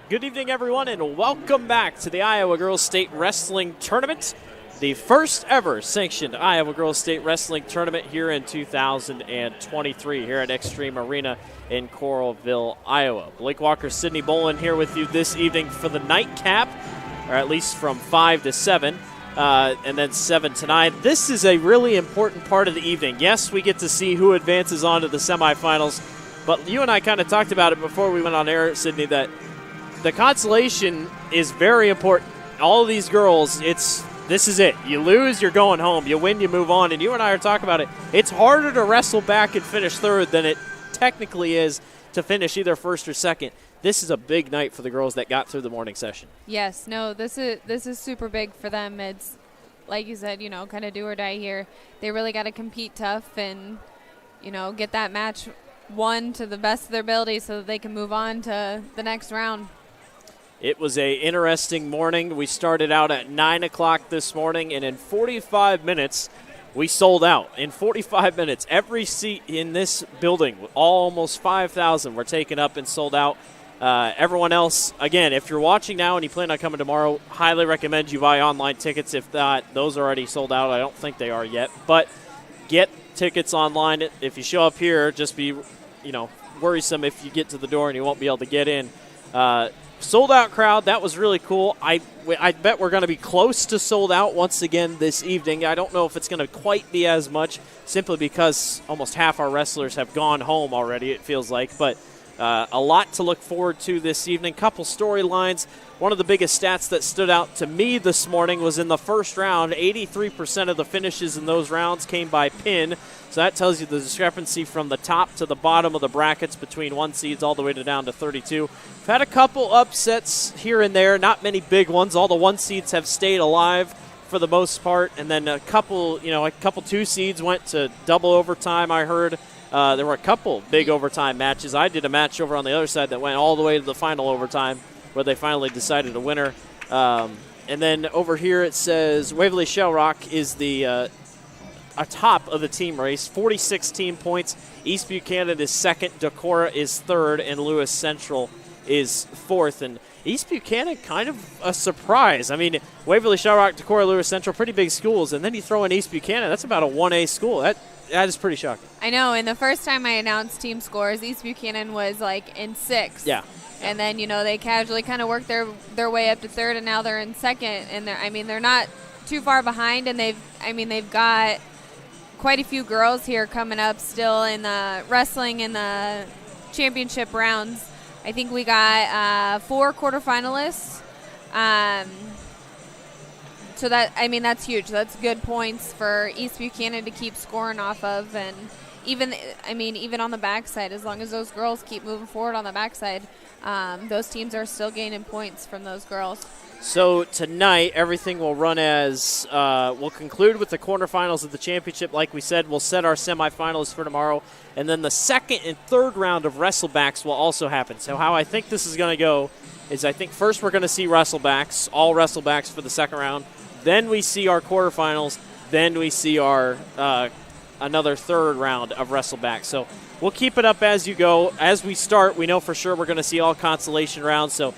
Good evening, everyone, and welcome back to the Iowa Girls State Wrestling Tournament, the first ever sanctioned Iowa Girls State Wrestling Tournament here in 2023 here at Extreme Arena in Coralville, Iowa. Blake Walker, Sydney Bolin here with you this evening for the nightcap, or at least from 5 to 7, and then 7 to 9. This is a really important part of the evening. Yes, we get to see who advances on to the semifinals, but you and I kind of talked about it before we went on air, Sydney, that the consolation is very important. All of these girls, this is it. You lose, you're going home. You win, you move on. And you and I are talking about it. It's harder to wrestle back and finish third than it technically is to finish either first or second. This is a big night for the girls that got through the morning session. Yes, no, this is super big for them. It's like you said, kind of do or die here. They really got to compete tough and, get that match won to the best of their ability so that they can move on to the next round. It was an interesting morning. We started out at 9 o'clock this morning, and in 45 minutes, we sold out. In 45 minutes, every seat in this building, almost 5,000, were taken up and sold out. Everyone else, again, if you're watching now and you plan on coming tomorrow, highly recommend you buy online tickets. If not, those are already sold out. I don't think they are yet. But get tickets online. If you show up here, just be, worrisome if you get to the door and you won't be able to get in. Sold out crowd. That was really cool. I bet we're going to be close to sold out once again this evening. I don't know if it's going to quite be as much simply because almost half our wrestlers have gone home already, it feels like. But a lot to look forward to this evening. Couple storylines. One of the biggest stats that stood out to me this morning was in the first round, 83% of the finishes in those rounds came by pin. So that tells you the discrepancy from the top to the bottom of the brackets between 1 seeds all the way down to 32. We've had a couple upsets here and there, not many big ones. All the 1 seeds have stayed alive for the most part. And then a couple 2 seeds went to double overtime, I heard. There were a couple big overtime matches. I did a match over on the other side that went all the way to the final overtime where they finally decided a winner. And then over here it says Waverly Shell Rock is the atop of the team race, 46 team points. East Buchanan is second, Decorah is third, and Lewis Central is fourth. And East Buchanan, kind of a surprise. I mean, Waverly Shell Rock, Decorah, Lewis Central, pretty big schools. And then you throw in East Buchanan, that's about a 1A school. That is pretty shocking. I know. And the first time I announced team scores, East Buchanan was in 6th. Yeah. And then, they casually kind of worked their way up to third, and now they're in second. And they're not too far behind, and they've got quite a few girls here coming up still in the wrestling in the championship rounds. I think we got 4 quarterfinalists. So that's huge. That's good points for East Buchanan to keep scoring off of. And even on the backside, as long as those girls keep moving forward on the backside, those teams are still gaining points from those girls. So tonight, everything will run as we'll conclude with the quarterfinals of the championship. Like we said, we'll set our semifinals for tomorrow. And then the second and third round of wrestlebacks will also happen. So how I think this is going to go is I think first we're going to see wrestlebacks, all wrestlebacks for the second round. Then we see our quarterfinals. Then we see our another third round of wrestlebacks. So we'll keep it up as you go. As we start, we know for sure we're going to see all consolation rounds. So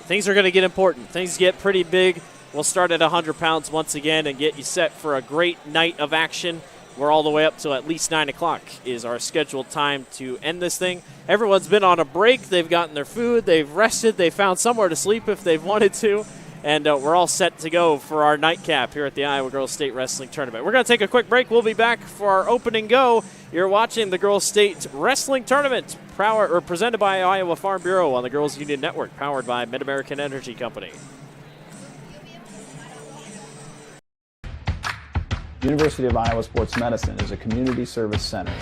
things are going to get important. Things get pretty big. We'll start at 100 pounds once again and get you set for a great night of action. We're all the way up till at least 9 o'clock is our scheduled time to end this thing. Everyone's been on a break. They've gotten their food. They've rested. They found somewhere to sleep if they've wanted to. And we're all set to go for our nightcap here at the Iowa Girls State Wrestling Tournament. We're going to take a quick break. We'll be back for our opening go. You're watching the Girls State Wrestling Tournament, presented by Iowa Farm Bureau on the Girls Union Network, powered by Mid-American Energy Company. University of Iowa Sports Medicine is a community service center.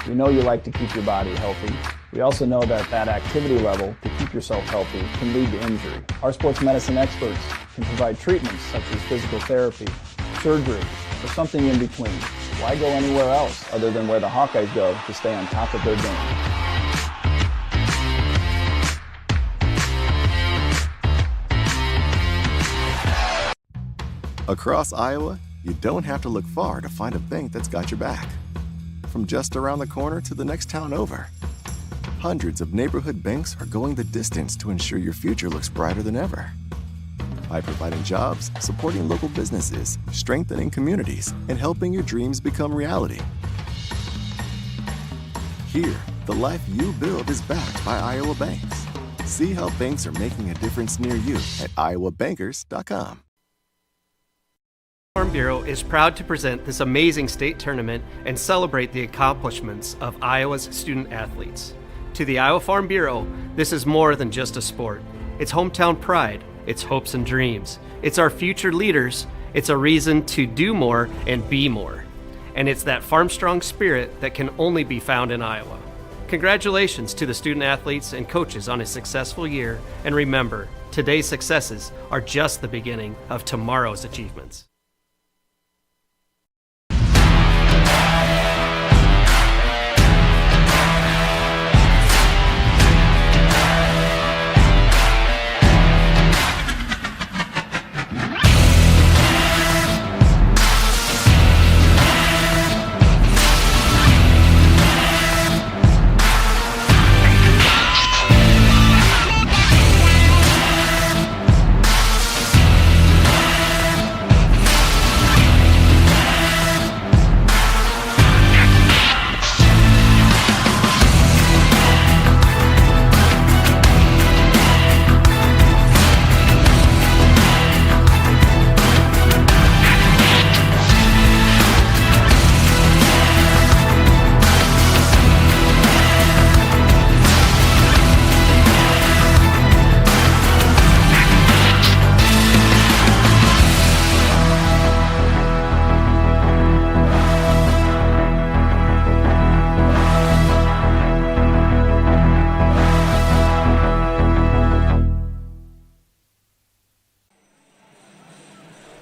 We know you like to keep your body healthy. We also know that activity level to keep yourself healthy can lead to injury. Our sports medicine experts can provide treatments such as physical therapy, surgery, or something in between. Why go anywhere else other than where the Hawkeyes go to stay on top of their game? Across Iowa, you don't have to look far to find a bank that's got your back. From just around the corner to the next town over, hundreds of neighborhood banks are going the distance to ensure your future looks brighter than ever. By providing jobs, supporting local businesses, strengthening communities, and helping your dreams become reality. Here, the life you build is backed by Iowa banks. See how banks are making a difference near you at iowabankers.com. Farm Bureau is proud to present this amazing state tournament and celebrate the accomplishments of Iowa's student athletes. To the Iowa Farm Bureau, this is more than just a sport. It's hometown pride, it's hopes and dreams, it's our future leaders, it's a reason to do more and be more. And it's that farm strong spirit that can only be found in Iowa. Congratulations to the student athletes and coaches on a successful year, and remember, today's successes are just the beginning of tomorrow's achievements.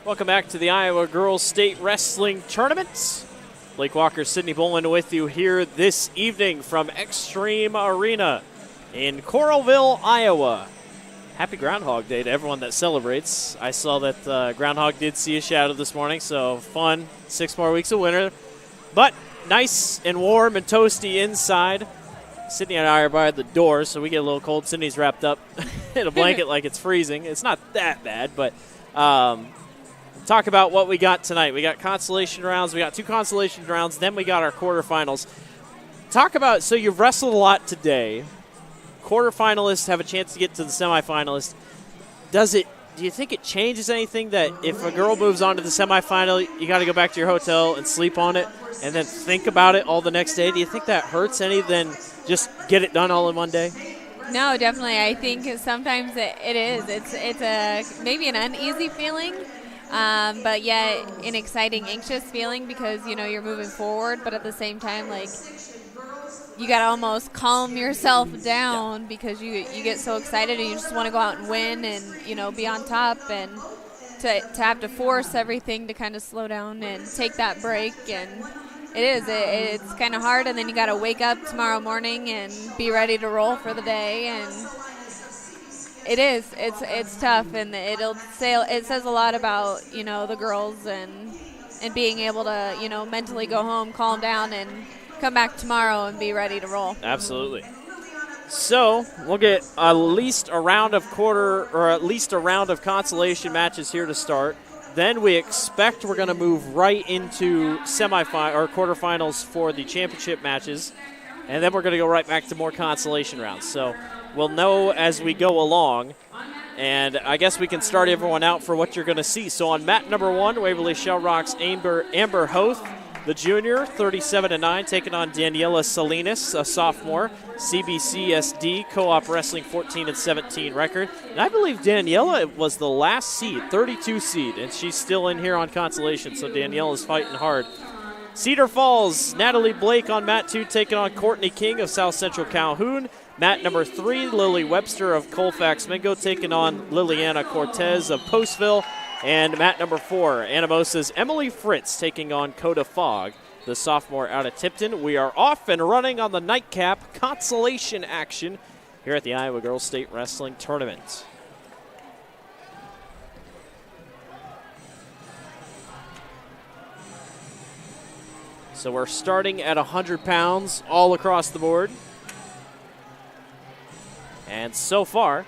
Welcome back to the Iowa Girls State Wrestling Tournament. Blake Walker, Sydney Boland with you here this evening from Extreme Arena in Coralville, Iowa. Happy Groundhog Day to everyone that celebrates. I saw that Groundhog did see a shadow this morning, so fun. 6 more weeks of winter. But nice and warm and toasty inside. Sydney and I are by the door, so we get a little cold. Sydney's wrapped up in a blanket like it's freezing. It's not that bad, but talk about what we got tonight. We got consolation rounds. We got 2 consolation rounds. Then we got our quarterfinals. Talk about, so you've wrestled a lot today. Quarterfinalists have a chance to get to the semifinalists. Do you think it changes anything that if a girl moves on to the semifinal, you got to go back to your hotel and sleep on it and then think about it all the next day? Do you think that hurts any than just get it done all in one day? No, definitely. I think sometimes it is. It's a maybe an uneasy feeling. But yet an exciting, anxious feeling because, you know, you're moving forward, but at the same time, like, you got to almost calm yourself down because you get so excited and you just want to go out and win and, you know, be on top, and to have to force everything to kind of slow down and take that break. And it's kind of hard, and then you got to wake up tomorrow morning and be ready to roll for the day. And it's tough, and it says a lot about, you know, the girls and being able to, you know, mentally go home, calm down, and come back tomorrow and be ready to roll. Absolutely. So we'll get at least a round of consolation matches here to start. Then we expect we're going to move right into semifinal or quarterfinals for the championship matches, and then we're going to go right back to more consolation rounds. So we'll know as we go along, and I guess we can start everyone out for what you're going to see. So on mat number 1, Waverly Shell Rock's Amber Hoth, the junior, 37-9, taking on Daniela Salinas, a sophomore, CBCSD Co-op Wrestling 14-17 record. And I believe Daniela was the last seed, 32 seed, and she's still in here on consolation, so Daniela's fighting hard. Cedar Falls, Natalie Blake on mat 2, taking on Courtney King of South Central Calhoun. Mat number 3, Lily Webster of Colfax Mingo, taking on Liliana Cortez of Postville. And mat number 4, Anamosa's Emily Fritz taking on Coda Fogg, the sophomore out of Tipton. We are off and running on the nightcap consolation action here at the Iowa Girls State Wrestling Tournament. So we're starting at 100 pounds all across the board. And so far,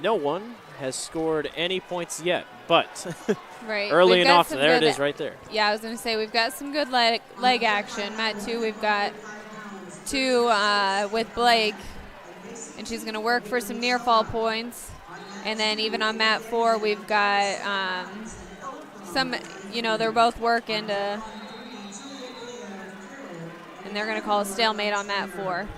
no one has scored any points yet, but right. early We've got enough, some there it good- is right there. Yeah, I was going to say we've got some good leg action. Mat 2, we've got 2 with Blake, and she's going to work for some near fall points. And then even on Mat 4, we've got some, they're both working to, and they're going to call a stalemate on Mat 4.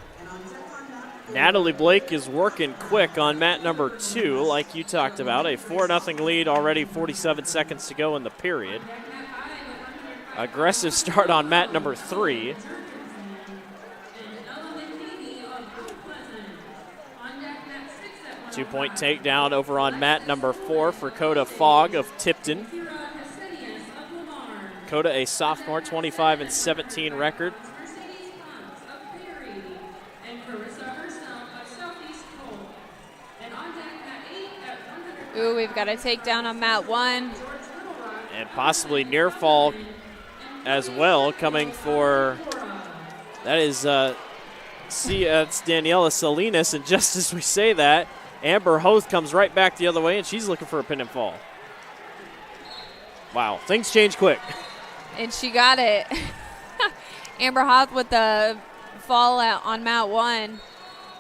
Natalie Blake is working quick on mat number 2, like you talked about. A 4-0 lead already, 47 seconds to go in the period. Aggressive start on mat number 3. Two-point takedown over on mat number 4 for Coda Fogg of Tipton. Coda, a sophomore, 25-17 record. Ooh, we've got a takedown on mat 1. And possibly near fall as well, coming for, that is, it's Daniela Salinas. And just as we say that, Amber Hoth comes right back the other way, and she's looking for a pin and fall. Wow, things change quick. And she got it. Amber Hoth with the fall out on mat 1.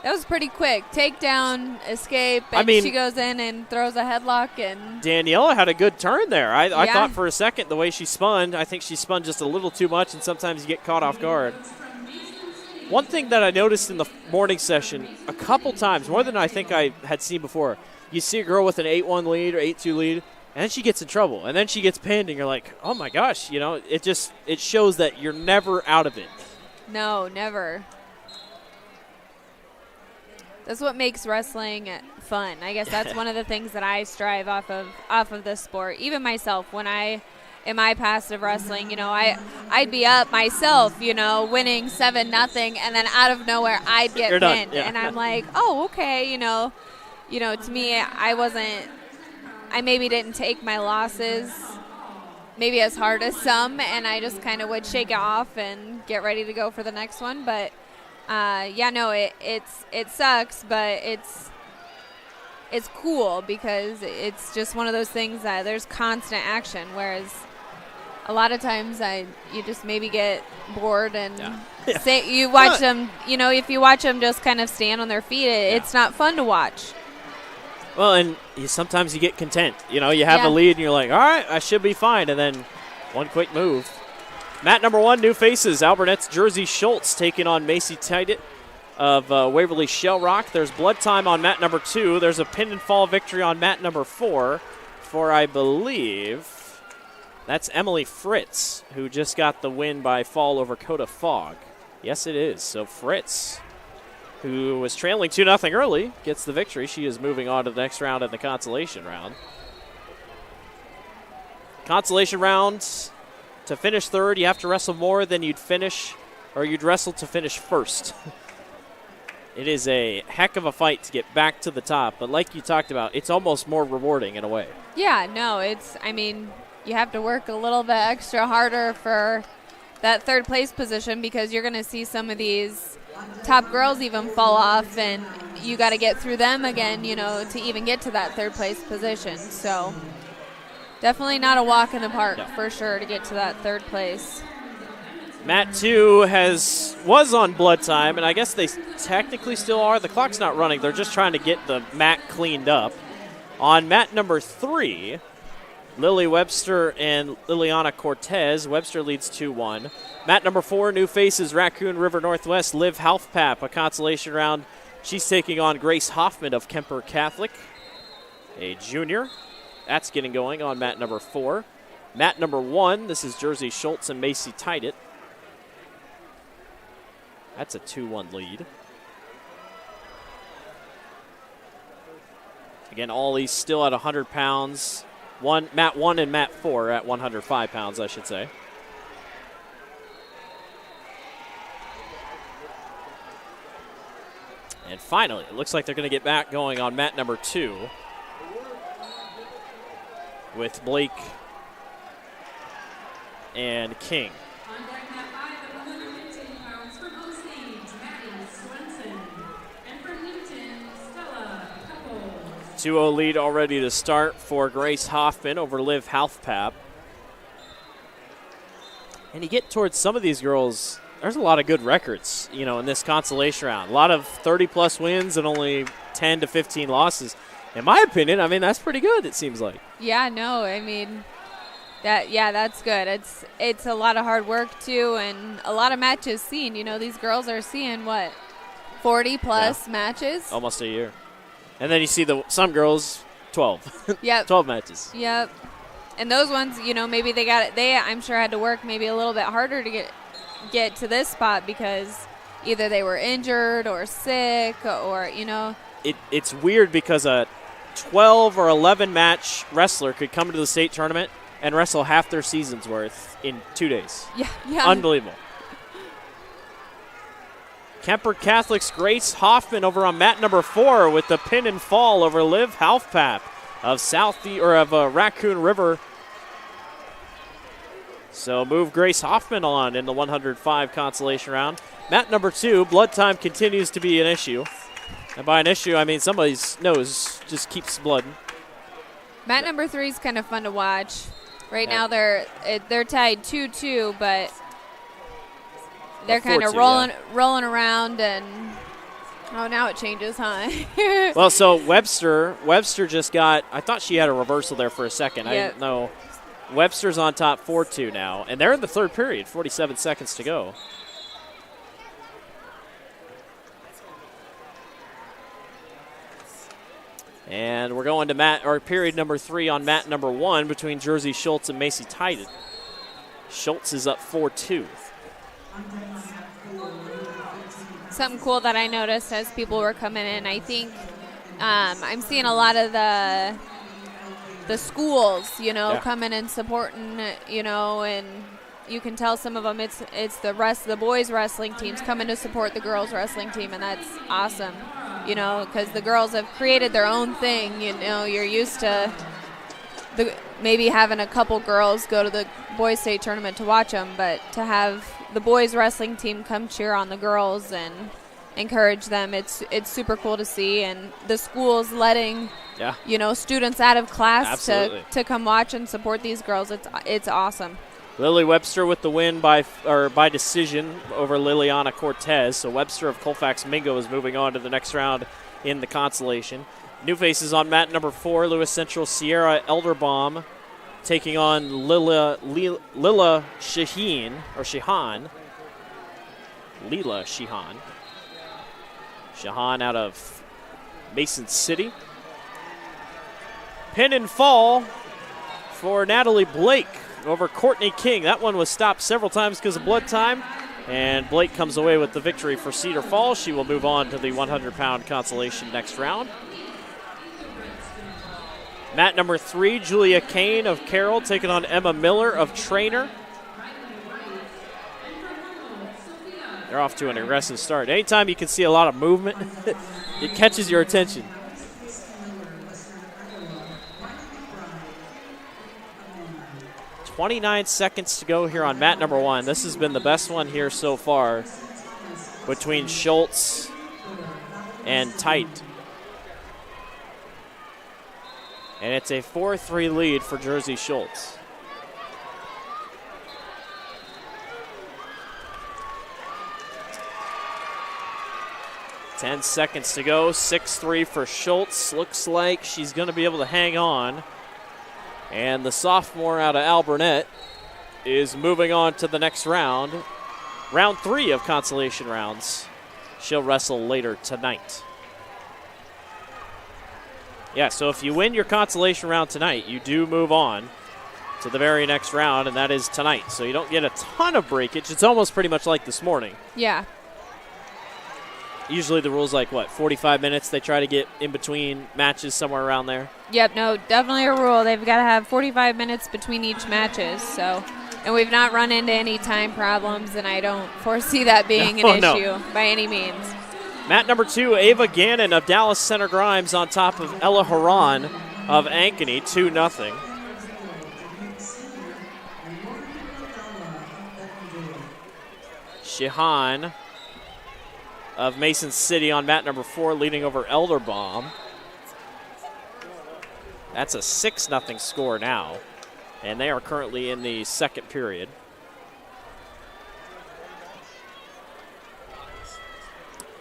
That was pretty quick. Takedown, escape, and she goes in and throws a headlock. And Daniela had a good turn there. I Yeah. thought for a second the way she spun, I think she spun just a little too much, and sometimes you get caught off guard. One thing that I noticed in the morning session a couple times, more than I think I had seen before, you see a girl with an 8-1 lead or 8-2 lead, and then she gets in trouble, and then she gets pinned, and you're like, oh my gosh, it shows that you're never out of it. No, never. That's what makes wrestling fun. I guess that's one of the things that I strive off of this sport. Even myself, when in my past of wrestling, I'd be up myself, winning 7-0, and then out of nowhere I'd get You're pinned, done. Yeah. and I'm like, oh, okay, to me, I maybe didn't take my losses maybe as hard as some, and I just kind of would shake it off and get ready to go for the next one, but. It sucks, but it's cool because it's just one of those things that there's constant action. Whereas a lot of times you just maybe get bored and say you watch them. If you watch them just kind of stand on their feet, it's not fun to watch. Well, and sometimes you get content. You have a lead and you're like, all right, I should be fine, and then one quick move. Mat number 1, new faces. Alburnette's Jersey Schultz taking on Macy Titit of Waverly Shell Rock. There's blood time on mat number 2. There's a pin and fall victory on mat number 4 for, I believe, that's Emily Fritz, who just got the win by fall over Coda Fogg. Yes, it is. So Fritz, who was trailing 2-0 early, gets the victory. She is moving on to the next round in the consolation round. Consolation round. To finish third, you have to wrestle more than you'd wrestle to finish first. It is a heck of a fight to get back to the top, but like you talked about, it's almost more rewarding in a way. Yeah, no, you have to work a little bit extra harder for that third place position because you're going to see some of these top girls even fall off, and you got to get through them again, to even get to that third place position. So definitely not a walk in the park for sure to get to that third place. Mat 2 was on blood time, and I guess they technically still are. The clock's not running. They're just trying to get the mat cleaned up. On mat number 3, Lily Webster and Liliana Cortez. Webster leads 2-1. Mat number 4, new faces, Raccoon River Northwest, Liv Halfpap, a consolation round. She's taking on Grace Hoffman of Kemper Catholic, a junior. That's getting going on mat number 4. Mat number 1, this is Jersey Schultz and Macy Titit. That's a 2-1 lead. Again, all these still at 100 pounds. Mat 1 and mat 4 at 105 pounds, I should say. And finally, it looks like they're going to get back going on mat number 2. With Blake and King. 2-0 lead already to start for Grace Hoffman over Liv Halfpap. And you get towards some of these girls, there's a lot of good records, in this consolation round. A lot of 30-plus wins and only 10 to 15 losses. In my opinion, that's pretty good, it seems like. Yeah, no, that's good. It's a lot of hard work, too, and a lot of matches seen. These girls are seeing, 40-plus matches? Almost a year. And then you see some girls, 12. Yep. 12 matches. Yep. And those ones, maybe I'm sure had to work maybe a little bit harder to get to this spot because either they were injured or sick or. It's weird because a 12 or 11 match wrestler could come to the state tournament and wrestle half their season's worth in 2 days. Yeah. Unbelievable. Kemper Catholic's Grace Hoffman over on mat number 4 with the pin and fall over Liv Halfpap of Raccoon River. So move Grace Hoffman on in the 105 consolation round. Mat number 2, blood time continues to be an issue. And by an issue, I mean somebody's nose just keeps blooding. Mat number 3 is kind of fun to watch. Right now they're tied 2-2, but they're kind of rolling around and now it changes, huh? Well, so Webster just got. I thought she had a reversal there for a second. Yep. I didn't know. Webster's on top 4-2 now, and they're in the third period. 47 seconds to go. And we're going to period number 3 on mat number 1 between Jersey Schultz and Macy Titan. Schultz is up 4-2. Something cool that I noticed as people were coming in, I think I'm seeing a lot of the schools, coming and supporting, and you can tell some of them it's the boys wrestling teams coming to support the girls wrestling team, and that's awesome, because the girls have created their own thing. You're used to maybe having a couple girls go to the boys state tournament to watch them, but to have the boys wrestling team come cheer on the girls and encourage them, it's super cool to see. And the schools letting students out of class to come watch and support these girls, it's awesome. Lily Webster with the win by decision over Liliana Cortez. So Webster of Colfax Mingo is moving on to the next round in the consolation. New faces on mat number 4, Lewis Central Sierra Elderbaum taking on Lila Sheehan, or Sheehan. Lila Sheehan. Sheehan out of Mason City. Pin and fall for Natalie Blake over Courtney King. That one was stopped several times because of blood time, and Blake comes away with the victory for Cedar Falls. She will move on to the 100-pound consolation next round. Mat number 3, Julia Kane of Carroll taking on Emma Miller of Trainer. They're off to an aggressive start. Anytime you can see a lot of movement, it catches your attention. .29 seconds to go here on mat number 1. This has been the best one here so far between Schultz and Tite. And it's a 4-3 lead for Jersey Schultz. .10 seconds to go. 6-3 for Schultz. Looks like she's going to be able to hang on. And the sophomore out of Alburnett is moving on to the next round. Round 3 of consolation rounds. She'll wrestle later tonight. Yeah, so if you win your consolation round tonight, you do move on to the very next round, and that is tonight. So you don't get a ton of breakage. It's almost pretty much like this morning. Yeah. Usually the rule's like, 45 minutes? They try to get in between matches somewhere around there. Yep, no, definitely a rule. They've got to have 45 minutes between each matches. So, and we've not run into any time problems, and I don't foresee that being an issue by any means. Mat number 2, Ava Gannon of Dallas Center Grimes on top of Ella Haran of Ankeny, 2-0. Sheehan of Mason City on mat number 4, leading over Elderbaum. That's a 6-0 score now, and they are currently in the second period.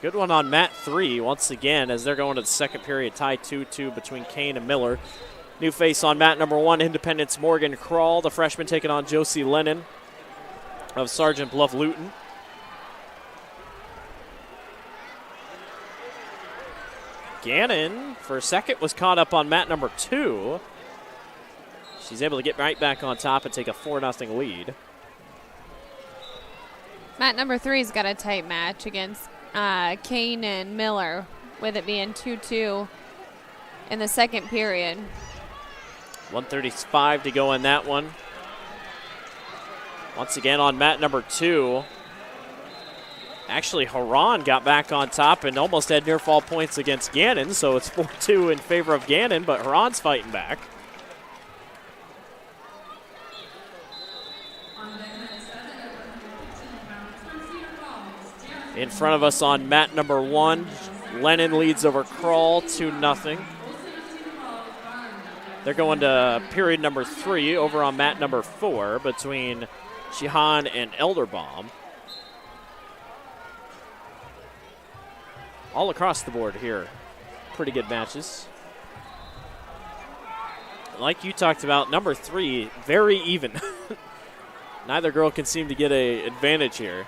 Good one on mat 3 once again as they're going to the second period, tied 2-2 between Kane and Miller. New face on mat number 1, Independence Morgan Crawl, the freshman taking on Josie Lennon of Sergeant Bluff Luton. Gannon, for a second, was caught up on mat number 2. She's able to get right back on top and take a 4-0 lead. Mat number 3's got a tight match against Kane and Miller, with it being 2-2 in the second period. 1:35 to go in that one. Once again on mat number 2. Actually, Haran got back on top and almost had near fall points against Gannon, so it's 4-2 in favor of Gannon, but Haran's fighting back. In front of us on mat number 1, Lennon leads over Crawl 2-0. They're going to period number 3 over on mat number 4 between Shihan and Elderbaum. All across the board here. Pretty good matches. Like you talked about, number 3, very even. Neither girl can seem to get an advantage here.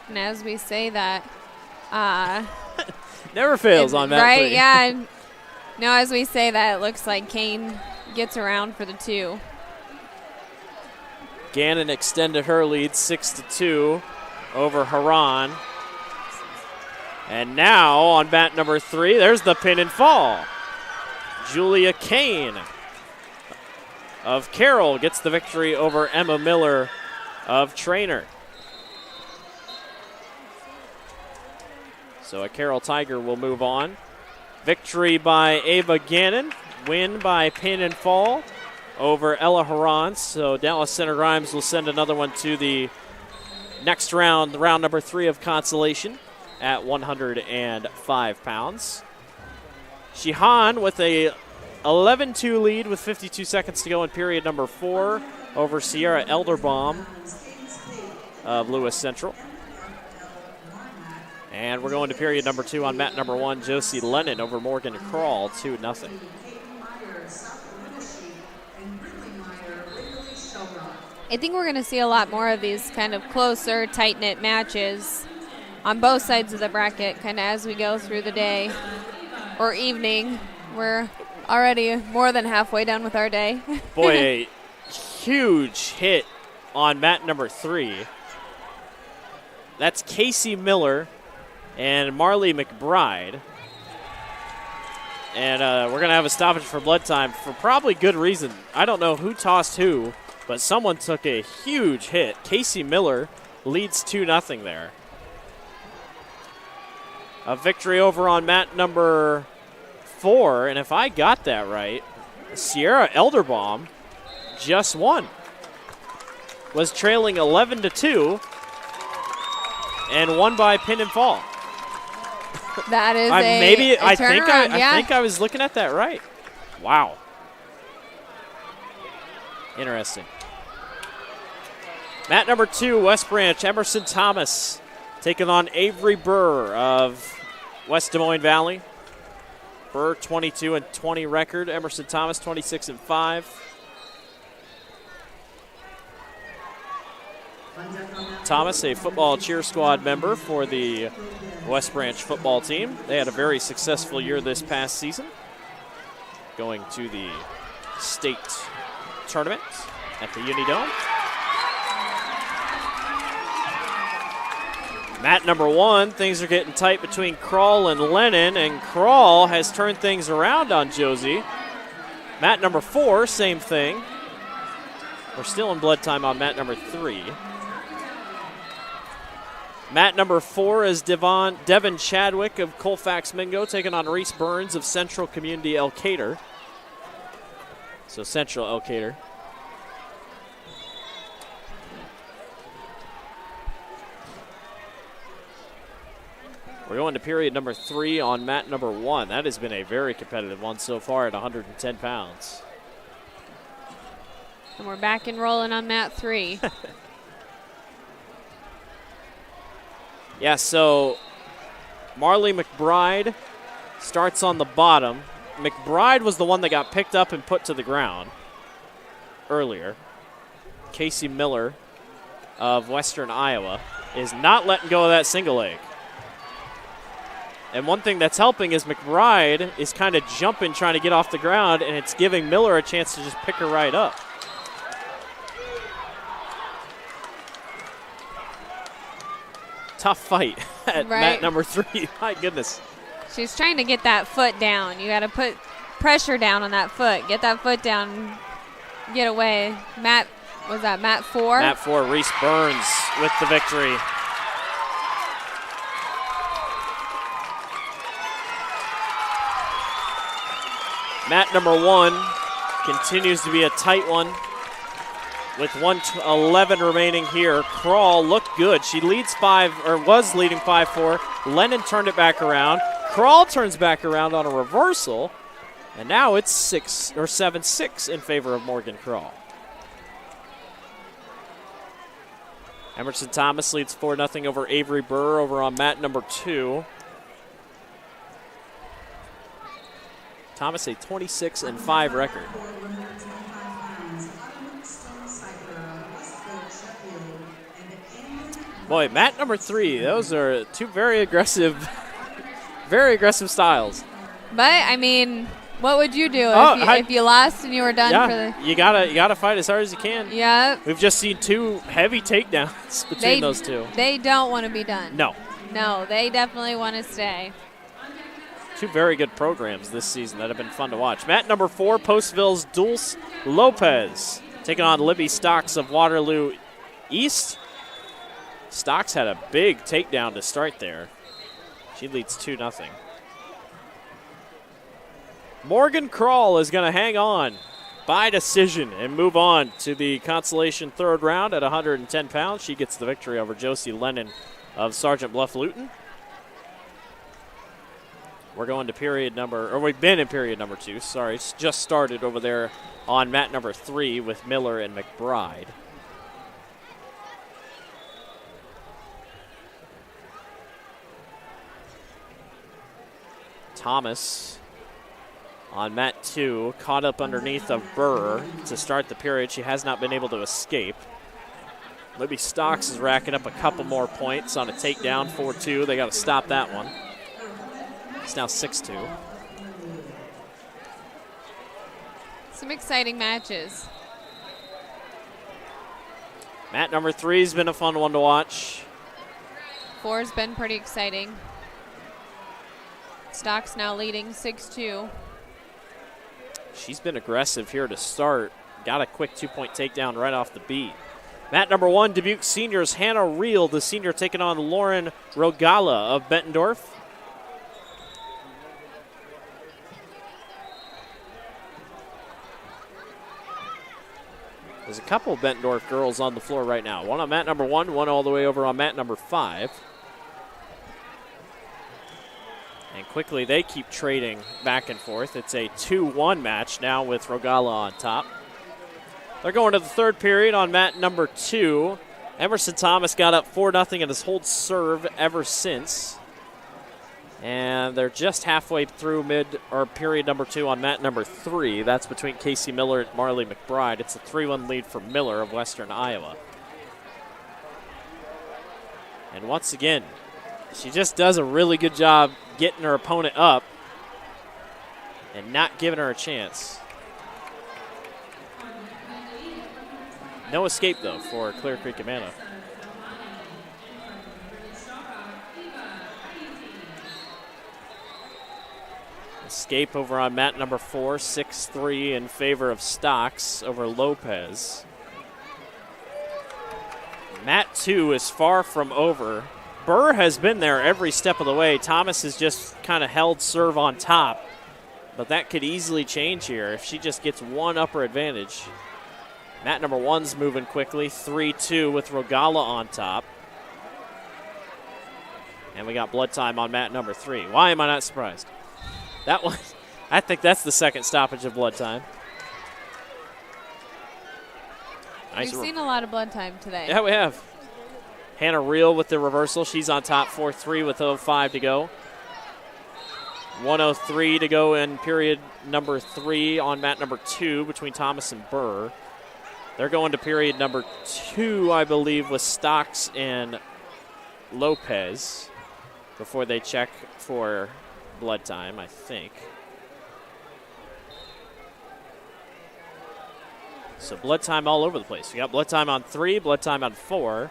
And as we say that, never fails on mat 3. Right, yeah. No, as we say that, it looks like Kane gets around for the 2. Gannon extended her lead 6-2 over Haran. And now on mat number 3, there's the pin and fall. Julia Kane of Carroll gets the victory over Emma Miller of Trainer. So a Carroll Tiger will move on. Victory by Ava Gannon. Win by pin and fall over Ella Haran. So Dallas Center Grimes will send another one to the next round, round number 3 of Consolation at 105 pounds. Shihan with a 11-2 lead with 52 seconds to go in period number 4 over Sierra Elderbaum of Lewis Central. And we're going to period number 2 on mat number 1, Josie Lennon over Morgan Crawl, 2-0. I think we're going to see a lot more of these kind of closer, tight-knit matches on both sides of the bracket kind of as we go through the day or evening. We're already more than halfway done with our day. Boy, a huge hit on mat number 3. That's Casey Miller and Marley McBride. And we're going to have a stoppage for blood time for probably good reason. I don't know who tossed who, but someone took a huge hit. Casey Miller leads 2-0 there. A victory over on mat number 4, and if I got that right, Sierra Elderbaum just won. Was trailing 11-2 and won by pin and fall. That is I turnaround, think I was looking at that right. Wow. Interesting. Mat number 2, West Branch, Emerson Thomas taking on Avery Burr of West Des Moines Valley. Burr 22-20 record. Emerson Thomas 26-5. Thomas, a football cheer squad member for the West Branch football team. They had a very successful year this past season, going to the state tournament at the Unidome. Mat number 1, things are getting tight between Crawl and Lennon, and Crawl has turned things around on Josie. Mat number 4, same thing. We're still in blood time on mat number 3. Mat number 4 is Devin Chadwick of Colfax Mingo taking on Reese Burns of Central Community Elkader. So Central Elkader. We're going to period number 3 on mat number 1. That has been a very competitive one so far at 110 pounds. And we're back and rolling on mat 3. Yeah, so Marley McBride starts on the bottom. McBride was the one that got picked up and put to the ground earlier. Casey Miller of Western Iowa is not letting go of that single leg. And one thing that's helping is McBride is kind of jumping, trying to get off the ground, and it's giving Miller a chance to just pick her right up. Tough fight at mat number 3. My goodness. She's trying to get that foot down. You got to put pressure down on that foot. Get that foot down. Get away. Mat 4? Mat 4, Reese Burns with the victory. Mat number 1 continues to be a tight one with 1:11 remaining here. Crawl looked good. She leads 5, or was leading 5-4. Lennon turned it back around. Crawl turns back around on a reversal, and now it's 7-6 in favor of Morgan Crawl. Emerson Thomas leads 4-0 over Avery Burr over on mat number 2. Thomas a 26-5 record. Boy, mat number 3, those are two very aggressive styles. But, I mean, what would you do if you lost and you were done for the... You gotta fight as hard as you can. Yeah. We've just seen 2 heavy takedowns between those two. They don't want to be done. No. No, they definitely want to stay. 2 very good programs this season that have been fun to watch. Mat number 4, Postville's Dulce Lopez taking on Libby Stocks of Waterloo East. Stocks had a big takedown to start there. She leads 2-0. Morgan Crawl is going to hang on by decision and move on to the Consolation 3rd round at 110 pounds. She gets the victory over Josie Lennon of Sergeant Bluff Luton. We're going to we've been in period number 2. Sorry, it's just started over there on mat number 3 with Miller and McBride. Thomas on mat 2, caught up underneath of Burr to start the period. She has not been able to escape. Libby Stocks is racking up a couple more points on a takedown, 4-2. They got to stop that one. It's now 6-2. Some exciting matches. Mat number 3 has been a fun one to watch. 4's been pretty exciting. Stocks now leading 6-2. She's been aggressive here to start. Got a quick 2-point takedown right off the beat. Mat number 1, Dubuque Seniors, Hannah Reel, the senior, taking on Lauren Rogala of Bettendorf. There's a couple of Bettendorf girls on the floor right now. One on mat number 1, one all the way over on mat number 5. And quickly they keep trading back and forth. It's a 2-1 match now with Rogala on top. They're going to the 3rd period on mat number 2. Emerson Thomas got up 4-0 and has held serve ever since. And they're just halfway through period number 2 on mat number 3. That's between Casey Miller and Marley McBride. It's a 3-1 lead for Miller of Western Iowa. And once again, she just does a really good job getting her opponent up and not giving her a chance. No escape, though, for Clear Creek Amana. Escape over on mat number 4, 6-3 in favor of Stocks over Lopez. Mat 2 is far from over. Burr has been there every step of the way. Thomas has just kind of held serve on top. But that could easily change here if she just gets one upper advantage. Mat number 1's moving quickly. 3-2 with Rogala on top. And we got blood time on mat number 3. Why am I not surprised? That one, I think that's the second stoppage of blood time. We've seen a lot of blood time today. Yeah, we have. Hannah Reel with the reversal. She's on top 4-3 with 0:05 to go. 1:03 to go in period number 3 on mat number 2 between Thomas and Burr. They're going to period number 2, I believe, with Stocks and Lopez before they check for blood time, I think. So blood time all over the place. We got blood time on 3, blood time on 4.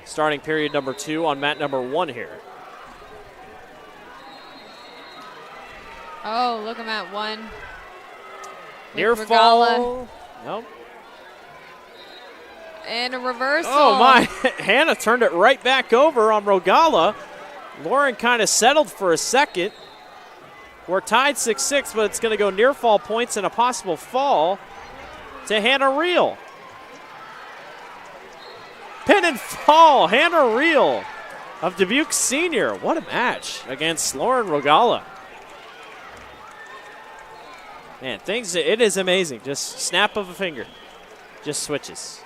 Starting period number 2 on mat number 1 here. Oh, look at mat 1. Near fall. Nope. And a reversal. Oh, my. Hannah turned it right back over on Rogala. Lauren kind of settled for a second. We're tied 6-6, but it's going to go near fall points and a possible fall to Hannah Reel. Pin and fall, Hannah Reel of Dubuque Senior. What a match against Lauren Rogala. Man, it is amazing. Just snap of a finger. Just switches.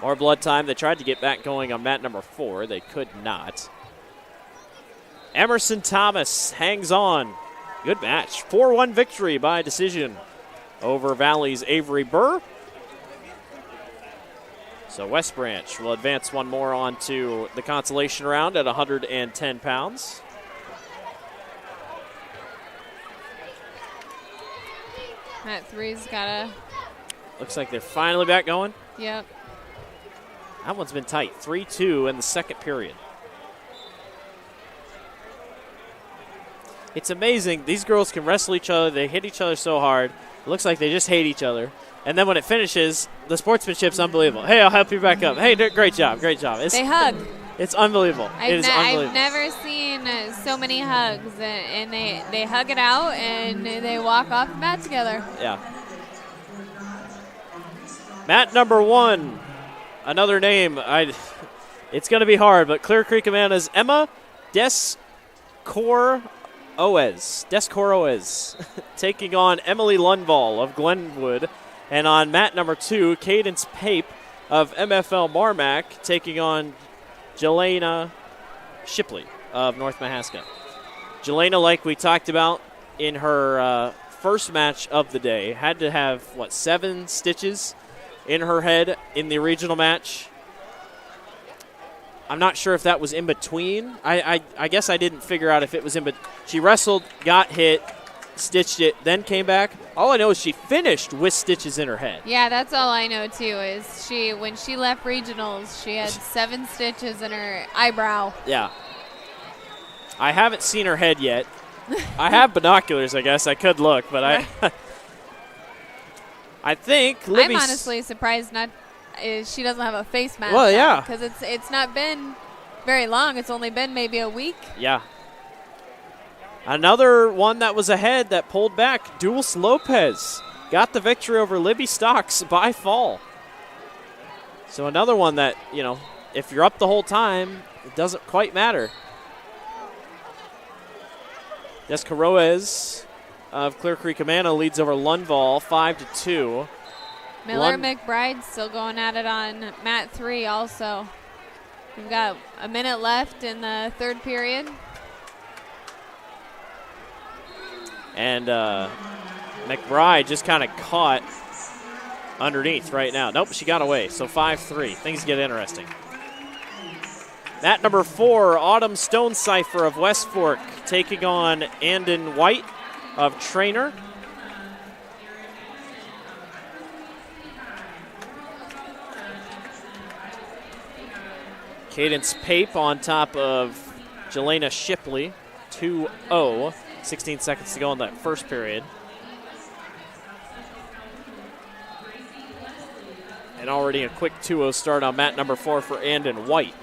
More blood time. They tried to get back going on mat number 4. They could not. Emerson Thomas hangs on. Good match. 4-1 victory by decision over Valley's Avery Burr. So West Branch will advance one more on to the consolation round at 110 pounds. Mat 3's got a... Looks like they're finally back going. Yep. That one's been tight. 3-2 in the second period. It's amazing. These girls can wrestle each other. They hit each other so hard. It looks like they just hate each other. And then when it finishes, the sportsmanship's unbelievable. Hey, I'll help you back up. Hey, great job, great job. They hug. It's unbelievable. It is unbelievable. I've never seen so many hugs, and they hug it out, and they walk off the mat together. Yeah. Mat number 1, another name. It's going to be hard, but Clear Creek Amanda's Emma Descoroes taking on Emily Lundvall of Glenwood. And on mat number 2, Cadence Pape of MFL Marmac taking on Jelena Shipley of North Mahaska. Jelena, like we talked about in her first match of the day, had to have, 7 stitches in her head in the regional match. I'm not sure if that was in between. I guess I didn't figure out if it was in between. She wrestled, got hit, stitched it, then came back. All I know is she finished with stitches in her head. Yeah, that's all I know too. Is when she left regionals, she had 7 stitches in her eyebrow. Yeah. I haven't seen her head yet. I have binoculars, I guess. I could look, but I think Libby's... I'm honestly surprised she doesn't have a face mask. Well, yeah. Because it's not been very long. It's only been maybe a week. Yeah. Another one that was ahead that pulled back, Dulce Lopez got the victory over Libby Stocks by fall. So another one that, if you're up the whole time, it doesn't quite matter. Descoroes of Clear Creek Amana leads over Lundvall 5-2. Miller McBride still going at it on mat 3 also. We've got a minute left in the third period. And McBride just kind of caught underneath right now. Nope, she got away. So 5-3. Things get interesting. Mat number 4, Autumn Stonecipher of West Fork taking on Andon White of Trainer. Cadence Pape on top of Jelena Shipley, 2-0. 16 seconds to go in that first period. And already a quick 2-0 start on mat number 4 for Andon White.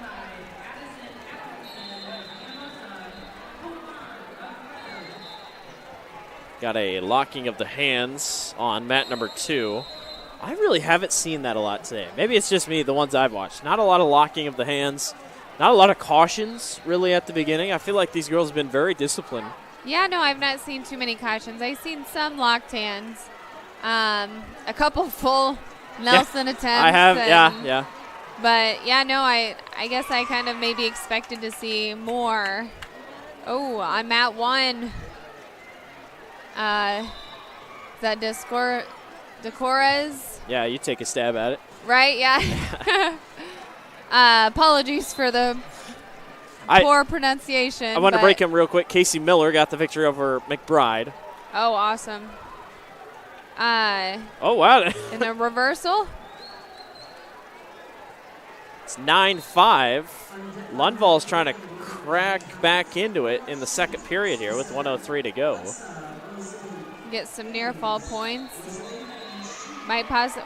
Got a locking of the hands on mat number 2. I really haven't seen that a lot today. Maybe it's just me, the ones I've watched. Not a lot of locking of the hands. Not a lot of cautions, really, at the beginning. I feel like these girls have been very disciplined. Yeah, no, I've not seen too many cautions. I've seen some locked hands. A couple full Nelson attempts. I have, yeah. But, yeah, no, I guess I kind of maybe expected to see more. Oh, on mat 1. Is that Decora's? Yeah, you take a stab at it. Right, yeah. Apologies for the poor pronunciation. I want to break him real quick. Casey Miller got the victory over McBride. Oh, awesome. Oh, wow. In the reversal? It's 9-5. Lundvall's trying to crack back into it in the second period here with 1:03 to go. Get some near fall points. Might pass it.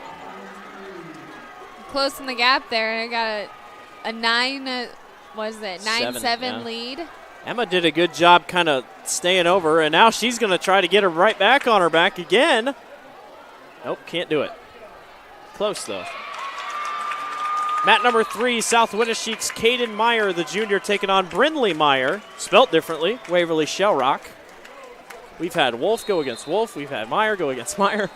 Close in the gap there. I got a 9-7 lead. Emma did a good job kind of staying over, and now she's going to try to get her right back on her back again. Nope, can't do it. Close, though. Mat number 3, South Winnesheek's Caden Meyer, the junior, taking on Brindley Meyer, spelt differently, Waverly Shellrock. We've had Wolf go against Wolf. We've had Meyer go against Meyer.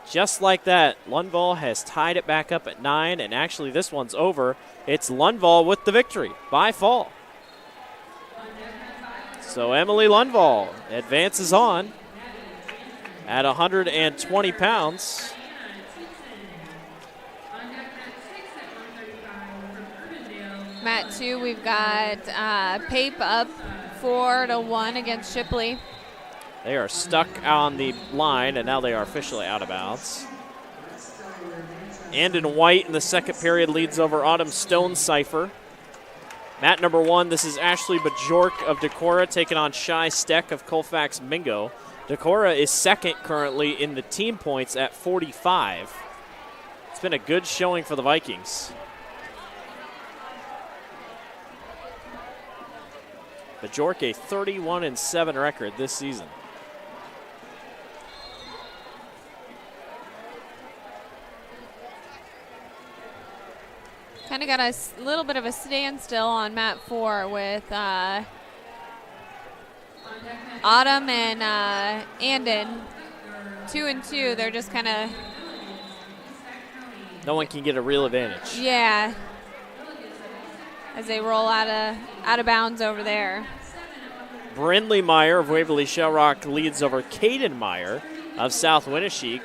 Just like that, Lundvall has tied it back up at 9, and actually this one's over. It's Lundvall with the victory by fall. So Emily Lundvall advances on at 120 pounds. Mat 2, we've got Pape up 4-1 against Shipley. They are stuck on the line, and now they are officially out of bounds. Andon White in the second period leads over Autumn Stonecipher. Mat number 1, this is Ashley Bajork of Decorah taking on Shy Steck of Colfax Mingo. Decorah is second currently in the team points at 45. It's been a good showing for the Vikings. Bajork a 31-7 record this season. Kind of got a little bit of a standstill on mat 4 with Autumn and Andon. 2-2. They're just kind of. No one can get a real advantage. Yeah. As they roll out of bounds over there. Brindley Meyer of Waverly Shellrock leads over Caden Meyer of South Winnesheek.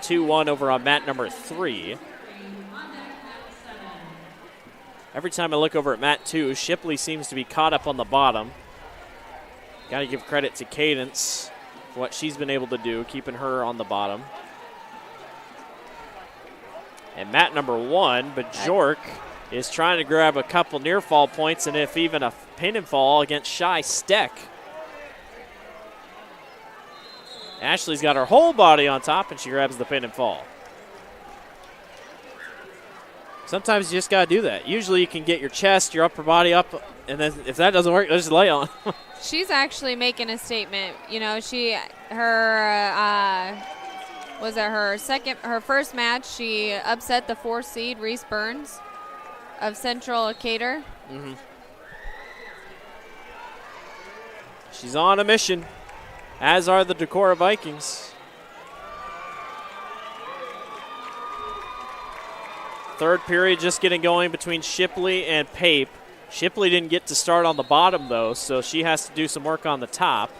2-1 over on mat number 3. Every time I look over at mat 2, Shipley seems to be caught up on the bottom. Got to give credit to Cadence for what she's been able to do, keeping her on the bottom. And mat number 1, Bajork is trying to grab a couple near fall points, and if even a pin and fall against Shy Steck. Ashley's got her whole body on top, and she grabs the pin and fall. Sometimes you just got to do that. Usually you can get your chest, your upper body up, and then if that doesn't work, just lay on. She's actually making a statement. You know, her first match, she upset the 4th seed, Reese Burns of Central Decatur. Mm-hmm. She's on a mission, as are the Decorah Vikings. Third period just getting going between Shipley and Pape. Shipley didn't get to start on the bottom, though, so she has to do some work on the top.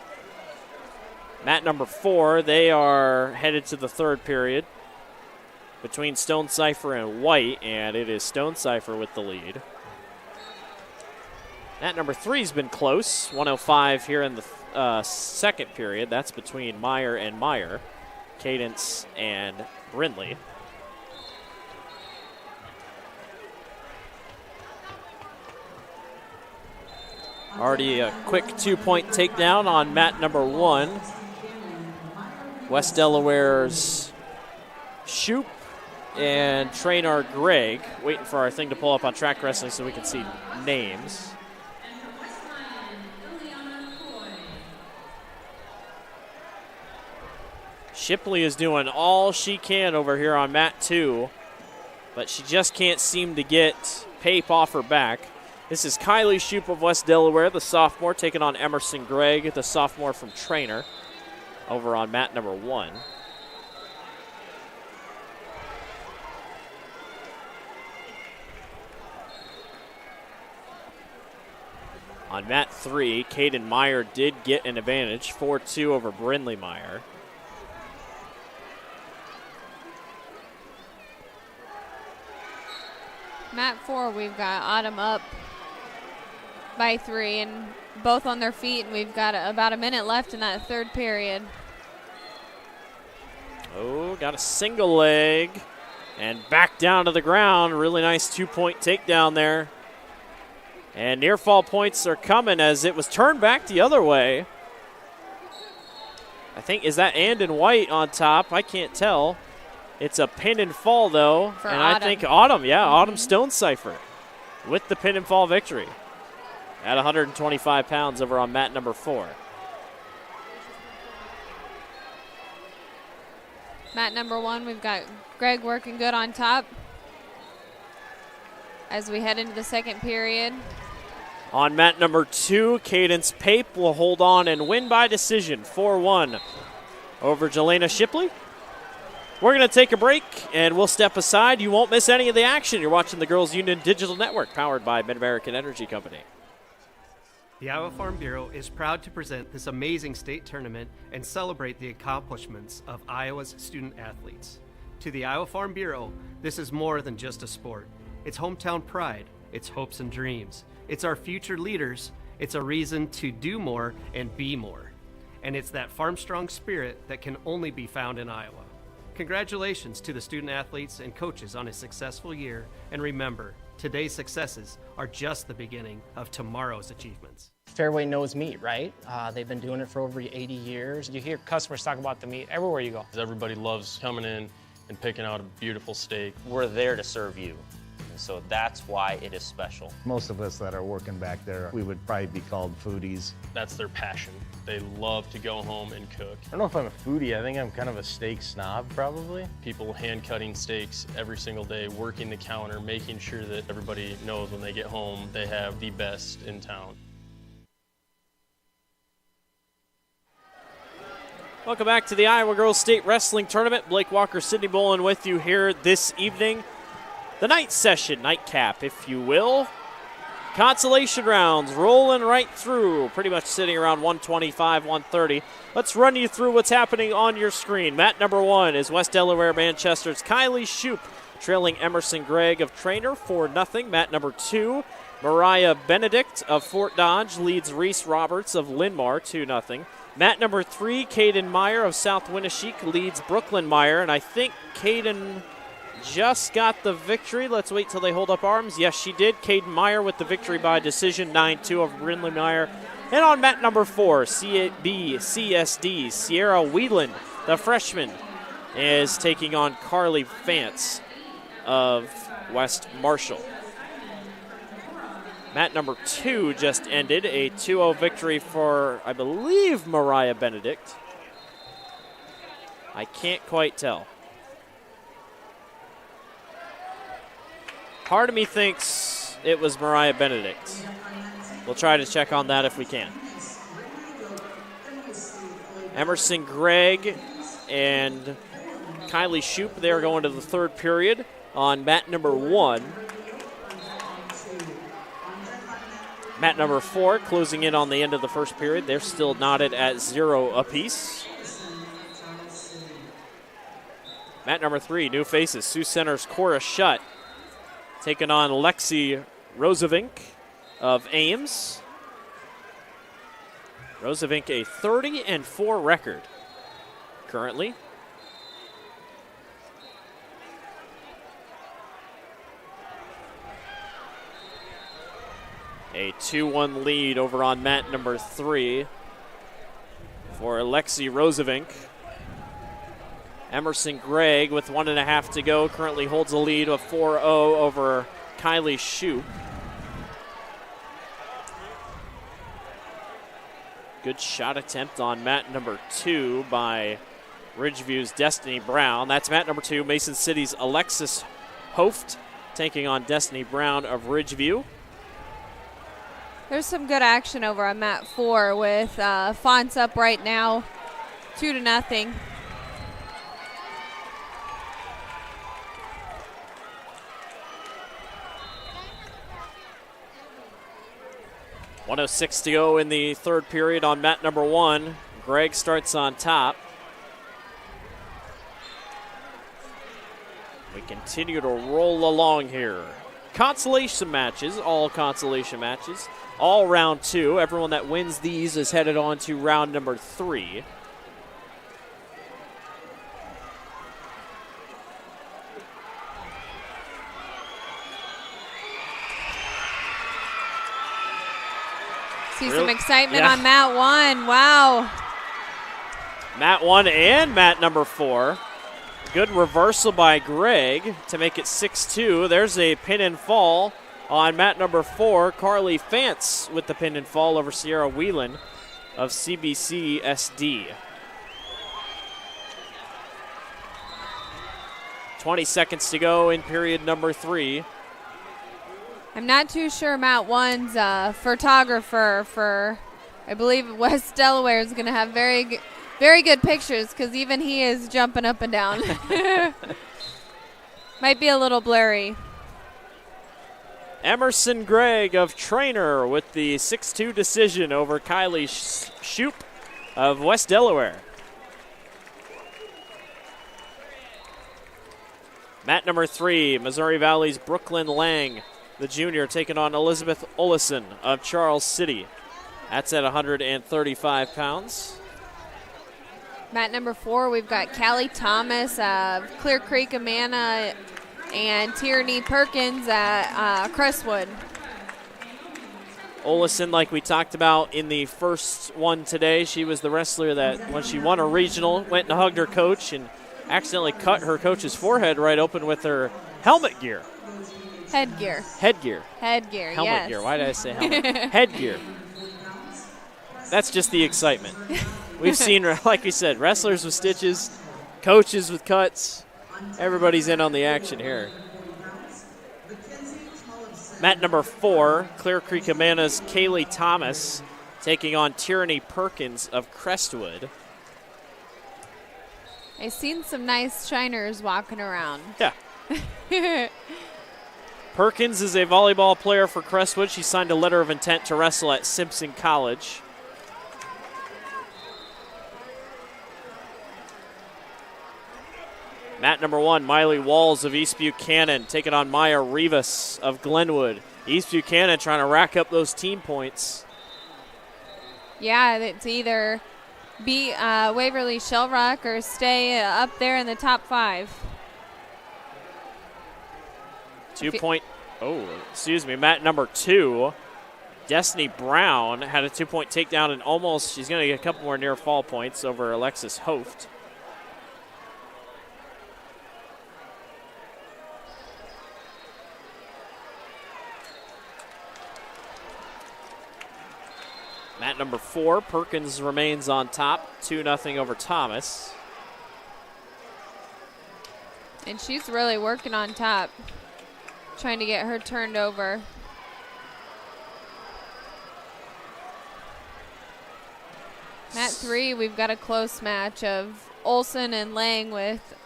Mat number 4, they are headed to the third period between Stonecipher and White, and it is Stonecipher with the lead. Mat number 3 has been close, 1:05 here in the second period. That's between Meyer and Meyer, Cadence and Brindley. Already a quick 2-point takedown on mat number 1. West Delaware's Shoop and trainer Greg. Waiting for our thing to pull up on Track Wrestling so we can see names. Shipley is doing all she can over here on mat 2, but she just can't seem to get Pape off her back. This is Kylie Shoup of West Delaware, the sophomore, taking on Emerson Gregg, the sophomore from Trainer, over on mat number 1. On mat 3, Caden Meyer did get an advantage, 4-2 over Brindley Meyer. Mat 4, we've got Autumn up by 3 and both on their feet, and we've got about a minute left in that third period. Oh, got a single leg and back down to the ground. Really nice 2-point takedown there. And near fall points are coming as it was turned back the other way. I think, is that Andon White on top? I can't tell. It's a pin and fall, though. For and Autumn. I think Autumn Stone Cipher with the pin and fall victory at 125 pounds over on mat number 4. Mat number 1, we've got Greg working good on top as we head into the second period. On mat number 2, Cadence Pape will hold on and win by decision, 4-1 over Jelena Shipley. We're going to take a break, and we'll step aside. You won't miss any of the action. You're watching the Girls Union Digital Network, powered by Mid-American Energy Company. The Iowa Farm Bureau is proud to present this amazing state tournament and celebrate the accomplishments of Iowa's student athletes. To the Iowa Farm Bureau, this is more than just a sport. It's hometown pride, it's hopes and dreams. It's our future leaders, it's a reason to do more and be more. And it's that farm strong spirit that can only be found in Iowa. Congratulations to the student athletes and coaches on a successful year, and remember, today's successes are just the beginning of tomorrow's achievements. Fairway knows meat, right? They've been doing it for over 80 years. You hear customers talk about the meat everywhere you go. Everybody loves coming in and picking out a beautiful steak. We're there to serve you, and so that's why it is special. Most of us that are working back there, we would probably be called foodies. That's their passion. They love to go home and cook. I don't know if I'm a foodie. I think I'm kind of a steak snob, probably. People hand cutting steaks every single day, working the counter, making sure that everybody knows when they get home they have the best in town. Welcome back to the Iowa Girls State Wrestling Tournament. Blake Walker, Sydney Bolin with you here this evening. The night session, nightcap, if you will. Consolation rounds rolling right through, pretty much sitting around 125, 130. Let's run you through what's happening on your screen. Mat number 1 is West Delaware Manchester's Kylie Shoup, trailing Emerson Gregg of Trainer 4-0. Mat number 2, Mariah Benedict of Fort Dodge leads Reese Roberts of Linn-Mar 2-0. Mat number 3, Caden Meyer of South Winneshiek leads Brooklyn Meyer, and I think Caden just got the victory. Let's wait till they hold up arms. Yes, she did. Caden Meyer with the victory by decision, 9-2 over Brindley Meyer. And on mat number 4, CSD, Sierra Wheeland, the freshman, is taking on Carly Fantz of West Marshall. Mat number 2 just ended, a 2-0 victory for, I believe, Mariah Benedict. I can't quite tell. Part of me thinks it was Mariah Benedict. We'll try to check on that if we can. Emerson Gregg and Kylie Shoup, they're going to the third period on mat number 1. Mat number 4 closing in on the end of the first period. They're still knotted at 0 apiece. Mat number 3, new faces. Sioux Center's Cora Shutt taking on Lexi Rosevink of Ames. Rosevink a 30-4 record currently. A 2-1 lead over on mat number 3 for Lexi Rosevink. Emerson Gregg with 1.5 to go currently holds a lead of 4-0 over Kylie Shoup. Good shot attempt on mat number 2 by Ridgeview's Destiny Brown. That's mat number 2, Mason City's Alexis Hoft taking on Destiny Brown of Ridgeview. There's some good action over on mat 4 with Fonts up right now, 2-0. .106 to go in the third period on mat number 1. Greg starts on top. We continue to roll along here. Consolation matches, all consolation matches. All round 2. Everyone that wins these is headed on to round number 3. See some excitement on mat 1. Wow. Mat 1 and mat number 4. Good reversal by Greg to make it 6-2. There's a pin and fall on mat number 4. Carly Fantz with the pin and fall over Sierra Whelan of CBC SD. 20 seconds to go in period number 3. I'm not too sure mat 1's photographer for, I believe, West Delaware is going to have very good pictures because even he is jumping up and down. Might be a little blurry. Emerson Gregg of Trainer with the 6-2 decision over Kylie Shoup of West Delaware. Mat number 3, Missouri Valley's Brooklyn Lang, the junior, taking on Elizabeth Olison of Charles City. That's at 135 pounds. Mat number 4, we've got Callie Thomas of Clear Creek, Amana, and Tierney Perkins at Crestwood. Olison, like we talked about in the first one today, she was the wrestler that when she won a regional, went and hugged her coach and accidentally cut her coach's forehead right open with her helmet gear. Headgear. Headgear. Headgear, helmet yes. gear. Why did I say helmet? Headgear. That's just the excitement. We've seen, like we said, wrestlers with stitches, coaches with cuts. Everybody's in on the action here. Mat number 4, Clear Creek Amana's Kaylee Thomas taking on Tierney Perkins of Crestwood. I've seen some nice shiners walking around. Yeah. Perkins is a volleyball player for Crestwood. She signed a letter of intent to wrestle at Simpson College. Mat number 1, Miley Walls of East Buchanan taking on Maya Rivas of Glenwood. East Buchanan trying to rack up those team points. Yeah, it's either beat Waverly Shellrock or stay up there in the top 5. Mat number 2, Destiny Brown had a 2-point takedown and almost, she's going to get a couple more near fall points over Alexis Hoft. Mat number 4, Perkins remains on top, 2-0 over Thomas. And she's really working on top, trying to get her turned over. Mat 3, we've got a close match of Olson and Lang with,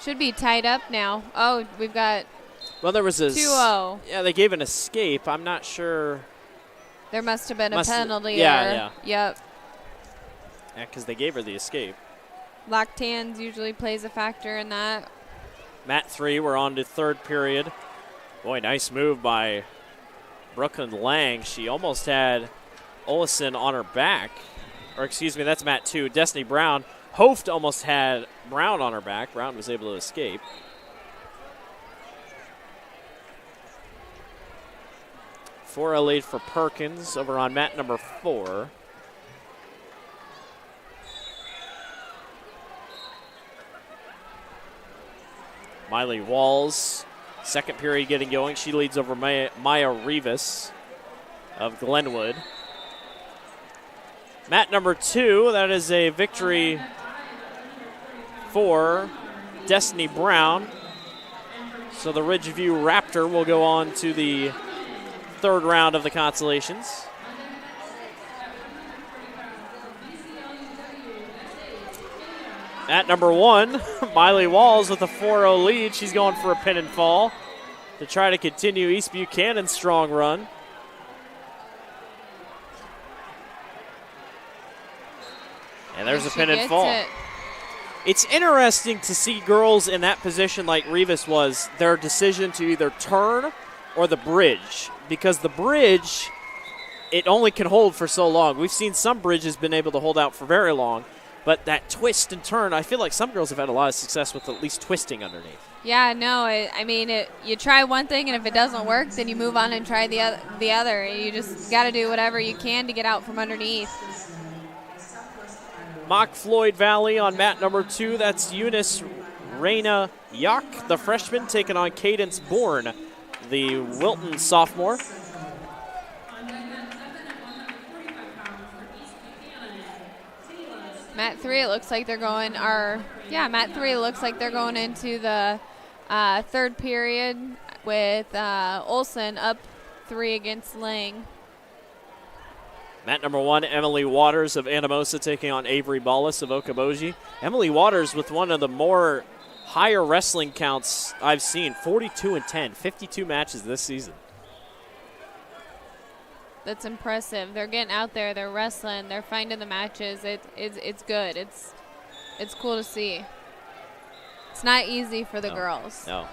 should be tied up now. Oh, we've got there was a 2-0. Yeah, they gave an escape. I'm not sure. There must have been a penalty yeah, there. Yeah. Yep. Yeah, because they gave her the escape. Lactans usually plays a factor in that. Mat 3, we're on to third period. Boy, nice move by Brooklyn Lang. She almost had Olison on her back. Or excuse me, that's mat 2. Destiny Brown. Hoft almost had Brown on her back. Brown was able to escape. Four lead for Perkins over on mat number 4. Miley Walls, second period getting going. She leads over Maya Rivas of Glenwood. Mat number 2, that is a victory for Destiny Brown. So the Ridgeview Raptor will go on to the third round of the Consolations. At number 1, Miley Walls with a 4-0 lead. She's going for a pin and fall to try to continue East Buchanan's strong run. And there's a pin and fall. It's interesting to see girls in that position like Rivas was, their decision to either turn or the bridge. Because the bridge, it only can hold for so long. We've seen some bridges been able to hold out for very long. But that twist and turn, I feel like some girls have had a lot of success with at least twisting underneath. Yeah, no, you try one thing, and if it doesn't work, then you move on and try the other. You just got to do whatever you can to get out from underneath. Mock Floyd Valley on mat number 2. That's Eunice Reyna Yock, the freshman, taking on Cadence Bourne, the Wilton sophomore. Mat 3, it looks like they're going, Mat 3 looks like they're going into the third period with Olson up 3 against Lang. Mat number 1, Emily Waters of Anamosa taking on Avery Ballas of Okoboji. Emily Waters with one of the more higher wrestling counts I've seen, 42-10, 52 matches this season. That's impressive. They're getting out there, they're wrestling, they're finding the matches. It's good. It's cool to see. It's not easy for the girls. No.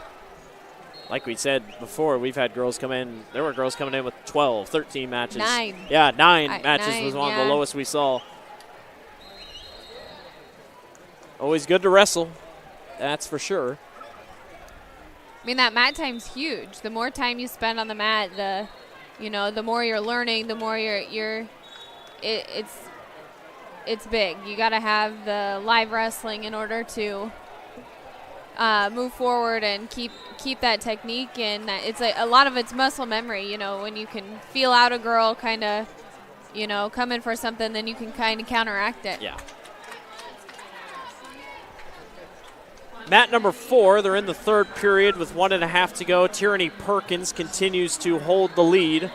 Like we said before, we've had girls come in. There were girls coming in with 12, 13 matches. 9. Yeah, 9 matches 9, was one of the lowest we saw. Always good to wrestle. That's for sure. I mean, that mat time's huge. The more time you spend on the mat, the more you're learning, the more it's big. You got to have the live wrestling in order to move forward and keep that technique. And it's a lot of it's muscle memory. When you can feel out a girl kind of, coming for something, then you can kind of counteract it. Yeah. Mat number 4, they're in the third period with 1.5 to go. Tyranny Perkins continues to hold the lead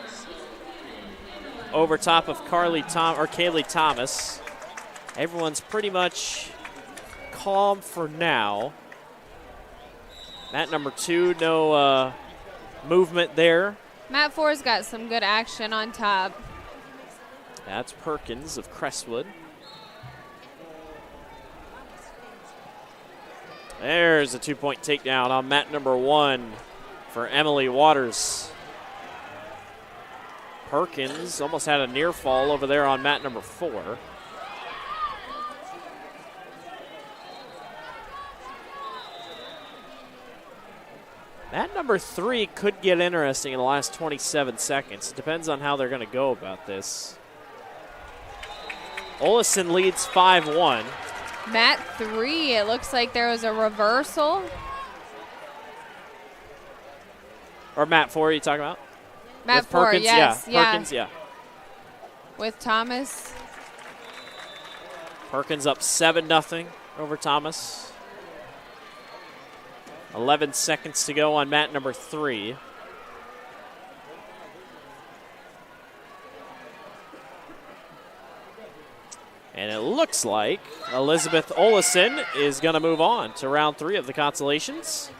over top of Kaylee Thomas. Everyone's pretty much calm for now. Mat number 2, no movement there. Mat 4's got some good action on top. That's Perkins of Crestwood. There's a 2-point takedown on mat number 1 for Emily Waters. Perkins almost had a near fall over there on mat number 4. Mat number 3 could get interesting in the last 27 seconds. It depends on how they're going to go about this. Olison leads 5-1. Mat 3, it looks like there was a reversal. Or mat 4, are you talking about? Mat 4, Perkins? yes. Yeah, Perkins, yeah. With Thomas. Perkins up 7-0 over Thomas. 11 seconds to go on mat number 3. And it looks like Elizabeth Olison is going to move on to round 3 of the Consolations.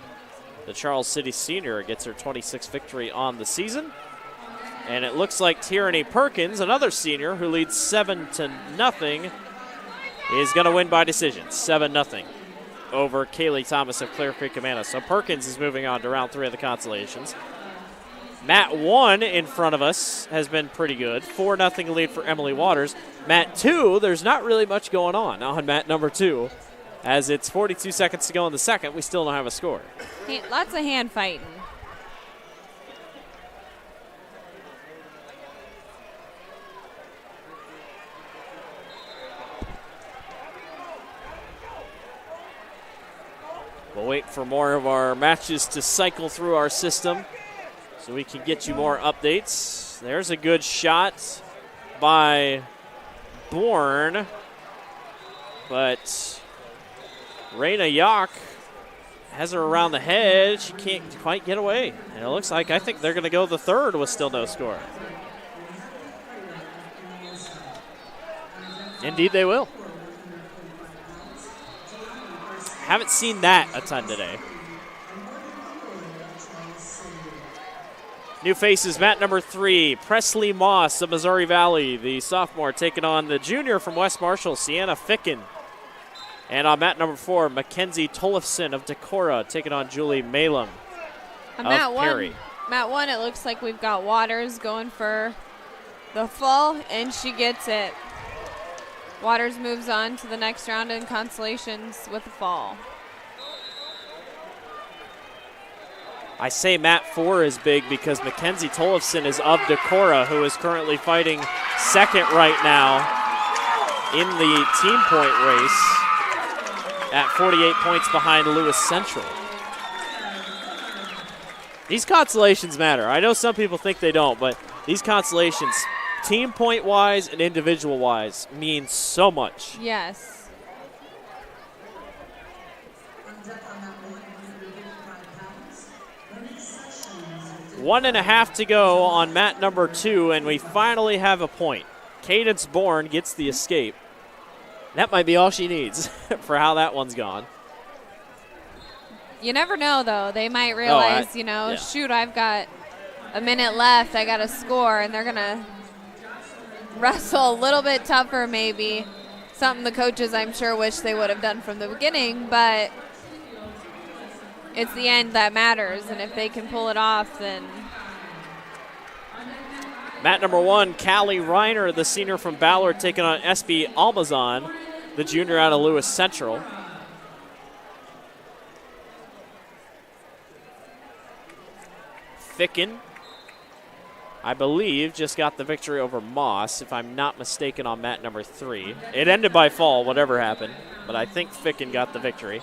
The Charles City senior gets her 26th victory on the season. And it looks like Tyranny Perkins, another senior who leads 7-0, is going to win by decision, 7-0 over Kaylee Thomas of Clear Creek, Amana. So Perkins is moving on to round 3 of the Consolations. Mat 1 in front of us has been pretty good. 4-0 lead for Emily Waters. Mat 2, there's not really much going on mat number 2. As it's 42 seconds to go in the second, we still don't have a score. Lots of hand fighting. We'll wait for more of our matches to cycle through our system so we can get you more updates. There's a good shot by Bourne, but Raina Yock has her around the head. She can't quite get away. And it looks like, I think they're going to go the third with still no score. Indeed they will. Haven't seen that a ton today. New faces, mat number 3, Presley Moss of Missouri Valley, the sophomore, taking on the junior from West Marshall, Sienna Ficken. And on mat number 4, Mackenzie Tollefson of Decorah, taking on Julie Malum of Perry. Mat 1, it looks like we've got Waters going for the fall, and she gets it. Waters moves on to the next round in Consolations with a fall. I say mat 4 is big because Mackenzie Tollefson is of Decorah, who is currently fighting second right now in the team point race at 48 points behind Lewis Central. These consolations matter. I know some people think they don't, but these consolations, team point wise and individual wise, mean so much. Yes. 1.5 to go on mat number 2, and we finally have a point. Cadence Bourne gets the escape. That might be all she needs for how that one's gone. You never know, though. They might realize, shoot, I've got a minute left. I got to score, and they're going to wrestle a little bit tougher maybe. Something the coaches, I'm sure, wish they would have done from the beginning, but it's the end that matters, and if they can pull it off, then. Mat number 1, Callie Reiner, the senior from Ballard, taking on SB Almazan, the junior out of Lewis Central. Ficken, I believe, just got the victory over Moss, if I'm not mistaken, on mat number 3. It ended by fall, whatever happened, but I think Ficken got the victory.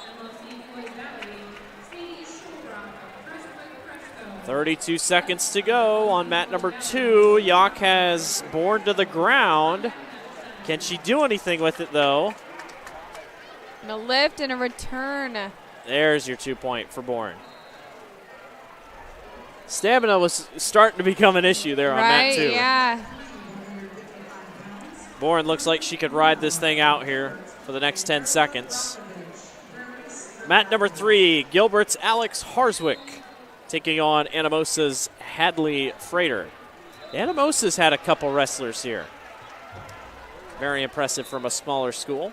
32 seconds to go on mat number 2. Yock has Bourne to the ground. Can she do anything with it, though? And a lift and a return. There's your 2 point for Bourne. Stamina was starting to become an issue there on mat 2. Yeah. Bourne looks like she could ride this thing out here for the next 10 seconds. Mat number 3, Gilbert's Alex Harswick, taking on Anamosa's Hadley Frater. Anamosa's had a couple wrestlers here. Very impressive from a smaller school.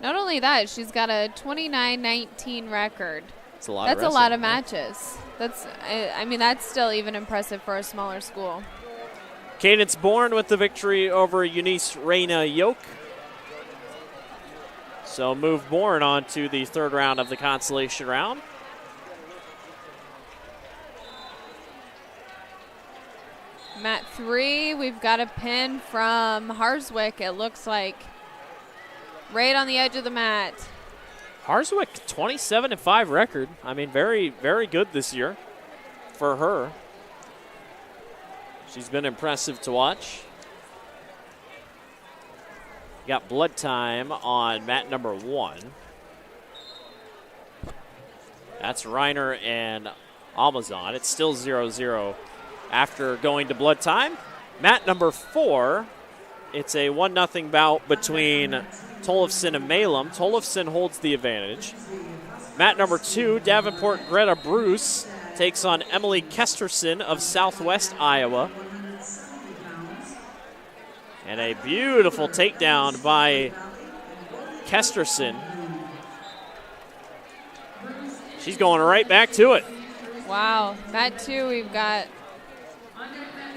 Not only that, she's got a 29-19 record. That's a lot. That's a lot of matches. That's still even impressive for a smaller school. Cadence Bourne with the victory over Eunice Reyna Yoke. So move Bourne on to the third round of the consolation round. Mat 3, we've got a pin from Harswick, it looks like. Right on the edge of the mat. Harswick, 27-5 record. I mean, very, very good this year for her. She's been impressive to watch. Got blood time on mat number 1. That's Reiner and Almazan. It's still 0-0 after going to blood time. Mat number 4, it's a 1-0 bout between Tollefson and Malum. Tollefson holds the advantage. Mat number 2, Davenport Greta Bruce takes on Emily Kesterson of Southwest Iowa. And a beautiful takedown by Kesterson. She's going right back to it. Wow. Mat 2, we've got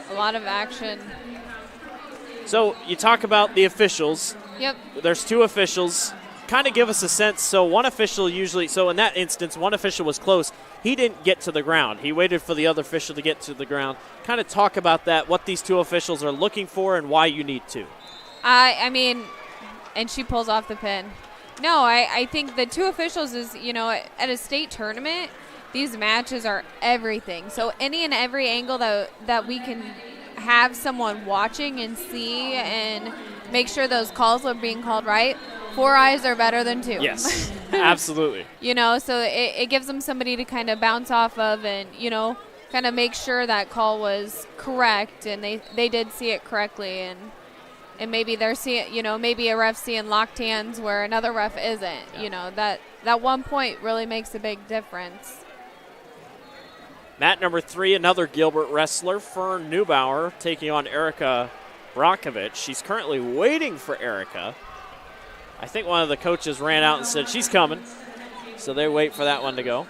a lot of action. So you talk about the officials. Yep. There's 2 officials. Kind of give us a sense. So one official usually, so in that instance, one official was close. He didn't get to the ground. He waited for the other official to get to the ground. Kind of talk about that, what these 2 officials are looking for and why you need to. And she pulls off the pin. No, I think the 2 officials is, at a state tournament, these matches are everything. So any and every angle that we can have someone watching and see and make sure those calls are being called right. 4 eyes are better than 2. Yes, absolutely. So it gives them somebody to kind of bounce off of and, kind of make sure that call was correct and they did see it correctly. And maybe they're seeing, maybe a ref seeing locked hands where another ref isn't. Yeah. That 1 point really makes a big difference. Mat number 3, another Gilbert wrestler, Fern Neubauer, taking on Erica Brockovich. She's currently waiting for Erica. I think one of the coaches ran out and said she's coming, so they wait for that one to go.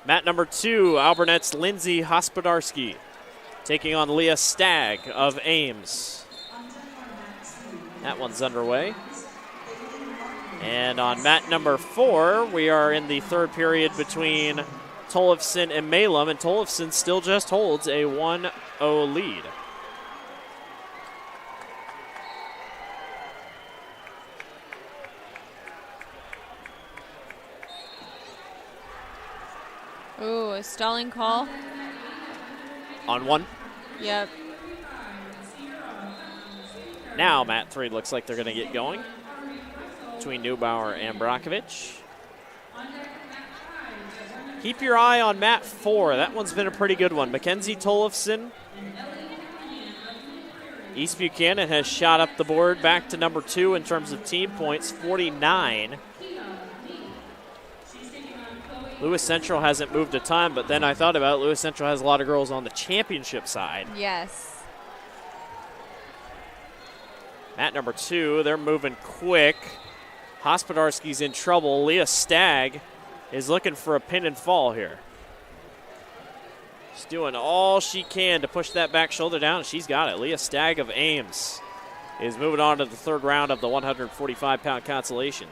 Mat number 2, Alburnet's Lindsay Hospodarski, taking on Leah Stagg of Ames. That one's underway. And on mat number 4, we are in the third period between Tollefson and Malum, and Tollefson still just holds a 1-0 lead. Ooh, a stalling call. On 1. Yep. Now mat 3 looks like they're going to get going between Neubauer and Brockovich. Keep your eye on mat 4. That one's been a pretty good one. Mackenzie Tollefson. East Buchanan has shot up the board back to number 2 in terms of team points, 49. Lewis Central hasn't moved a ton, but then I thought about it, Lewis Central has a lot of girls on the championship side. Yes. Mat number 2, they're moving quick. Hospodarski's in trouble. Leah Stagg is looking for a pin and fall here. She's doing all she can to push that back shoulder down, and she's got it. Leah Stagg of Ames is moving on to the third round of the 145-pound consolation.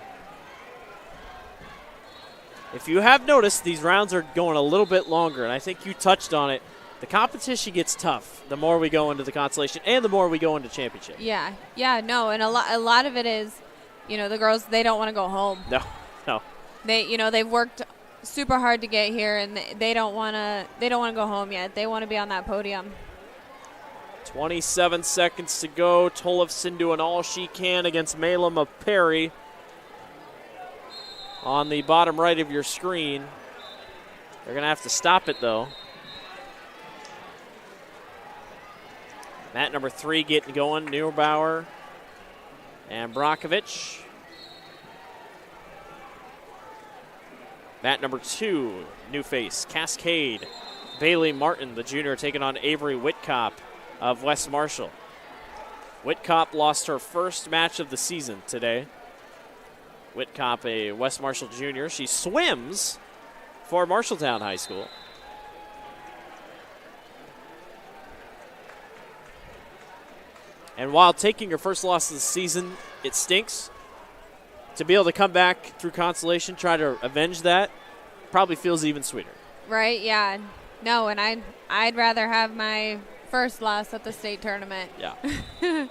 If you have noticed, these rounds are going a little bit longer, and I think you touched on it. The competition gets tough the more we go into the consolation and the more we go into championship. Yeah, no, and a lot of it is, the girls, they don't want to go home. No. They've worked super hard to get here, and they don't want to go home yet. They want to be on that podium. 27 seconds to go. Tollefson doing all she can against Malum of Perry. On the bottom right of your screen. They're going to have to stop it, though. Mat number 3 getting going. Neubauer and Brockovich. Mat number 2, new face, Cascade. Bailey Martin, the junior, taking on Avery Whitcop of West Marshall. Whitcop lost her first match of the season today. Whitcop, a West Marshall junior. She swims for Marshalltown High School. And while taking your first loss of the season, it stinks. To be able to come back through consolation, try to avenge that, probably feels even sweeter. Right, yeah. No, and I'd rather have my first loss at the state tournament. Yeah.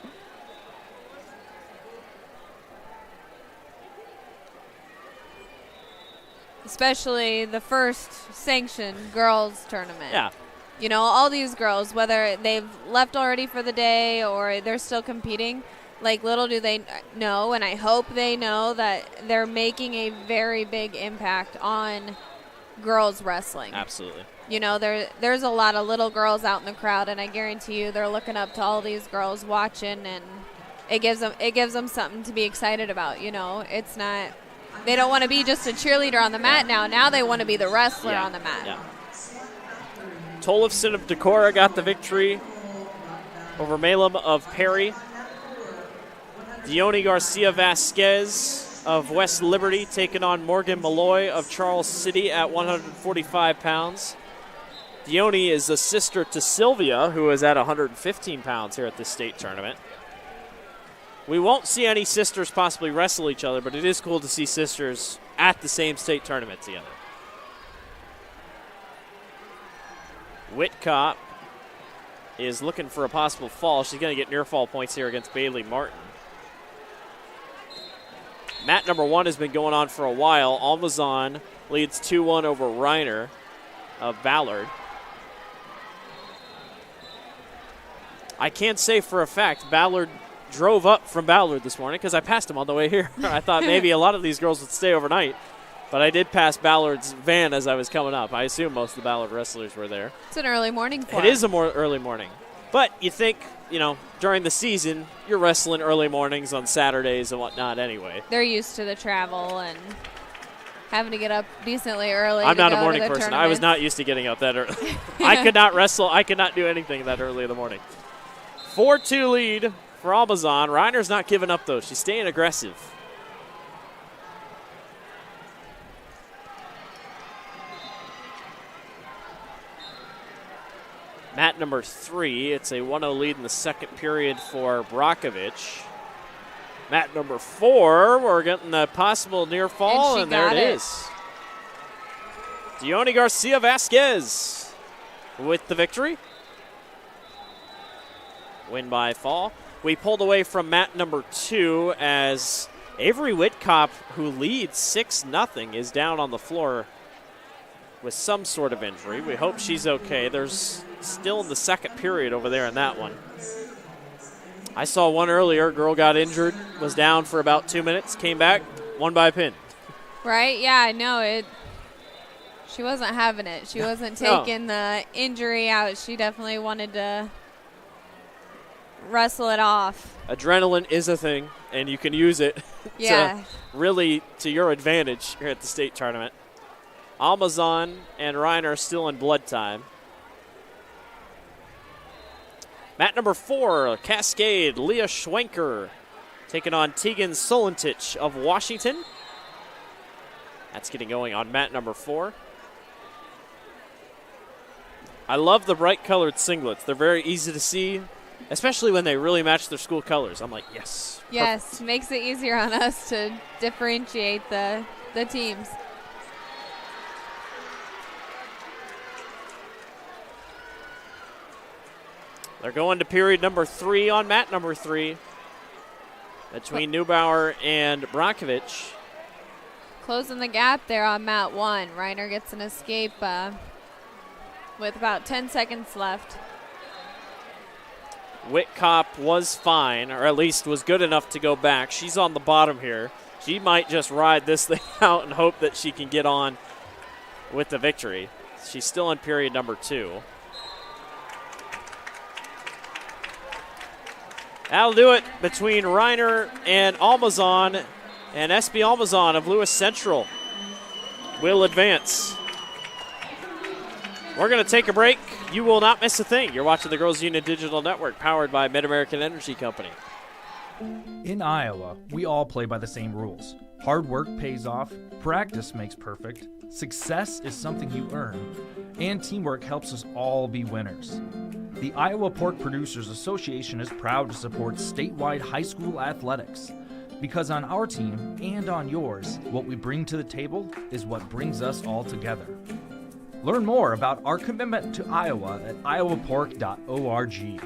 Especially the first sanctioned girls tournament. Yeah. All these girls, whether they've left already for the day or they're still competing, little do they know, and I hope they know that they're making a very big impact on girls wrestling. Absolutely. There's a lot of little girls out in the crowd, and I guarantee you they're looking up to all these girls watching, and it gives them something to be excited about. It's not, they don't want to be just a cheerleader on the mat now. Now they want to be the wrestler on the mat. Yeah. Tollefson of Decorah got the victory over Malum of Perry. Dione Garcia Vasquez of West Liberty taking on Morgan Malloy of Charles City at 145 pounds. Dione is a sister to Sylvia, who is at 115 pounds here at this state tournament. We won't see any sisters possibly wrestle each other, but it is cool to see sisters at the same state tournament together. Whitcop is looking for a possible fall. She's going to get near fall points here against Bailey Martin. Mat number 1 has been going on for a while. Almazan leads 2-1 over Reiner of Ballard. I can't say for a fact Ballard drove up from Ballard this morning because I passed him on the way here. I thought maybe a lot of these girls would stay overnight, but I did pass Ballard's van as I was coming up. I assume most of the Ballard wrestlers were there. It's an early morning for It is a more early morning. But you think, during the season, you're wrestling early mornings on Saturdays and whatnot anyway. They're used to the travel and having to get up decently early. I'm to not a go morning to the person. I was not used to getting up that early. I could not wrestle. I could not do anything that early in the morning. 4-2 lead for Amazon. Reiner's not giving up, though. She's staying aggressive. Mat number 3. It's a 1-0 lead in the second period for Brockovich. Mat number 4. We're getting a possible near fall, and there it is. Dione Garcia Vasquez with the victory. Win by fall. We pulled away from mat number 2 as Avery Whitcop, who leads 6-0, is down on the floor with some sort of injury. We hope she's okay. There's still in the second period over there in that one. I saw one earlier. Girl got injured, was down for about 2 minutes, came back, won by a pin. Right? Yeah, I know it. She wasn't having it. She wasn't taking the injury out. She definitely wanted to wrestle it off. Adrenaline is a thing, and you can use it really to your advantage here at the state tournament. Almazan and Reiner still in blood time. Mat number 4, Cascade, Leah Schwenker taking on Tegan Solentich of Washington. That's getting going on mat number 4. I love the bright colored singlets. They're very easy to see, especially when they really match their school colors. I'm like, yes. Yes, perfect. makes it easier on us to differentiate the teams. They're going to period number 3 on mat number 3 between Neubauer and Brockovich. Closing the gap there on mat 1. Reiner gets an escape with about 10 seconds left. Whitcop was fine, or at least was good enough to go back. She's on the bottom here. She might just ride this thing out and hope that she can get on with the victory. She's still in period number 2. That'll do it between Reiner and Almazan, and SB Almazan of Lewis Central will advance. We're going to take a break. You will not miss a thing. You're watching the Girls Union Digital Network, powered by Mid-American Energy Company. In Iowa, we all play by the same rules. Hard work pays off, practice makes perfect, success is something you earn, and teamwork helps us all be winners. The Iowa Pork Producers Association is proud to support statewide high school athletics. Because on our team and on yours, what we bring to the table is what brings us all together. Learn more about our commitment to Iowa at iowapork.org.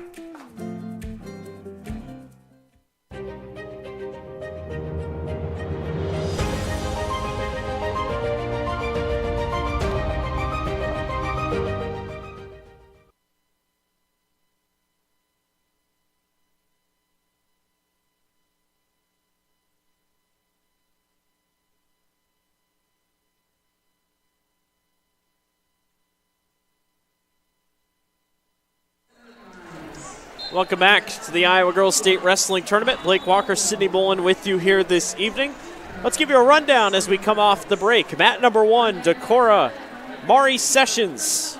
Welcome back to the Iowa Girls State Wrestling Tournament. Blake Walker, Sydney Bolin with you here this evening. Let's give you a rundown as we come off the break. Mat number 1, Decorah Mari Sessions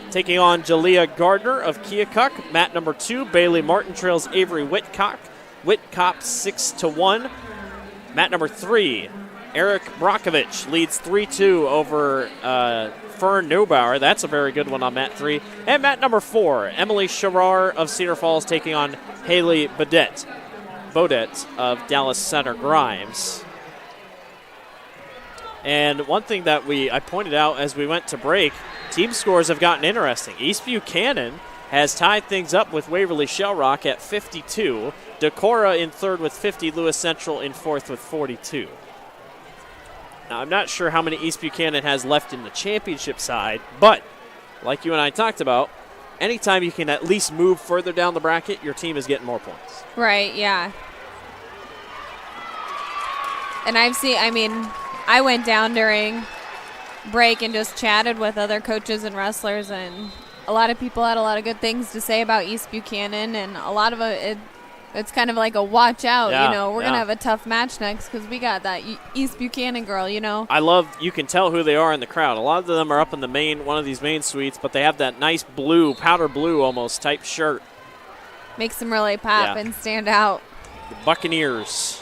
taking on Jalea Gardner of Keokuk. Mat number 2, Bailey Martin trails Avery Whitcop 6-1. Mat number 3, Eric Brockovich leads 3-2 over Fern Neubauer. That's a very good one on mat 3. And mat number 4, Emily Sherrar of Cedar Falls taking on Haley Bodette of Dallas Center Grimes. And one thing that I pointed out as we went to break, team scores have gotten interesting. East Buchanan has tied things up with Waverly Shellrock at 52. Decorah in third with 50. Lewis Central in fourth with 42. Now, I'm not sure how many East Buchanan has left in the championship side, but like you and I talked about, anytime you can at least move further down the bracket, your team is getting more points. Right, yeah. And I went down during break and just chatted with other coaches and wrestlers, and a lot of people had a lot of good things to say about East Buchanan, and a lot of it's kind of like a watch out, we're going to have a tough match next because we got that East Buchanan girl, You can tell who they are in the crowd. A lot of them are up in the one of these main suites, but they have that nice blue, powder blue almost type shirt. Makes them really pop and stand out. The Buccaneers.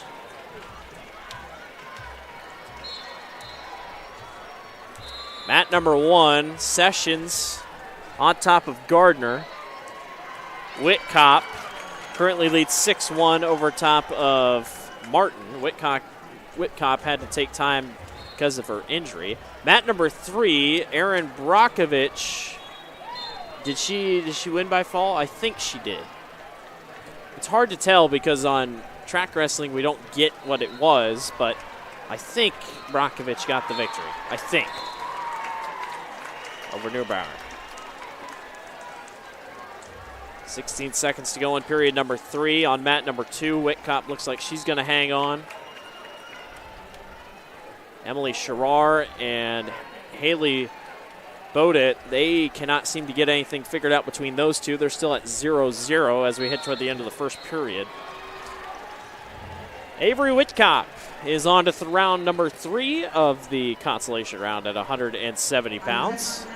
Mat number 1, Sessions on top of Gardner. Whitcop currently leads 6-1 over top of Martin. Whitcop had to take time because of her injury. Mat number 3, Erin Brockovich. Did she win by fall? I think she did. It's hard to tell because on track wrestling we don't get what it was, but I think Brockovich got the victory. I think. Over Neubauer. 16 seconds to go in period number 3 on mat number 2. Whitcop looks like she's going to hang on. Emily Sherrar and Haley Bodett, they cannot seem to get anything figured out between those two. They're still at 0-0 as we head toward the end of the first period. Avery Whitcop is on to round number 3 of the consolation round at 170 pounds.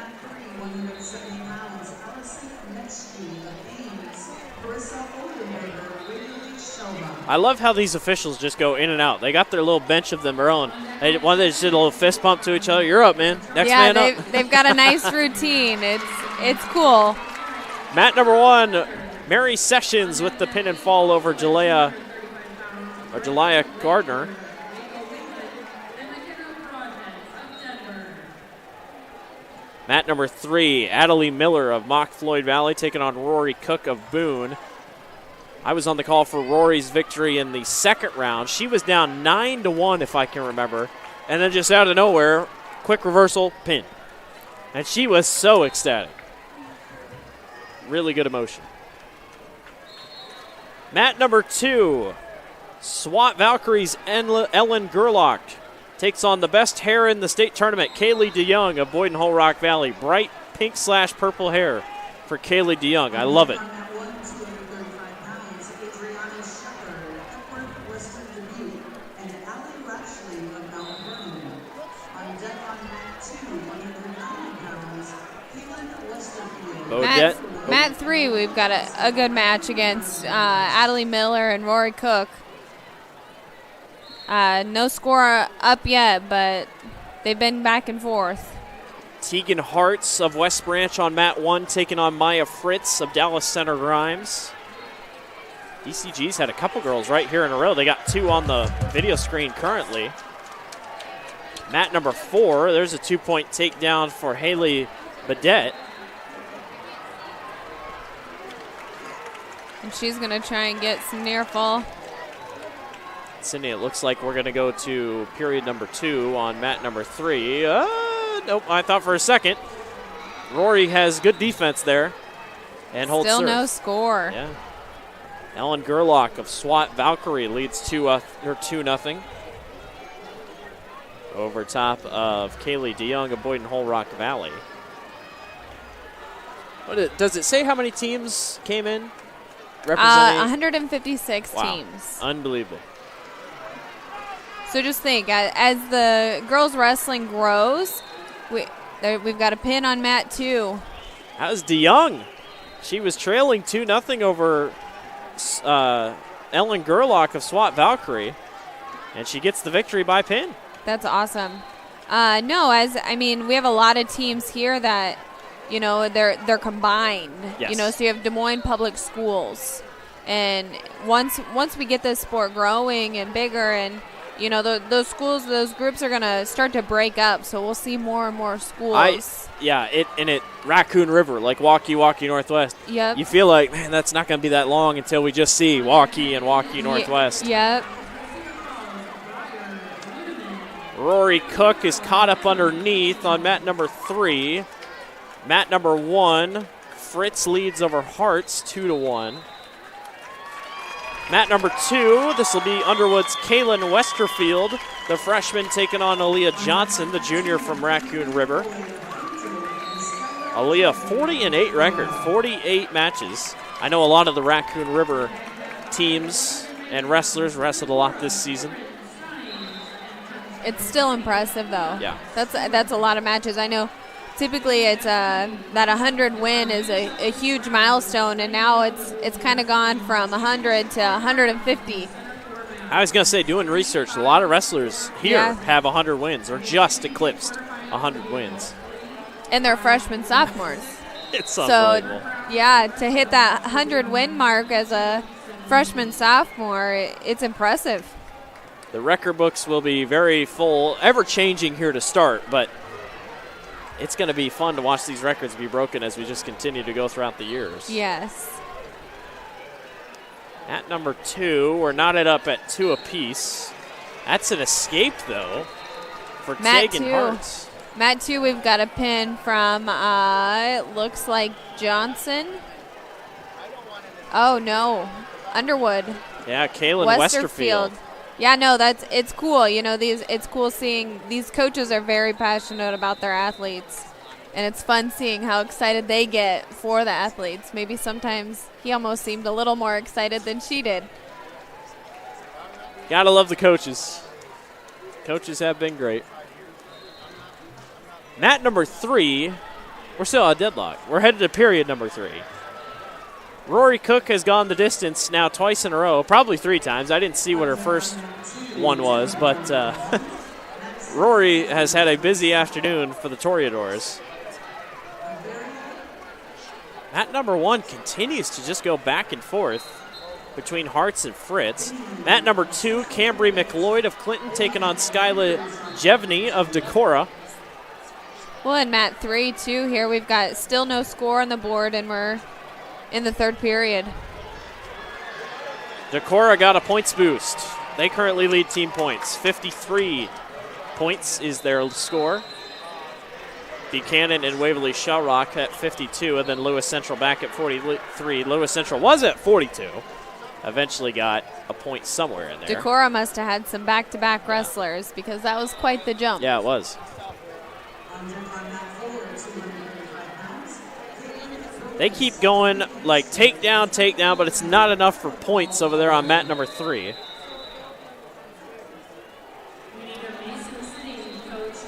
I love how these officials just go in and out. They got their little bench of their own. They just did a little fist pump to each other. You're up, man. Next man up. They've got a nice routine. It's cool. Mat number 1, Mary Sessions with the pin and fall over Jalea Gardner. Mat number 3, Adelie Miller of Mock Floyd Valley taking on Rory Cook of Boone. I was on the call for Rory's victory in the second round. She was down 9-1, if I can remember. And then just out of nowhere, quick reversal, pin. And she was so ecstatic. Really good emotion. Mat number 2, SWAT Valkyries Ellen Gerlach takes on the best hair in the state tournament, Kaylee DeYoung of Boyden Hull Rock Valley. Bright pink/purple hair for Kaylee DeYoung. I love it. Mat 3, we've got a good match against Adelie Miller and Rory Cook. No score up yet, but they've been back and forth. Tegan Hartz of West Branch on mat 1 taking on Maya Fritz of Dallas Center Grimes. DCG's had a couple girls right here in a row. They got 2 on the video screen currently. Mat number 4, there's a 2-point takedown for Haley Badette. And she's going to try and get some near fall. Sydney, it looks like we're going to go to period number 2 on mat number 3. Nope, I thought for a second. Rory has good defense there and holds serve. Still no score. Yeah. Ellen Gerlach of SWAT Valkyrie leads 2-0. Over top of Kaylee DeYoung of Boyden Hull Rock Valley. Does it say how many teams came in? Representing 156 wow. teams. Unbelievable. So just think, as the girls wrestling grows, we've got a pin on mat 2. That was DeYoung. She was trailing 2-0 over Ellen Gerlach of SWAT Valkyrie, and she gets the victory by pin. That's awesome. We have a lot of teams here that, they're combined. Yes. So you have Des Moines Public Schools, and once we get this sport growing and bigger, and those schools, those groups are gonna start to break up. So we'll see more and more schools. Raccoon River, like Waukee Northwest. Yep. You feel like, man, that's not gonna be that long until we just see Waukee and Waukee Northwest. Yep. Rory Cook is caught up underneath on mat number 3. Mat number 1, Fritz leads over Hearts 2-1. Mat number 2, this will be Underwood's Kaylin Westerfield, the freshman taking on Aaliyah Johnson, the junior from Raccoon River. Aaliyah, 40-8 record, 48 matches. I know a lot of the Raccoon River teams and wrestlers wrestled a lot this season. It's still impressive, though. Yeah. That's a lot of matches. I know typically it's that 100 win is a huge milestone, and now it's kind of gone from 100 to 150. I was going to say, doing research, a lot of wrestlers here have 100 wins or just eclipsed 100 wins. And they're freshmen, sophomores. It's unbelievable. So, yeah, to hit that 100 win mark as a freshman, sophomore, it's impressive. The record books will be very full, ever-changing here to start, but it's going to be fun to watch these records be broken as we just continue to go throughout the years. Yes. At number 2, we're knotted up at 2 apiece. That's an escape, though, for Tegan Hartz. Mat 2, we've got a pin from, it looks like Johnson. Oh, no. Underwood. Yeah, Kaylin Westerfield. Yeah, no, it's cool. You know, it's cool seeing these coaches are very passionate about their athletes, and it's fun seeing how excited they get for the athletes. Maybe sometimes he almost seemed a little more excited than she did. Gotta love the coaches. Coaches have been great. Mat number 3, we're still at deadlock. We're headed to period number 3. Rory Cook has gone the distance now twice in a row, probably 3 times. I didn't see what her first one was, but Rory has had a busy afternoon for the Toreadors. Mat number 1 continues to just go back and forth between Hearts and Fritz. Mat number 2, Cambry McLeod of Clinton taking on Skyla Jevney of Decorah. Well, in Mat 3, too, here we've got still no score on the board, and we're in the 3rd period. Decorah got a points boost. They currently lead team points. 53 points is their score. Buchanan and Waverly Shellrock at 52, and then Lewis Central back at 43. Lewis Central was at 42. Eventually got a point somewhere in there. Decorah must have had some back-to-back wrestlers because that was quite the jump. Yeah, it was. They keep going like takedown, but it's not enough for points over there on mat number 3.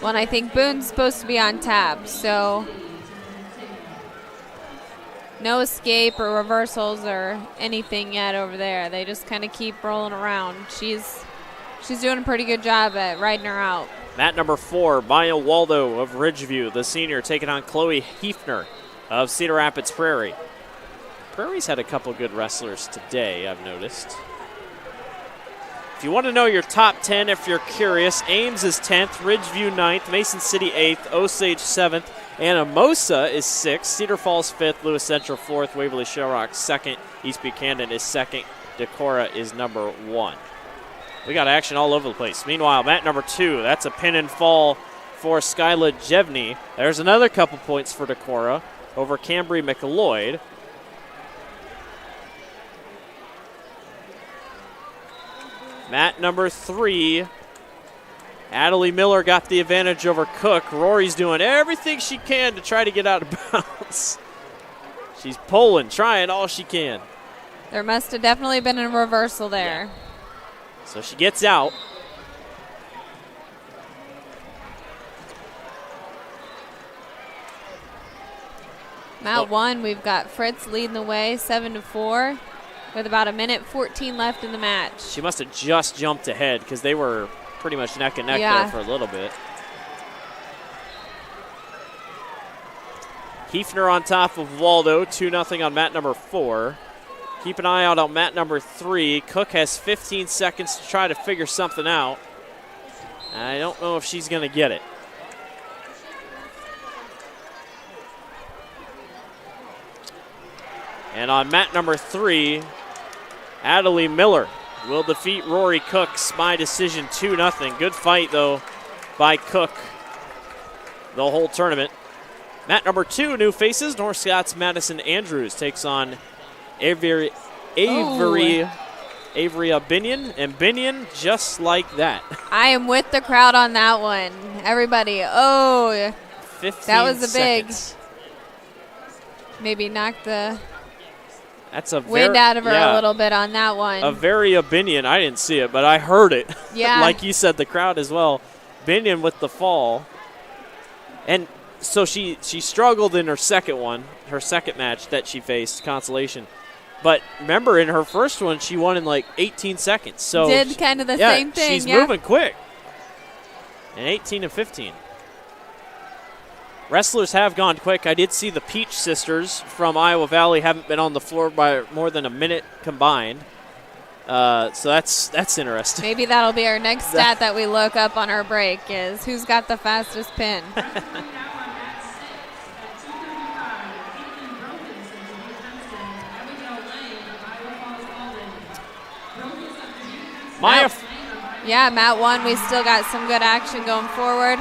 Well, and I think Boone's supposed to be on tab, so no escape or reversals or anything yet over there. They just kind of keep rolling around. She's doing a pretty good job at riding her out. Mat number 4, Maya Waldo of Ridgeview, the senior, taking on Chloe Hefner of Cedar Rapids Prairie. Prairie's had a couple good wrestlers today, I've noticed. If you want to know your top 10, if you're curious, Ames is 10th, Ridgeview 9th, Mason City 8th, Osage 7th, Anamosa is 6th, Cedar Falls 5th, Lewis Central 4th, Waverly Shellrock 2nd, East Buchanan is 2nd, Decorah is number 1. We got action all over the place. Meanwhile, mat number 2, that's a pin and fall for Skyla Jevney. There's another couple points for Decorah over Cambry McLeod. Mat number 3, Adelie Miller got the advantage over Cook. Rory's doing everything she can to try to get out of bounds. She's pulling, trying all she can. There must have definitely been a reversal there. Yeah. So she gets out. Mat 1, we've got Fritz leading the way, 7-4, with about 1:14 left in the match. She must have just jumped ahead because they were pretty much neck and neck there for a little bit. Hefner on top of Waldo, 2-0 on mat number 4. Keep an eye out on mat number 3. Cook has 15 seconds to try to figure something out. I don't know if she's going to get it. And on mat number 3, Adelie Miller will defeat Rory Cooks by decision 2-0. Good fight, though, by Cook the whole tournament. Mat number 2, new faces. North Scott's Madison Andrews takes on Avery Binion, and Binion just like that. I am with the crowd on that one. Everybody, 15 that was a seconds. Maybe knocked the That's a wind out of her a little bit on that one. A very Binion. I didn't see it, but I heard it. Yeah. Like you said, the crowd as well. Binion with the fall. And so she struggled in her second match that she faced, Consolation. But remember, in her first one, she won in like 18 seconds. So did kind of the same thing. She's moving quick. And 18 and 15. Wrestlers have gone quick. I did see the Peach sisters from Iowa Valley haven't been on the floor by more than a minute combined. So that's interesting. Maybe that'll be our next stat that we look up on our break is who's got the fastest pin. Mat 1, we still got some good action going forward.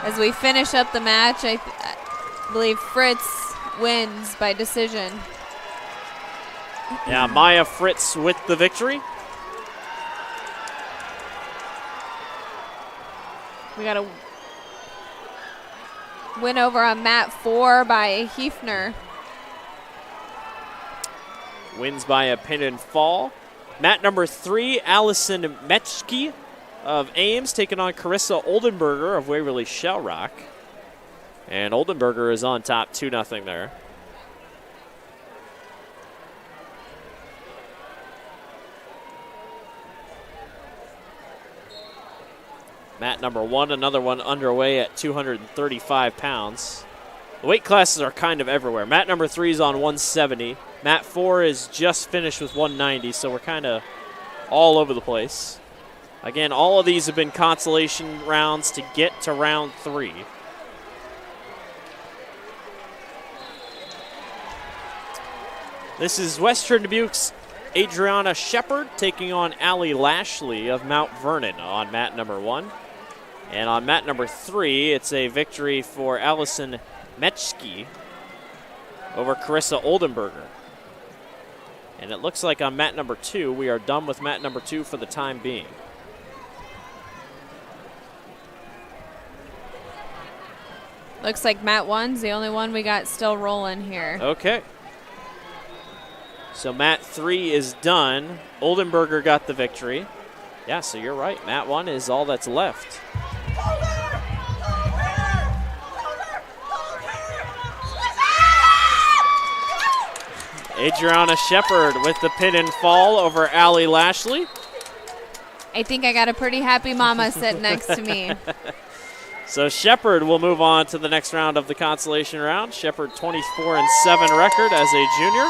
As we finish up the match, I believe Fritz wins by decision. Yeah, Maya Fritz with the victory. We got a win over on Mat 4 by Hefner. Wins by a pin and fall. Mat number 3, Allison Metschke of Ames taking on Carissa Oldenburger of Waverly Shell Rock. And Oldenburger is on top 2-0 there. Mat number 1, another one underway at 235 pounds. The weight classes are kind of everywhere. Mat number 3 is on 170. Mat 4 is just finished with 190, so we're kind of all over the place. Again, all of these have been consolation rounds to get to round 3. This is Western Dubuque's Adriana Shepard taking on Allie Lashley of Mount Vernon on mat number 1. And on mat number 3, it's a victory for Allison Metschke over Carissa Oldenburger. And it looks like on mat number 2, we are done with mat number 2 for the time being. Looks like mat 1's the only one we got still rolling here. Okay. So mat 3 is done. Oldenburger got the victory. Yeah, so you're right. Mat 1 is all that's left. Adriana Shepard with the pin and fall over Allie Lashley. I think I got a pretty happy mama sitting next to me. So Shepard will move on to the next round of the consolation round. Shepard 24-7 record as a junior.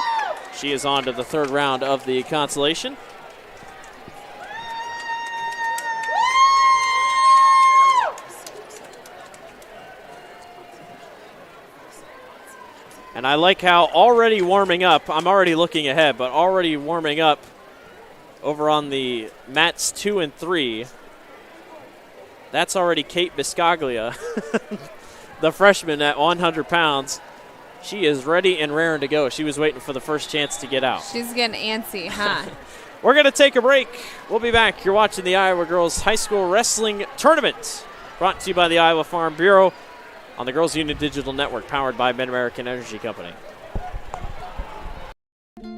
She is on to the third round of the consolation. And I like how already warming up, I'm already looking ahead, but already warming up over on the mats 2 and 3. That's already Kate Biscaglia, the freshman at 100 pounds. She is ready and raring to go. She was waiting for the first chance to get out. She's getting antsy, huh? We're going to take a break. We'll be back. You're watching the Iowa Girls High School Wrestling Tournament, brought to you by the Iowa Farm Bureau on the Girls Union Digital Network, powered by Mid-American Energy Company.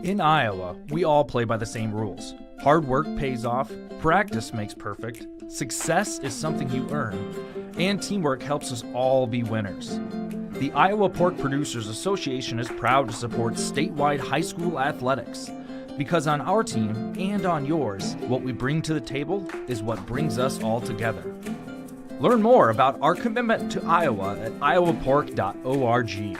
In Iowa, we all play by the same rules. Hard work pays off, practice makes perfect, success is something you earn, and teamwork helps us all be winners. The Iowa Pork Producers Association is proud to support statewide high school athletics. Because on our team and on yours, what we bring to the table is what brings us all together. Learn more about our commitment to Iowa at iowapork.org.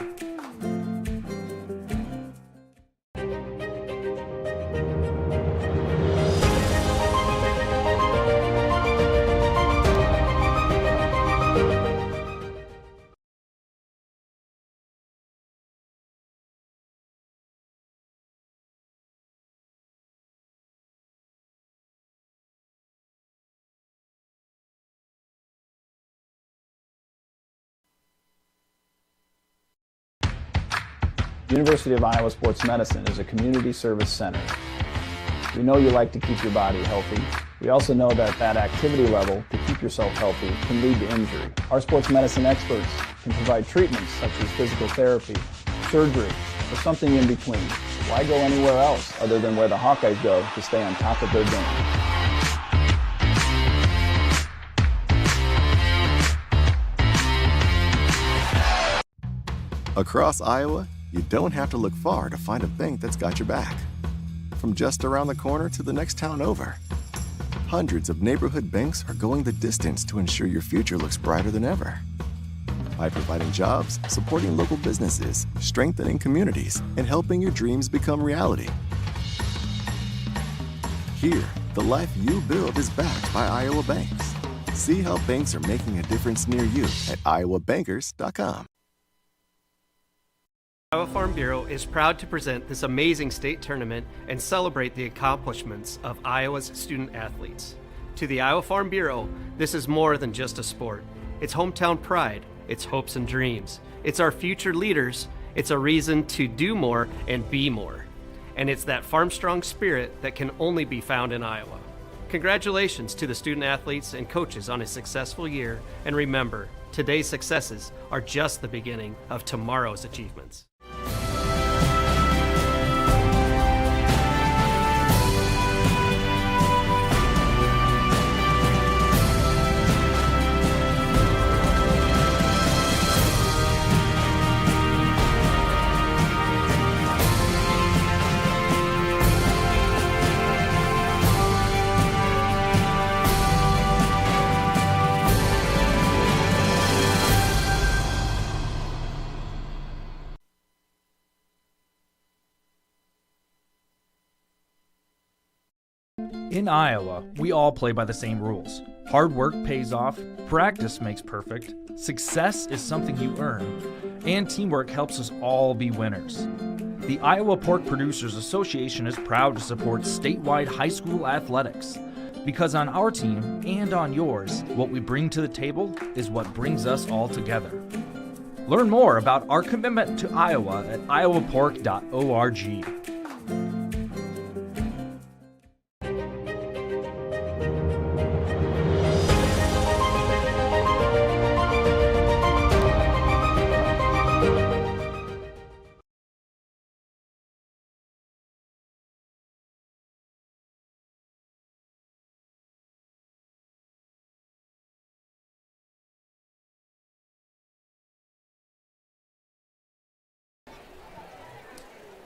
University of Iowa Sports Medicine is a community service center. We know you like to keep your body healthy. We also know that that activity level to keep yourself healthy can lead to injury. Our sports medicine experts can provide treatments such as physical therapy, surgery, or something in between. Why go anywhere else other than where the Hawkeyes go to stay on top of their game? Across Iowa, you don't have to look far to find a bank that's got your back. From just around the corner to the next town over, hundreds of neighborhood banks are going the distance to ensure your future looks brighter than ever. By providing jobs, supporting local businesses, strengthening communities, and helping your dreams become reality. Here, the life you build is backed by Iowa banks. See how banks are making a difference near you at iowabankers.com. Iowa Farm Bureau is proud to present this amazing state tournament and celebrate the accomplishments of Iowa's student athletes. To the Iowa Farm Bureau, this is more than just a sport. It's hometown pride, it's hopes and dreams. It's our future leaders, it's a reason to do more and be more. And it's that farm strong spirit that can only be found in Iowa. Congratulations to the student athletes and coaches on a successful year, and remember, today's successes are just the beginning of tomorrow's achievements. In Iowa, we all play by the same rules. Hard work pays off, practice makes perfect, success is something you earn, and teamwork helps us all be winners. The Iowa Pork Producers Association is proud to support statewide high school athletics, because on our team and on yours, what we bring to the table is what brings us all together. Learn more about our commitment to Iowa at iowapork.org.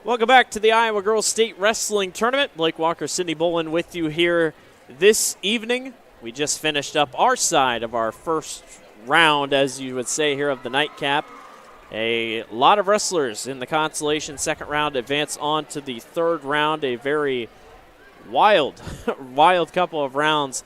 Welcome back to the Iowa Girls State Wrestling Tournament. Blake Walker, Sydney Bolin with you here this evening. We just finished up our side of our first round, as you would say, here of the nightcap. A lot of wrestlers in the Consolation second round advance on to the third round. A very wild, wild couple of rounds.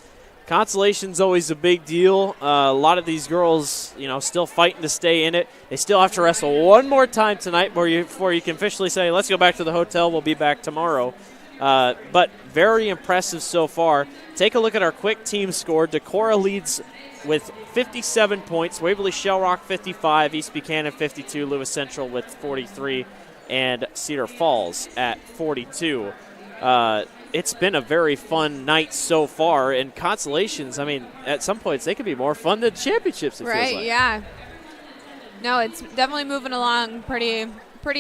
Consolation's always a big deal. A lot of these girls, still fighting to stay in it. They still have to wrestle one more time tonight before you can officially say, let's go back to the hotel. We'll be back tomorrow. But very impressive so far. Take a look at our quick team score. Decorah leads with 57 points. Waverly Shell Rock 55, East Buchanan 52, Lewis Central with 43, and Cedar Falls at 42. It's been a very fun night so far, and Consolations, at some points they could be more fun than championships, it feels like. Right, yeah. No, it's definitely moving along pretty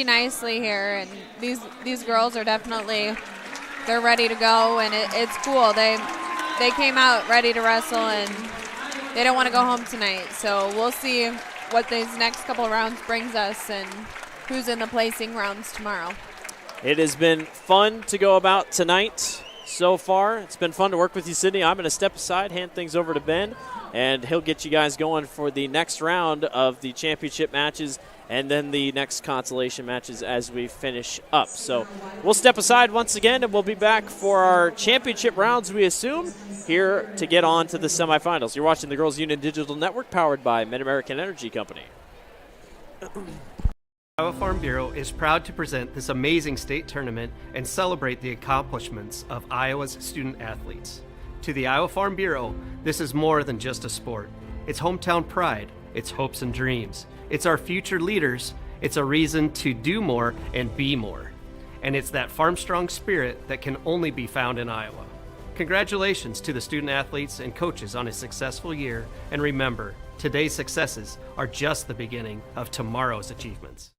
nicely here, and these girls are definitely, they're ready to go, and it's cool. They came out ready to wrestle, and they don't want to go home tonight, so we'll see what these next couple of rounds brings us and who's in the placing rounds tomorrow. It has been fun to go about tonight so far. It's been fun to work with you, Sydney. I'm going to step aside, hand things over to Ben, and he'll get you guys going for the next round of the championship matches and then the next consolation matches as we finish up. So we'll step aside once again, and we'll be back for our championship rounds, we assume, here to get on to the semifinals. You're watching the Girls Union Digital Network, powered by Mid-American Energy Company. Iowa Farm Bureau is proud to present this amazing state tournament and celebrate the accomplishments of Iowa's student athletes. To the Iowa Farm Bureau, this is more than just a sport. It's hometown pride, it's hopes and dreams. It's our future leaders, It's a reason to do more and be more. And it's that farm strong spirit that can only be found in Iowa. Congratulations to the student athletes and coaches on a successful year. And remember, today's successes are just the beginning of tomorrow's achievements.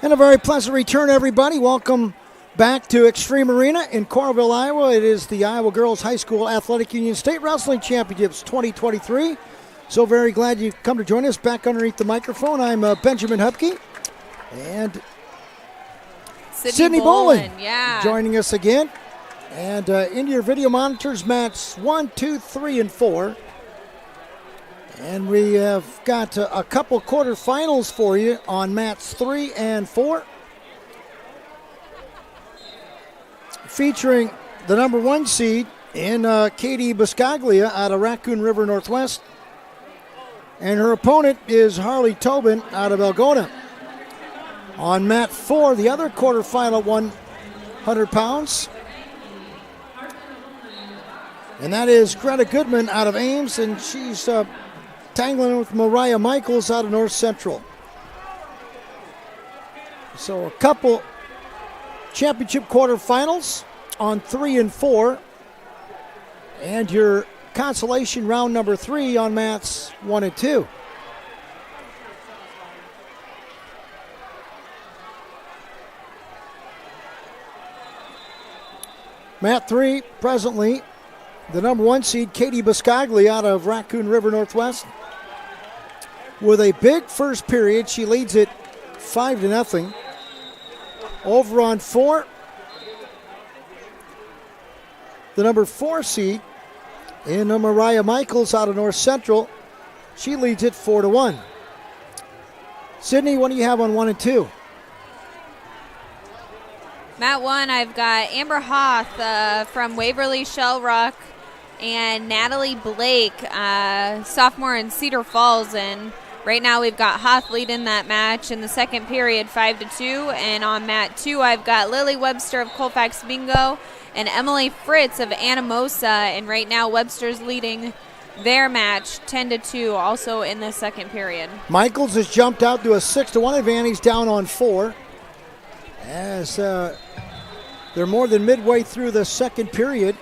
And a very pleasant return, everybody. Welcome back to Extreme Arena in Coralville, Iowa. It is the Iowa Girls High School Athletic Union State Wrestling Championships 2023. So very glad you've come to join us back underneath the microphone. I'm Benjamin Hupke and Sydney Bolin joining us again. And into your video monitors, mats 1, 2, 3, and 4. And we have got a couple quarterfinals for you on mats 3 and 4. Featuring the number 1 seed in Katie Biscaglia out of Raccoon River Northwest. And her opponent is Harley Tobin out of Algona. On mat 4, the other quarterfinal 100 pounds. And that is Greta Goodman out of Ames, and she's tangling with Mariah Michaels out of North Central. So a couple championship quarterfinals on 3 and 4. And your consolation round number 3 on mats 1 and 2. Mat 3, presently, the number 1 seed, Katie Biscaglia out of Raccoon River Northwest. With a big first period, she leads it 5-0. Over on 4, the number 4 seed, in Mariah Michaels out of North Central. She leads it 4-1. Sydney, what do you have on 1 and 2? Mat 1, I've got Amber Hoth from Waverly Shell Rock and Natalie Blake, sophomore in Cedar Falls. And right now we've got Hoth leading that match in the second period 5-2. And on mat 2, I've got Lily Webster of Colfax Bingo and Emily Fritz of Anamosa. And right now Webster's leading their match 10-2, also in the second period. Michaels has jumped out to a 6-1 advantage, down on 4. As they're more than midway through the second period.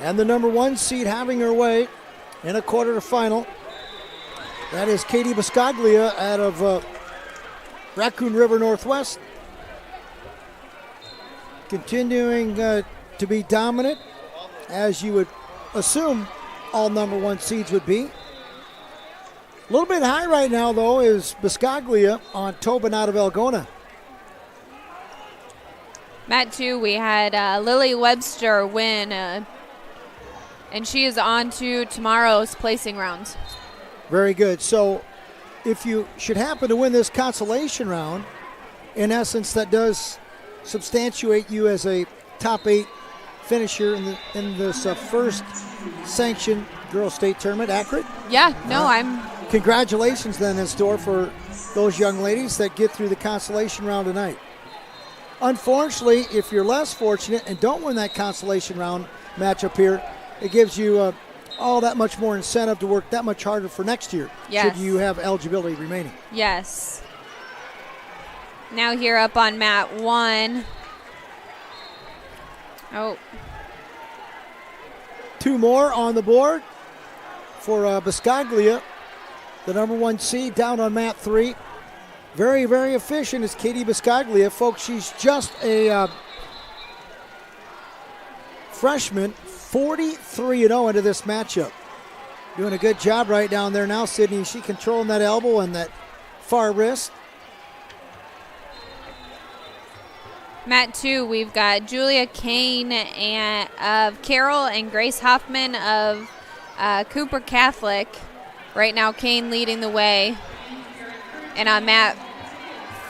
And the number 1 seed having her way in a quarterfinal. That is Katie Biscaglia out of Raccoon River Northwest. Continuing to be dominant, as you would assume all number 1 seeds would be. A little bit high right now, though, is Biscaglia on Tobin out of Algona. Mat 2, we had Lily Webster win, and she is on to tomorrow's placing rounds. Very good. So if you should happen to win this consolation round, in essence, that does substantiate you as a top 8 finisher in this first sanctioned girls state tournament. Accurate? Yeah, no, I'm... Congratulations then in store for those young ladies that get through the consolation round tonight. Unfortunately, if you're less fortunate and don't win that consolation round matchup here, it gives you all that much more incentive to work that much harder for next year. Yes. Should you have eligibility remaining. Yes. Now here up on mat 1. Oh. 2 more on the board for Biscaglia, the number 1 seed, down on mat 3. Very, very efficient is Katie Biscaglia. Folks, she's just a freshman, 43-0 into this matchup. Doing a good job right down there now, Sydney. She controlling that elbow and that far wrist. Mat 2, we've got Julia Kane of Carroll and Grace Hoffman of Cooper Catholic. Right now, Kane leading the way. And on mat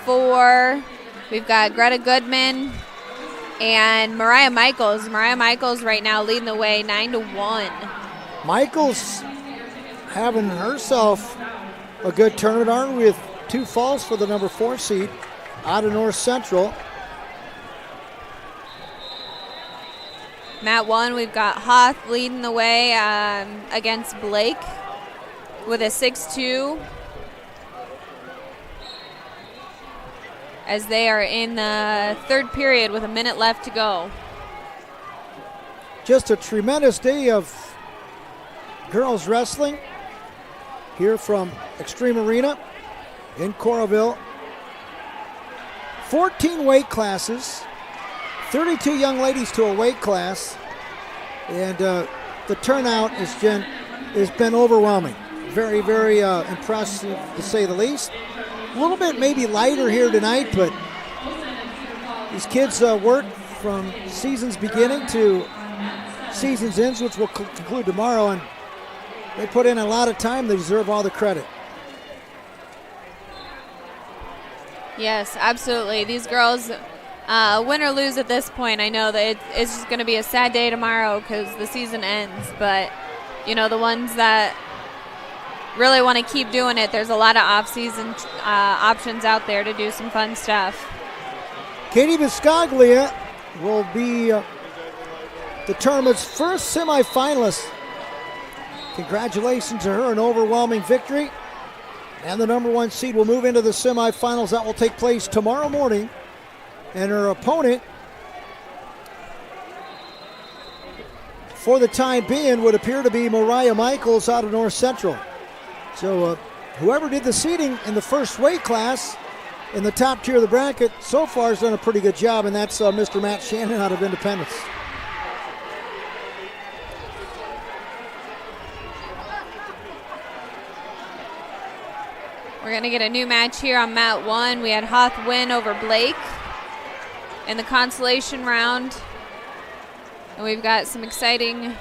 4, we've got Greta Goodman and Mariah Michaels. Mariah Michaels right now leading the way 9-1. Michaels having herself a good tournament, aren't we, with 2 falls for the number 4 seed out of North Central. Mat 1, we've got Hoth leading the way against Blake with a 6-2. As they are in the third period with a minute left to go. Just a tremendous day of girls wrestling here from Extreme Arena in Coralville. 14 weight classes, 32 young ladies to a weight class, and the turnout has been overwhelming. Very, very impressive to say the least. A little bit maybe lighter here tonight, but these kids work from season's beginning to season's ends, which will conclude tomorrow, and they put in a lot of time. They deserve all the credit. Yes, absolutely. These girls, win or lose at this point, I know that it's just going to be a sad day tomorrow because the season ends, but, you know, the ones that really want to keep doing it, there's a lot of off-season options out there to do some fun stuff. Katie Biscaglia will be the tournament's first semifinalist. Congratulations to her, an overwhelming victory. And the number 1 seed will move into the semifinals. That will take place tomorrow morning. And her opponent for the time being, would appear to be Mariah Michaels out of North Central. So whoever did the seating in the first weight class in the top tier of the bracket so far has done a pretty good job, and that's Mr. Matt Shannon out of Independence. We're going to get a new match here on mat 1. We had Hoth win over Blake in the consolation round. And we've got some exciting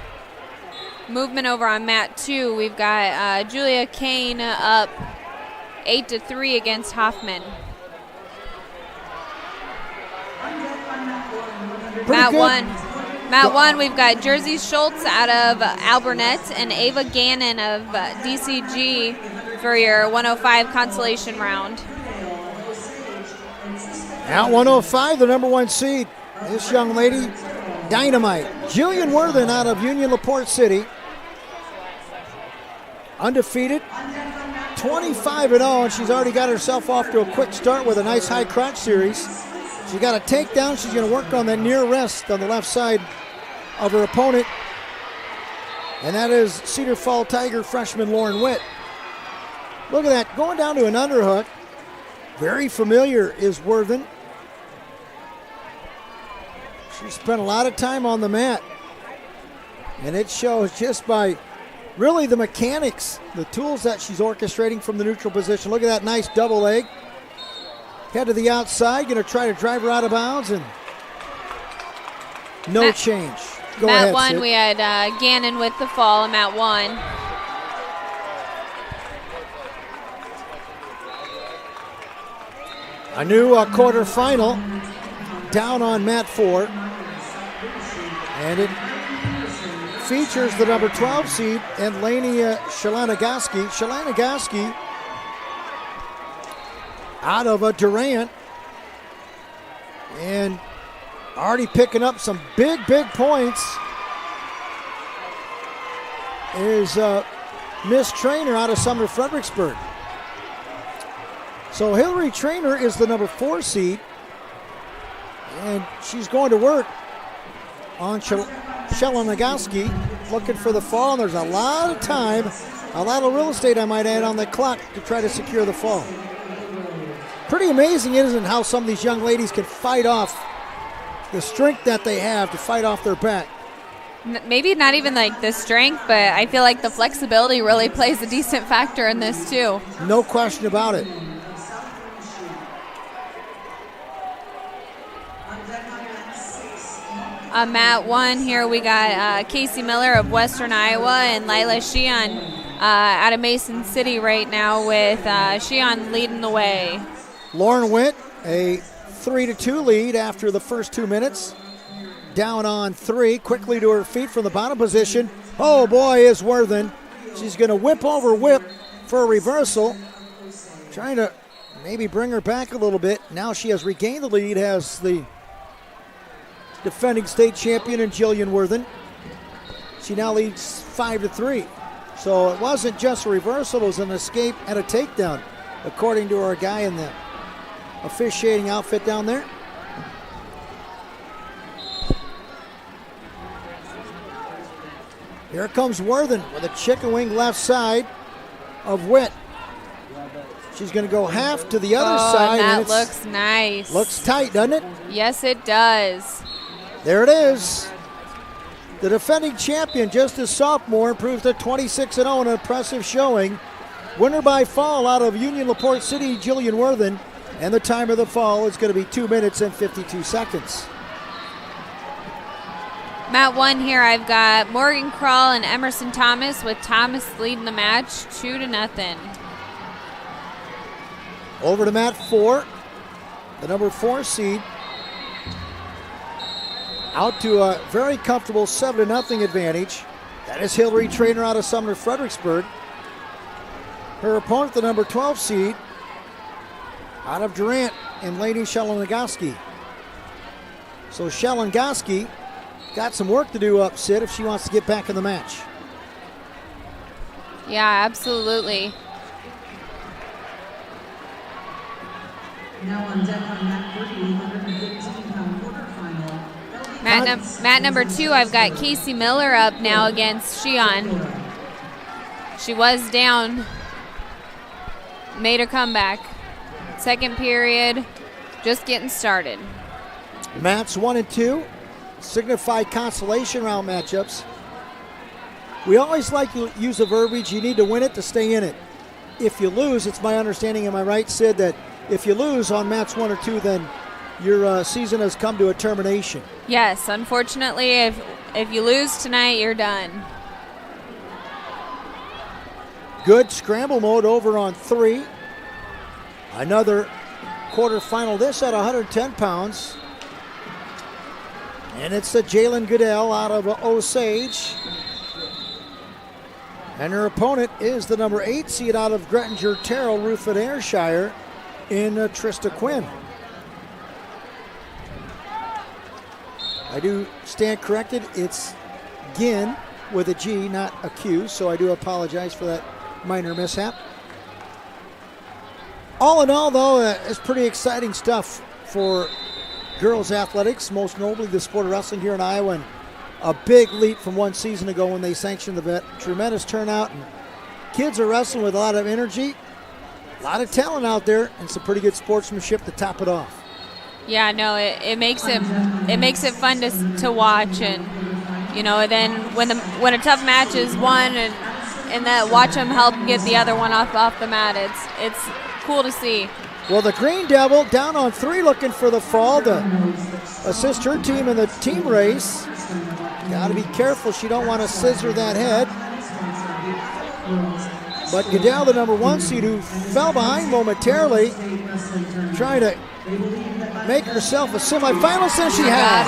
movement over on mat 2. We've got Julia Kane up 8-3 against Hoffman. Mat 1, we've got Jersey Schultz out of Alburnett and Ava Gannon of DCG for your 105 consolation round. At 105, the number 1 seed, this young lady, dynamite. Jillian Worthen out of Union LaPorte City. Undefeated, 25-0, and she's already got herself off to a quick start with a nice high crotch series. She got a takedown. She's going to work on that near rest on the left side of her opponent. And that is Cedar Fall Tiger freshman Lauren Witt. Look at that, going down to an underhook. Very familiar is Worthen. She spent a lot of time on the mat. And it shows just by really the mechanics, the tools that she's orchestrating from the neutral position. Look at that nice double leg. Head to the outside, going to try to drive her out of bounds, and no change. Go mat ahead, 1, Sid. we had Gannon with the fall in mat 1. A new quarterfinal down on mat 4. And it features the number 12 seed and Lania Shalanagaski. Shalanagaski out of Durant, and already picking up some big points is Miss Trainer out of Sumner Fredericksburg. So Hillary Trainer is the number 4 seed, and she's going to work on Shalanagaski, looking for the fall. And there's a lot of time, a lot of real estate, I might add, on the clock to try to secure the fall. Pretty amazing, isn't it, how some of these young ladies can fight off the strength that they have to fight off their back. Maybe not even like the strength, but I feel like the flexibility really plays a decent factor in this too. No question about it. On mat 1 here, we got Casey Miller of Western Iowa and Lila Sheehan out of Mason City right now, with Sheehan leading the way. Lauren Witt, a 3-2 lead after the first 2 minutes. Down on 3, quickly to her feet from the bottom position. Oh boy, is Worthen. She's going to whip over Whip for a reversal. Trying to maybe bring her back a little bit. Now she has regained the lead as the defending state champion in Jillian Worthen. She now leads 5-3. So it wasn't just a reversal, it was an escape and a takedown, according to our guy in the officiating outfit down there. Here comes Worthen with a chicken wing left side of Witt. She's going to go half to the other side. That and looks nice. Looks tight, doesn't it? Yes, it does. There it is. The defending champion, just a sophomore, improves to 26-0, an impressive showing. Winner by fall out of Union LaPorte City, Jillian Worthen. And the time of the fall is going to be 2 minutes and 52 seconds. Mat 1 here, I've got Morgan Krull and Emerson Thomas, with Thomas leading the match 2-0. Over to mat 4, the number 4 seed. Out to a very comfortable 7-0 advantage. That is Hillary Trainer out of Sumner Fredericksburg. Her opponent, the number 12 seed, out of Durant, and Lady Shalanagaski. So Shalanagaski got some work to do up, Sid, if she wants to get back in the match. Yeah, absolutely. Now on deck on mat 3, 115-pound quarterfinal, Mat number 2, I've got Casey Miller up now against Shion. She was down, made a comeback. Second period, just getting started. Mats 1 and 2 signify consolation round matchups. We always like to use the verbiage, you need to win it to stay in it. If you lose, it's my understanding, am I right, Sid, that if you lose on Mats 1 or 2, then your season has come to a termination? Yes, unfortunately, if you lose tonight, you're done. Good scramble mode over on 3. Another quarterfinal, this at 110 pounds. And it's the Jalen Goodell out of Osage. And her opponent is the number 8 seed out of Grettinger Terrell, Ruthven Ayrshire, in Trista Quinn. I do stand corrected. It's Ginn with a G, not a Q, so I do apologize for that minor mishap. All in all, though, it's pretty exciting stuff for girls athletics, most notably the sport of wrestling here in Iowa, and a big leap from one season ago when they sanctioned the vet. Tremendous turnout, and kids are wrestling with a lot of energy, a lot of talent out there, and some pretty good sportsmanship to top it off. Yeah, no, it makes it fun to watch, and then when a tough match is won, and that watch them help get the other one off the mat, it's cool to see. Well, the Green Devil down on 3 looking for the fall to assist her team in the team race. Got to be careful. She don't want to scissor that head. But Goodell, the number 1 seed, who fell behind momentarily, trying to make herself a semifinalist, and she has.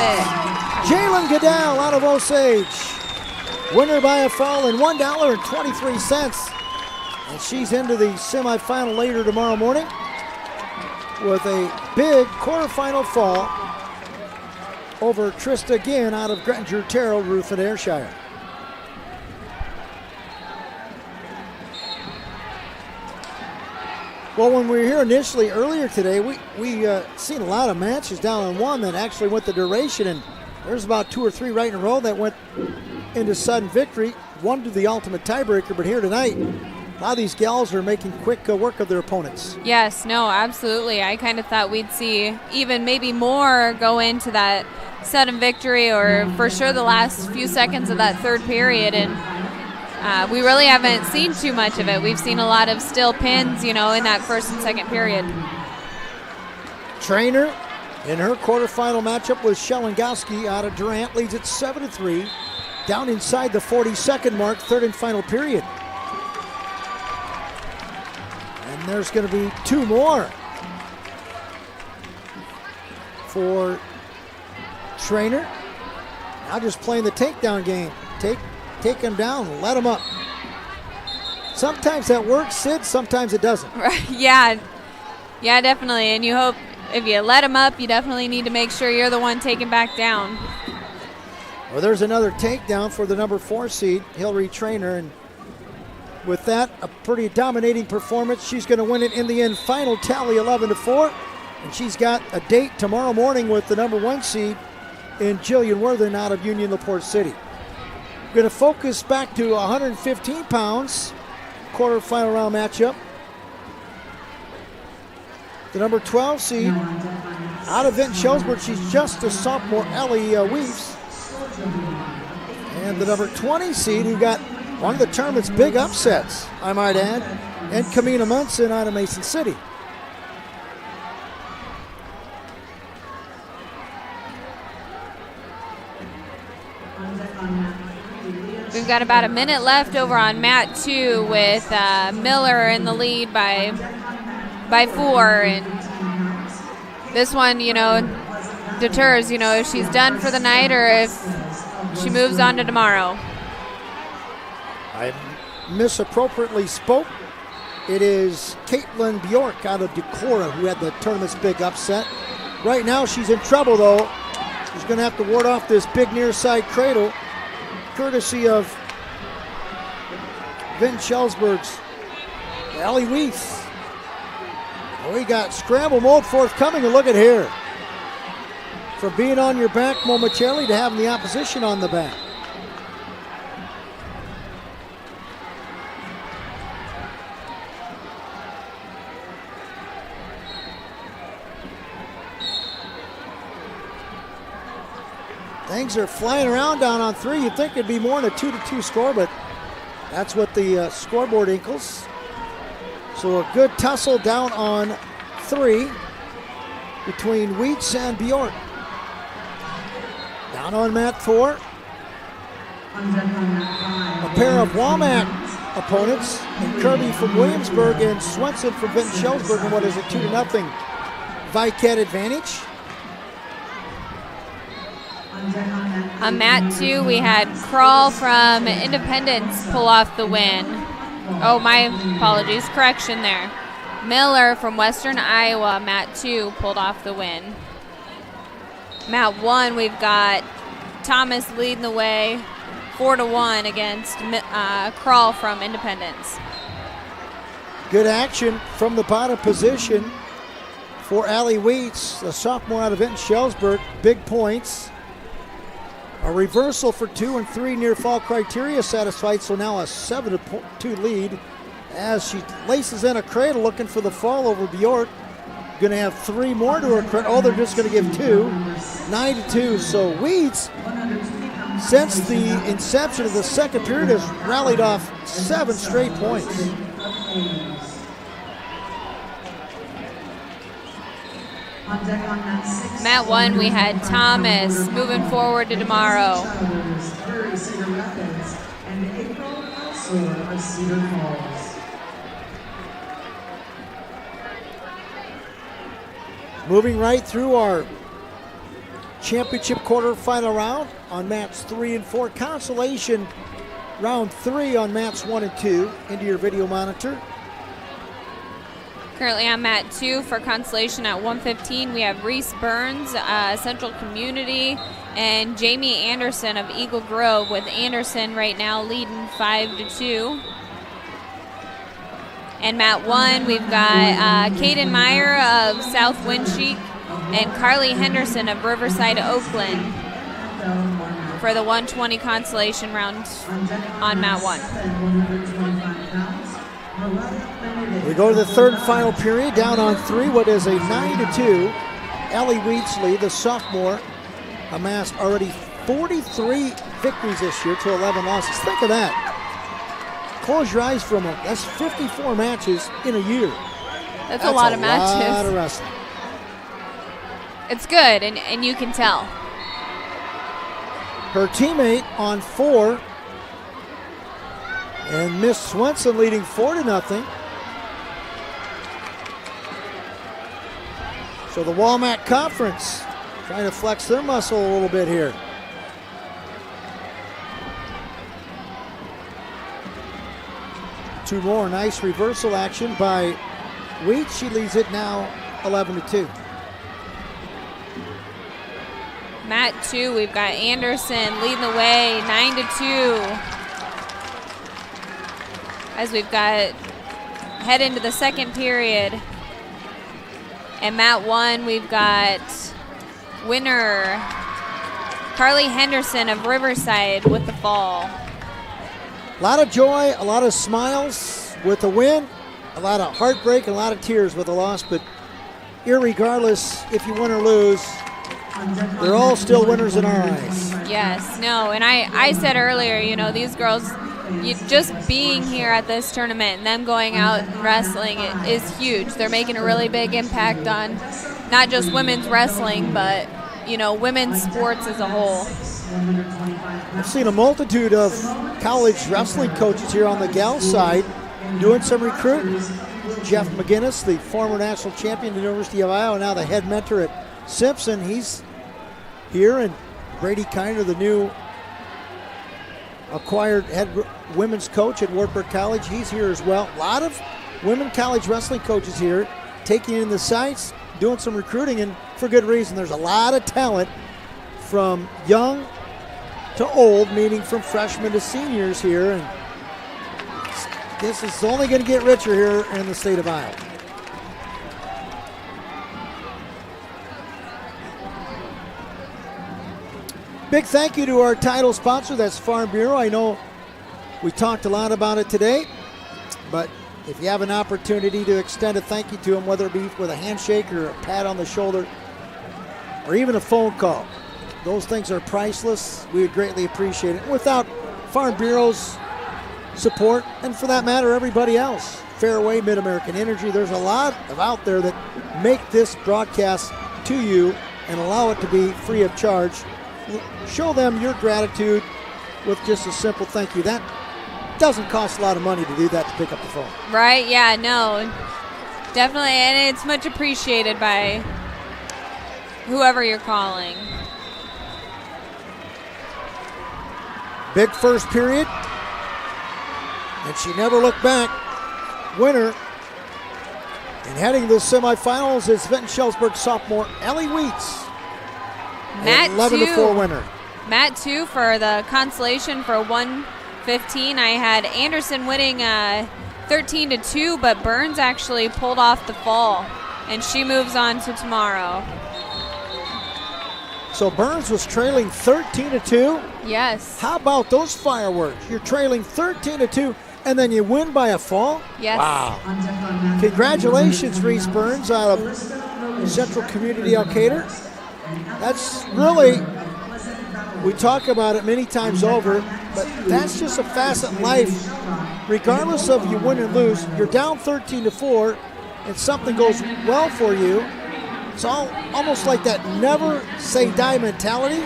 Jalen Goodell out of Osage. Winner by a fall in $1.23. And she's into the semifinal later tomorrow morning with a big quarterfinal fall over Trista Ginn out of Grettinger Terrell, Ruthven Ayrshire. Well, when we were here initially earlier today, we seen a lot of matches down on 1 that actually went the duration, and there's about 2 or 3 right in a row that went into sudden victory. One to the ultimate tiebreaker, but here tonight, a lot of these gals are making quick work of their opponents. Yes, no, absolutely. I kind of thought we'd see even maybe more go into that sudden victory, or for sure the last few seconds of that third period, and we really haven't seen too much of it. We've seen a lot of still pins, in that first and second period. Trainer in her quarterfinal matchup with Shelengowski out of Durant leads it 7-3, down inside the 40-second mark, third and final period. And there's going to be 2 more for Trainer. Now just playing the takedown game. Take him down, let him up. Sometimes that works, Sid, sometimes it doesn't. Yeah, definitely. And you hope if you let him up, you definitely need to make sure you're the one taken back down. Well, there's another takedown for the number 4 seed, Hillary Trainer, and with that, a pretty dominating performance. She's going to win it in the end. Final tally 11-4, and she's got a date tomorrow morning with the number 1 seed in Jillian Worthen out of Union LaPorte City. We're going to focus back to 115 pounds, quarterfinal round matchup. The number 12 seed out of Vinton Shellsburg, she's just a sophomore, Ellie Weaves. And the number 20 seed, who got one of the tournament's big upsets, I might add, and Kamina Munson out of Mason City. We've got about a minute left over on mat 2 with Miller in the lead by 4, and this one, deters, if she's done for the night or if she moves on to tomorrow. I misappropriately spoke. It is Caitlin Bjork out of Decorah who had the tournament's big upset. Right now she's in trouble, though. She's going to have to ward off this big near side cradle, courtesy of Vinton Shellsburg's Ellie Weaves. We got scramble mode forthcoming, and look at here. from being on your back momentarily to having the opposition on the back. Things are flying around down on 3. You'd think it'd be more than a 2-2 score, but that's what the scoreboard equals. So a good tussle down on 3 between Wheats and Bjork. Down on mat 4. A pair of Walmack opponents, and Kirby from Williamsburg and Swenson from Vinton Schellsburg, and what is it, 2-0 Vicat advantage. On mat 2, we had Crawl from Independence pull off the win. Oh, my apologies. Correction there. Miller from Western Iowa, mat 2, pulled off the win. Mat 1, we've got Thomas leading the way 4-1 against Crawl from Independence. Good action from the bottom position for Allie Wheats, a sophomore out of Vinton Schellsburg. Big points. A reversal for 2 and 3 near fall criteria satisfied, so now a 7-2 lead as she laces in a cradle looking for the fall over Bjork. Going to have 3 more to her credit. Oh, they're just going to give 2. 9-2. So Weeds, since the inception of the second period, has rallied off 7 straight points. Mat 1, we had Thomas moving forward to tomorrow. Moving right through our championship quarterfinal round on mats 3 and 4. Consolation round 3 on mats 1 and 2 into your video monitor. Currently on mat 2 for Consolation at 1:15, we have Reese Burns, Central Community, and Jamie Anderson of Eagle Grove, with Anderson right now leading 5-2. And mat 1, we've got Kaden Meyer of South Windsheek and Carly Henderson of Riverside, Oakland for the 120 Consolation round on mat 1. We go to the third and final period, down on 3. What is a 9-2 Allie Wheatsley, the sophomore, amassed already 43 victories this year to 11 losses. Think of that. Close your eyes for a moment. That's 54 matches in a year. That's a lot of matches. That's a lot of wrestling. It's good, and you can tell. Her teammate on 4, and Miss Swenson leading 4-0. So the Walmart Conference trying to flex their muscle a little bit here. Two more. Nice reversal action by Wheat. She leads it now 11-2. Mat 2, we've got Anderson leading the way 9-2. As we've got head into the second period. And mat 1, we've got winner Carly Henderson of Riverside with the fall. A lot of joy, a lot of smiles with the win, a lot of heartbreak, and a lot of tears with the loss, but irregardless if you win or lose, they're all still winners in our eyes. Yes, no, and I said earlier, you know, these girls, just being here at this tournament and them going out and wrestling is huge. They're making a really big impact on not just women's wrestling, but, you know, women's sports as a whole. I've seen a multitude of college wrestling coaches here on the gal side doing some recruiting. Jeff McGinnis, the former national champion at the University of Iowa, now the head mentor at Simpson, he's here, and Brady Kiner, the new acquired head women's coach at Wartburg College, he's here as well. A lot of women college wrestling coaches here taking in the sights, doing some recruiting, and for good reason. There's a lot of talent from young to old, meaning from freshmen to seniors here, and this is only going to get richer here in the state of Iowa. big thank you to our title sponsor, that's Farm Bureau. I know we talked a lot about it today, but if you have an opportunity to extend a thank you to them, whether it be with a handshake or a pat on the shoulder or even a phone call, those things are priceless. We would greatly appreciate it. Without Farm Bureau's support, and for that matter, everybody else, Fairway, Mid-American Energy, there's a lot of out there that make this broadcast to you and allow it to be free of charge. Show them your gratitude with just a simple thank you. That doesn't cost a lot of money to do that, to pick up the phone. Right, yeah, no. Definitely, and it's much appreciated by whoever you're calling. Big first period, and she never looked back. Winner and heading to the semifinals is Vinton-Shellsburg sophomore Ellie Weeks. Matt 11-4 winner. Matt 2 for the consolation for 115. I had Anderson winning 13-2, but Burns actually pulled off the fall, and she moves on to tomorrow. So Burns was trailing 13-2. Yes. How about those fireworks? You're trailing 13-2, and then you win by a fall? Yes. Wow. Congratulations, Reese Burns out of Central Community Alcator. That's really, we talk about it many times over, but that's just a facet in life. Regardless of you win and lose, you're down 13-4, and something goes well for you. It's almost like that never say die mentality.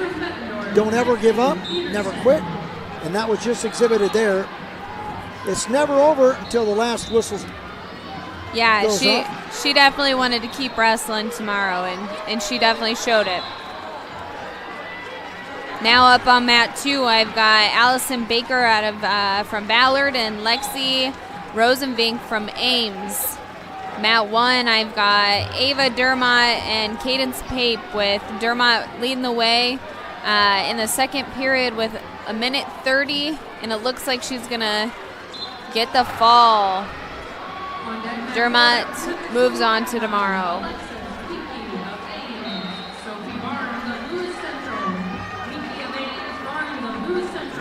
Don't ever give up, never quit. And that was just exhibited there. It's never over until the last whistle. Yeah, she definitely wanted to keep wrestling tomorrow, and she definitely showed it. Now up on mat 2, I've got Allison Baker out of from Ballard and Lexi Rosenvink from Ames. Mat 1, I've got Ava Dermott and Cadence Pape, with Dermott leading the way in the second period with 1:30, and it looks like she's going to get the fall. Dermott moves on to tomorrow.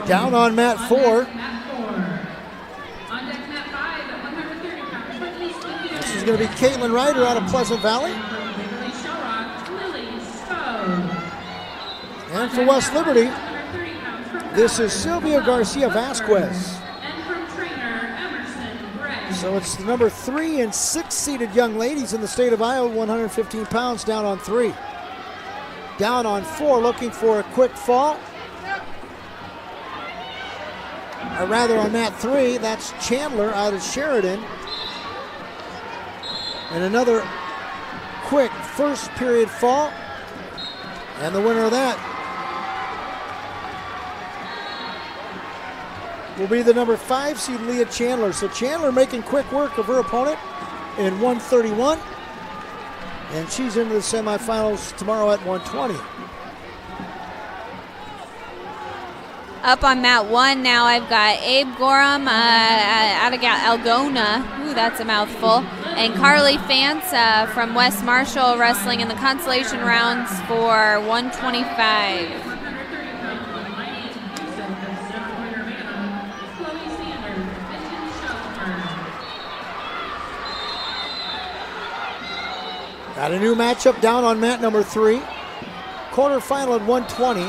Down on mat 4. This is going to be Caitlin Ryder out of Pleasant Valley. And for West Liberty, this is Sylvia Garcia Vasquez. So it's the number 3 and 6 seeded young ladies in the state of Iowa, 115 pounds, down on 3. Down on 4, looking for a quick fall. Or rather on mat 3, that's Chandler out of Sheridan. And another quick first period fall. And the winner of that will be the number 5 seed Leah Chandler. So Chandler making quick work of her opponent in 131. And she's into the semifinals tomorrow at 120. Up on mat 1 now, I've got Abe Gorham out of Algona. Ooh, that's a mouthful. And Carly Fance from West Marshall wrestling in the consolation rounds for 125. Got a new matchup down on mat number 3. Quarterfinal at 120.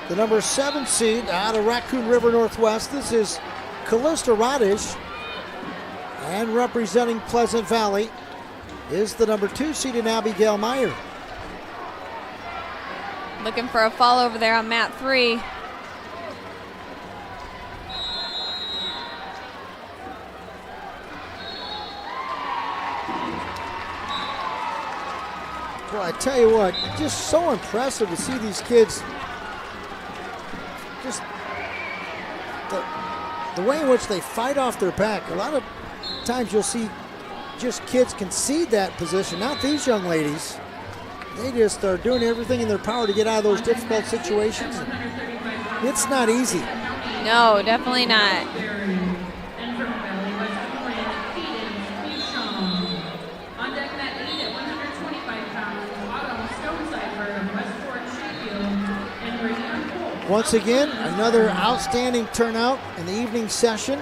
The number 7 seed out of Raccoon River Northwest. This is Callista Radish. And representing Pleasant Valley is the number 2 seed in Abigail Meyer. Looking for a fall over there on mat 3. Well, I tell you what, just so impressive to see these kids. Just the way in which they fight off their back. A lot of times you'll see just kids concede that position. Not these young ladies. They just are doing everything in their power to get out of those difficult situations. It's not easy. No, definitely not. Once again, another outstanding turnout in the evening session.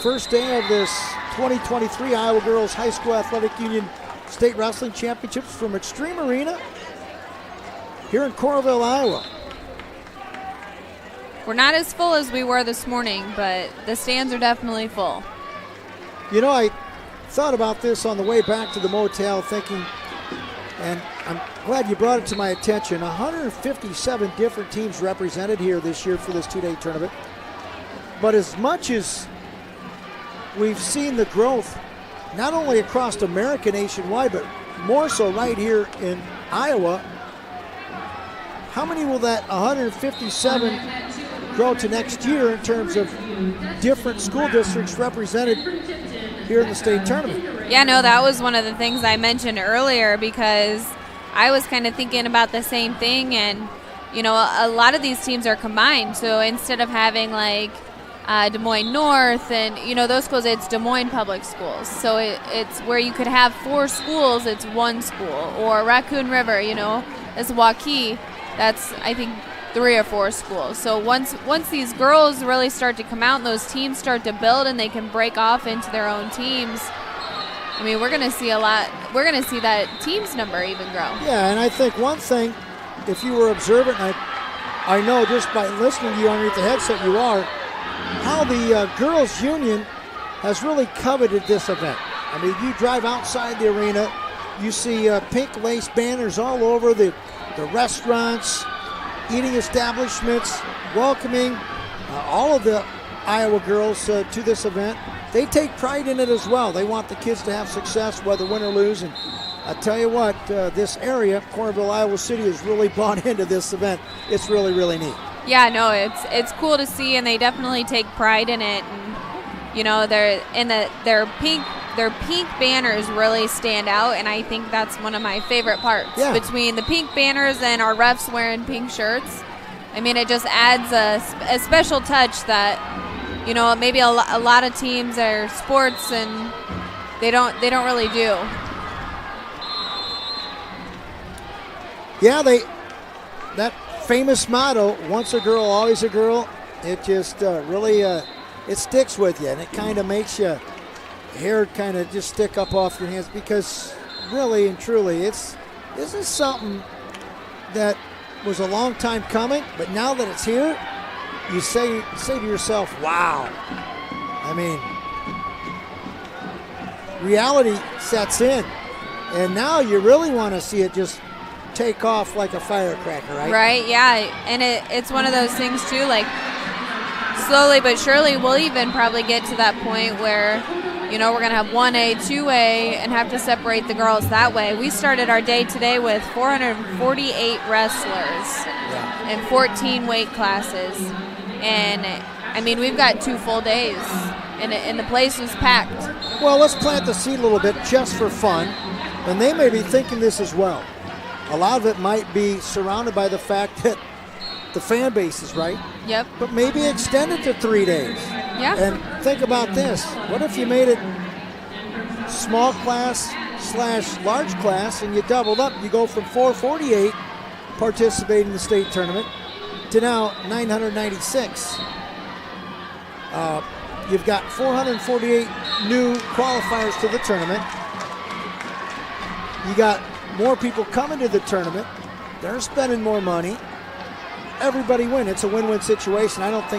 First day of this 2023 Iowa Girls High School Athletic Union State Wrestling Championships from Extreme Arena here in Coralville, Iowa. We're not as full as we were this morning, but the stands are definitely full. You know, I thought about this on the way back to the motel thinking, and I'm glad you brought it to my attention, 157 different teams represented here this year for this two-day tournament. But as much as we've seen the growth, not only across America nationwide, but more so right here in Iowa, how many will that 157 grow to next year in terms of different school districts represented here in the state tournament? Yeah, no, that was one of the things I mentioned earlier because I was kind of thinking about the same thing. And, you know, a lot of these teams are combined. So instead of having like Des Moines North and, you know, those schools, it's Des Moines Public Schools. So it's where you could have 4 schools, it's one school. Or Raccoon River, you know, it's Waukee, that's, I think, 3 or 4 schools. So once these girls really start to come out and those teams start to build and they can break off into their own teams, I mean, we're going to see a lot. We're going to see that teams number even grow. Yeah, and I think one thing, if you were observant, I know just by listening to you underneath the headset you are, how the girls' union has really coveted this event. I mean, you drive outside the arena, you see pink lace banners all over the restaurants, eating establishments, welcoming all of the Iowa girls to this event. They take pride in it as well. They want the kids to have success, whether win or lose. And I tell you what, this area, Coralville, Iowa City, has really bought into this event. It's really, really neat. Yeah, no, it's cool to see, and they definitely take pride in it. And you know, their pink banners really stand out, and I think that's one of my favorite parts. Yeah. Between the pink banners and our refs wearing pink shirts, I mean, it just adds a special touch that, you know, maybe a lot of teams are sports and they don't really do. Yeah, that famous motto, once a girl, always a girl, it just really it sticks with you, and it kind of makes your hair kind of just stick up off your hands, because really and truly this is something that was a long time coming, but now that it's here, you say to yourself, wow. I mean, reality sets in, and now you really want to see it just take off like a firecracker, right? Right, yeah, and it's one of those things too, like slowly but surely we'll even probably get to that point where, you know, we're going to have 1A, 2A, and have to separate the girls that way. We started our day today with 448 wrestlers and 14 weight classes. And, I mean, we've got 2 full days, and the place was packed. Well, let's plant the seed a little bit just for fun. And they may be thinking this as well. A lot of it might be surrounded by the fact that the fan base is right. Yep. But maybe extend it to 3 days. Yeah. And think about this. What if you made it small class / large class and you doubled up? You go from 448 participating in the state tournament to now 996. You've got 448 new qualifiers to the tournament. You got more people coming to the tournament. They're spending more money. Everybody win. It's a win-win situation. I don't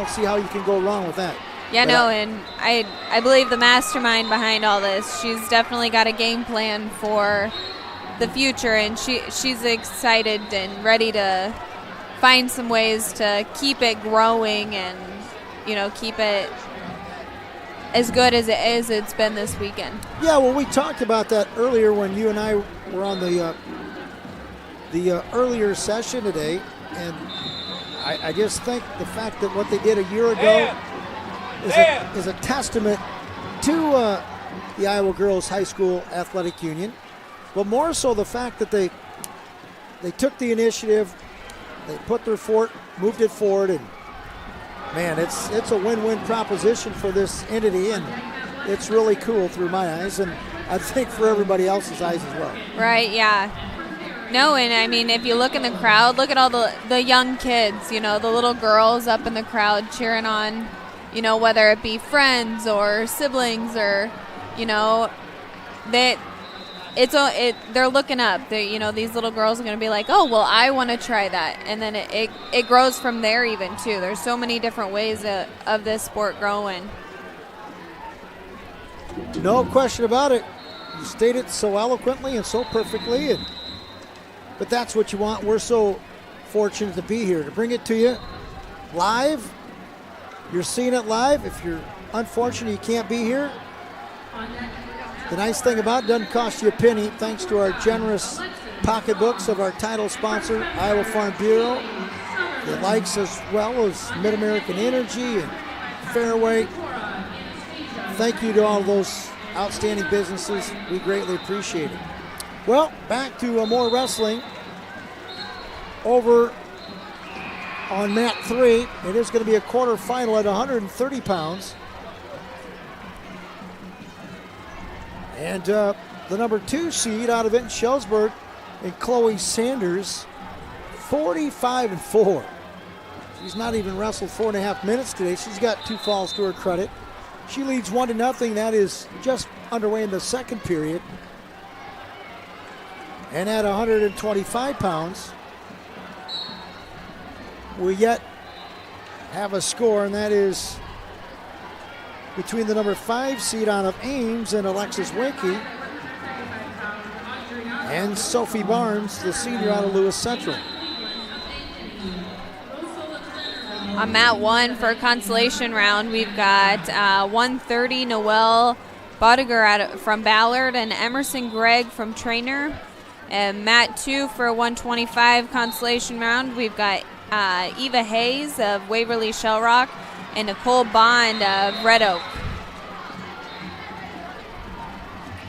see how you can go wrong with that. Yeah, but no, and I believe the mastermind behind all this, she's definitely got a game plan for the future, and she's excited and ready to find some ways to keep it growing and, you know, keep it as good as it's been this weekend. Yeah, well, we talked about that earlier when you and I were on the earlier session today. And I just think the fact that what they did a year ago is a testament to the Iowa Girls High School Athletic Union, but more so the fact that they took the initiative, they put their moved it forward, and man, it's a win-win proposition for this entity, and it's really cool through my eyes, and I think for everybody else's eyes as well. Right, yeah. No, and I mean, if you look in the crowd, look at all the young kids, the little girls up in the crowd cheering on, whether it be friends or siblings or, they're looking up. These little girls are going to be like, oh, well, I want to try that. And then it grows from there even, too. There's so many different ways of this sport growing. No question about it. You stated so eloquently and so perfectly. But that's what you want. We're so fortunate to be here to bring it to you live. You're seeing it live. If you're unfortunate you can't be here, the nice thing about it doesn't cost you a penny, thanks to our generous pocketbooks of our title sponsor, Iowa Farm Bureau, the likes as well as Mid-American Energy and Fairway. Thank you to all those outstanding businesses. We greatly appreciate it. Well, back to more wrestling. Over on mat 3, it is going to be a quarterfinal at 130 pounds. And the number 2 seed out of Vinton-Schellsburg and Chloe Sanders, 45-4. She's not even wrestled 4.5 minutes today. She's got 2 falls to her credit. She leads 1-0. That is just underway in the second period. And at 125 pounds, we yet have a score, and that is between the number 5 seed out of Ames and Alexis Winkie and Sophie Barnes, the senior out of Lewis Central. On mat 1 for consolation round, we've got 130 Noelle Bodiger from Ballard and Emerson Gregg from Trainer. And mat 2 for 125 consolation round, we've got Eva Hayes of Waverly Shell Rock and Nicole Bond of Red Oak.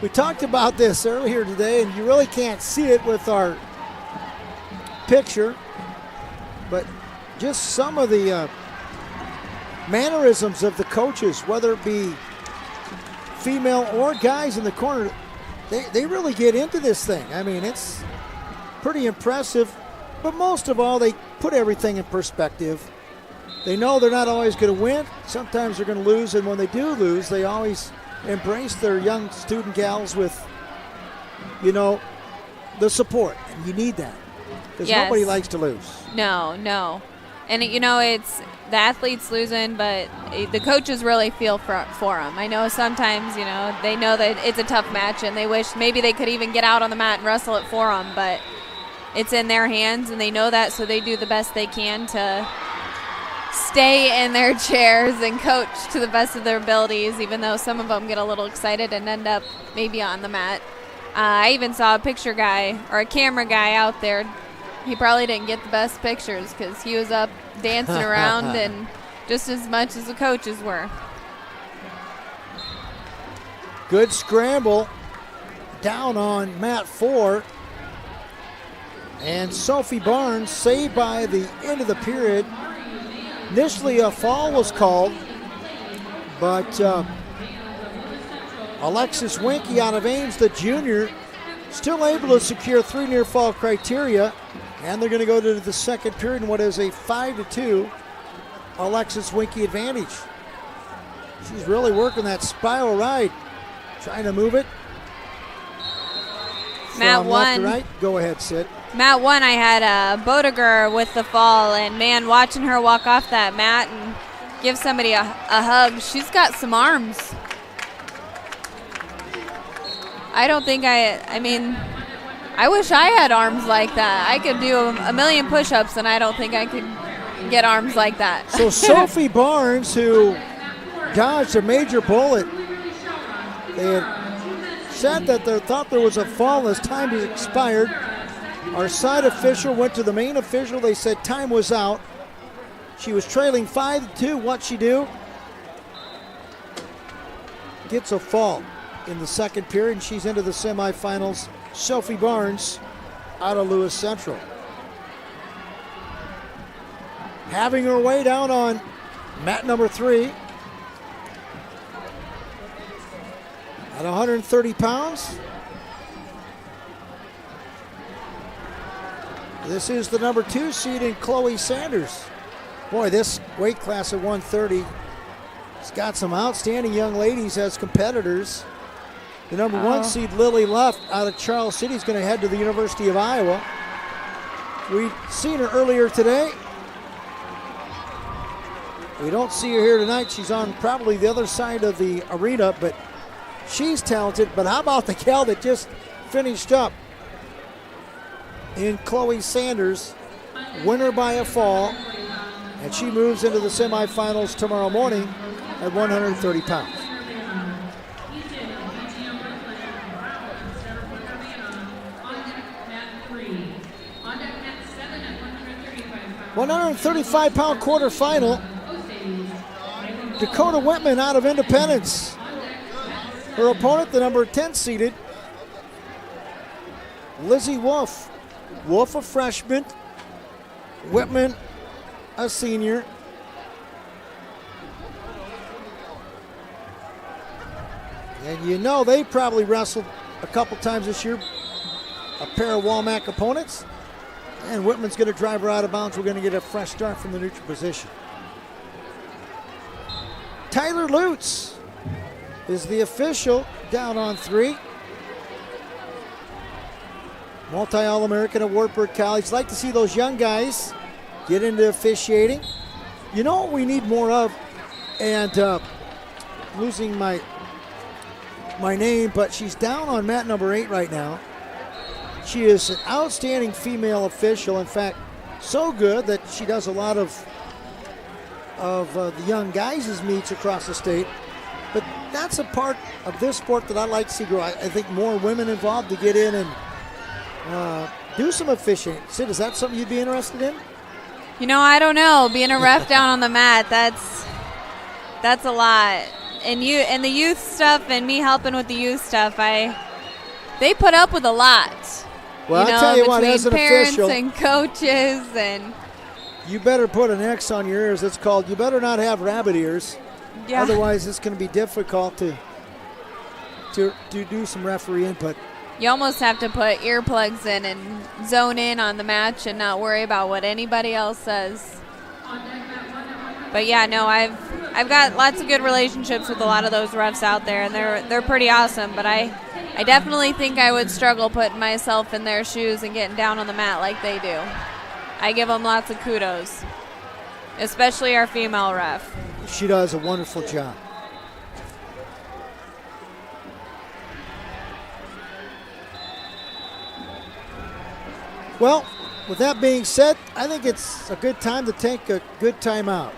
We talked about this earlier today, and you really can't see it with our picture, but just some of the mannerisms of the coaches, whether it be female or guys in the corner, they really get into this thing. I mean, it's pretty impressive, but most of all, they put everything in perspective. They know they're not always going to win. Sometimes they're going to lose, and when they do lose, they always embrace their young student gals with, the support. And you need that, because nobody likes to lose. No. And, it's the athletes losing, but the coaches really feel for them. I know sometimes, they know that it's a tough match, and they wish maybe they could even get out on the mat and wrestle it for them, but it's in their hands, and they know that, so they do the best they can to stay in their chairs and coach to the best of their abilities, even though some of them get a little excited and end up maybe on the mat. I even saw a picture guy or a camera guy out there. He probably didn't get the best pictures because he was up dancing around and just as much as the coaches were. Good scramble down on mat 4. And Sophie Barnes saved by the end of the period. Initially a fall was called, but Alexis Winkie out of Ames, the junior, still able to secure 3 near fall criteria. And they're going to go to the second period in what is a 5-2 Alexis Winkie advantage. She's really working that spiral ride, trying to move it. Mat from 1. Left to right. Go ahead, Sid. Mat 1, I had Bodiger with the fall, and man, watching her walk off that mat and give somebody a hug, she's got some arms. I don't think I wish I had arms like that. I could do a million push-ups, and I don't think I could get arms like that. So Sophie Barnes, who dodged a major bullet, they had said that they thought there was a fall as time has expired. Our side official went to the main official. They said time was out. She was trailing 5-2. What'd she do? Gets a fall in the second period, and she's into the semifinals. Sophie Barnes out of Lewis Central. Having her way down on mat number 3. At 130 pounds. This is the number 2 seed in Chloe Sanders. Boy, this weight class at 130 has got some outstanding young ladies as competitors. The number 1 seed, Lily Luft, out of Charles City, is going to head to the University of Iowa. We've seen her earlier today. We don't see her here tonight. She's on probably the other side of the arena, but she's talented. But how about the gal that just finished up in Chloe Sanders, winner by a fall, and she moves into the semifinals tomorrow morning at 130 pounds. $135-pound quarterfinal. Dakota Whitman out of Independence. Her opponent, the number 10 seeded Lizzie Wolf. Wolf, a freshman. Whitman, a senior. And you know they probably wrestled a couple times this year, a pair of Walmack opponents. And Whitman's going to drive her out of bounds. We're going to get a fresh start from the neutral position. Tyler Lutz is the official, down on 3. Multi-All-American at Wartburg College. Like to see those young guys get into officiating. You know what we need more of, and losing my name, but she's down on mat number 8 right now. She is an outstanding female official. In fact, so good that she does a lot of the young guys' meets across the state. But that's a part of this sport that I like to see grow. I think more women involved to get in and do some officiating. Sid, is that something you'd be interested in? You know, I don't know. Being a ref down on the mat, that's a lot. And the youth stuff and me helping with the youth stuff, they put up with a lot. Well, I'll tell you what, as an parents official, and coaches, and you better put an X on your ears. It's called, you better not have rabbit ears. Yeah. Otherwise, it's going to be difficult to do some referee input. You almost have to put earplugs in and zone in on the match and not worry about what anybody else says. But yeah, no, I've got lots of good relationships with a lot of those refs out there, and they're pretty awesome. But I definitely think I would struggle putting myself in their shoes and getting down on the mat like they do. I give them lots of kudos, especially our female ref. She does a wonderful job. Well, with that being said, I think it's a good time to take a good timeout.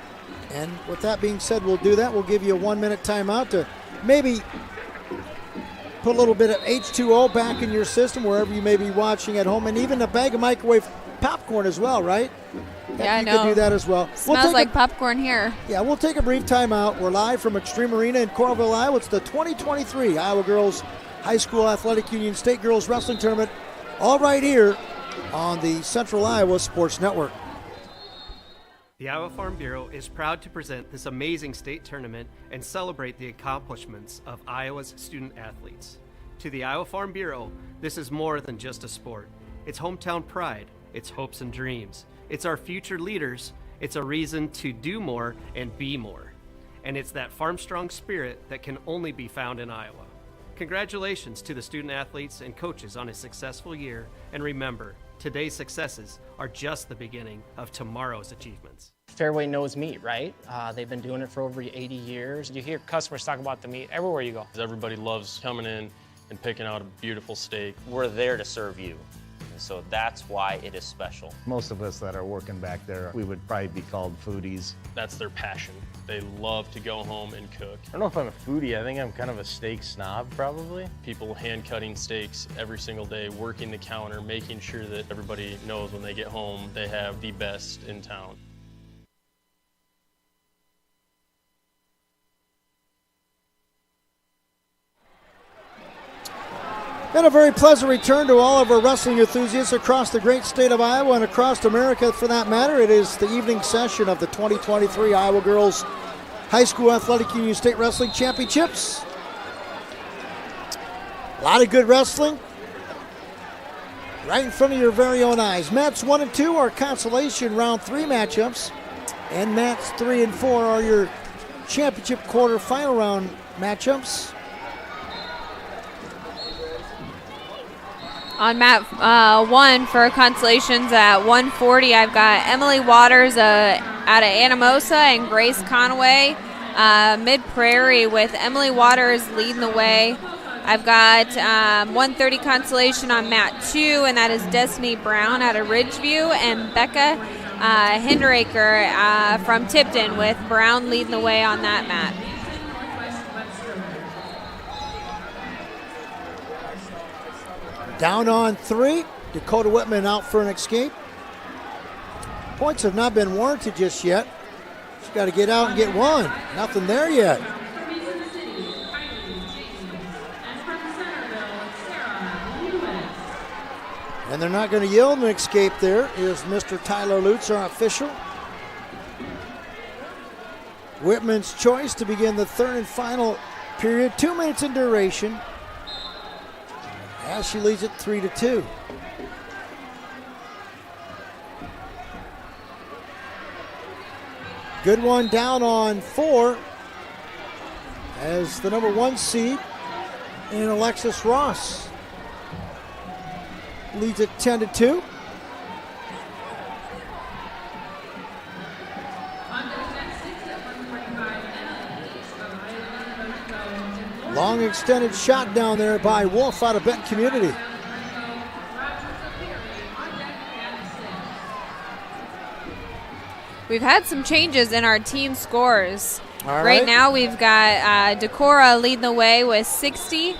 And with that being said, we'll do that. We'll give you a 1-minute timeout to maybe put a little bit of H2O back in your system wherever you may be watching at home, and even a bag of microwave popcorn as well, right? Yeah, I know. You can do that as well. Smells like popcorn here. Yeah, we'll take a brief timeout. We're live from Extreme Arena in Coralville, Iowa. It's the 2023 Iowa Girls High School Athletic Union State Girls Wrestling Tournament, all right here on the Central Iowa Sports Network. The Iowa Farm Bureau is proud to present this amazing state tournament and celebrate the accomplishments of Iowa's student athletes. To the Iowa Farm Bureau, this is more than just a sport. It's hometown pride, it's hopes and dreams, it's our future leaders, it's a reason to do more and be more. And it's that farm-strong spirit that can only be found in Iowa. Congratulations to the student athletes and coaches on a successful year, and remember, today's successes are just the beginning of tomorrow's achievements. Fairway knows meat, right? They've been doing it for over 80 years. You hear customers talk about the meat everywhere you go. Everybody loves coming in and picking out a beautiful steak. We're there to serve you. And so that's why it is special. Most of us that are working back there, we would probably be called foodies. That's their passion. They love to go home and cook. I don't know if I'm a foodie. I think I'm kind of a steak snob, probably. People hand cutting steaks every single day, working the counter, making sure that everybody knows when they get home they have the best in town. And a very pleasant return to all of our wrestling enthusiasts across the great state of Iowa and across America for that matter. It is the evening session of the 2023 Iowa Girls High School Athletic Union State Wrestling Championships. A lot of good wrestling. right in front of your very own eyes. Mats 1 and 2 are consolation round 3 matchups, and mats 3 and 4 are your championship quarterfinal round matchups. On mat 1 for consolations at 140, I've got Emily Waters out of Anamosa and Grace Conway, Mid-Prairie, with Emily Waters leading the way. I've got 130 consolation on mat 2, and that is Destiny Brown out of Ridgeview, and Becca Hinderaker from Tipton, with Brown leading the way on that mat. Down on 3, Dakota Whitman out for an escape. Points have not been warranted just yet. She's got to get out and get one. Nothing there yet. And they're not going to yield an escape there, is Mr. Tyler Lutz, our official. Whitman's choice to begin the third and final period, 2 minutes in duration, as she leads it 3-2. Good one down on 4 as the number 1 seed in Alexis Ross leads it 10-2. Long extended shot down there by Wolf out of Benton Community. We've had some changes in our team scores. All right now we've got Decorah leading the way with 60.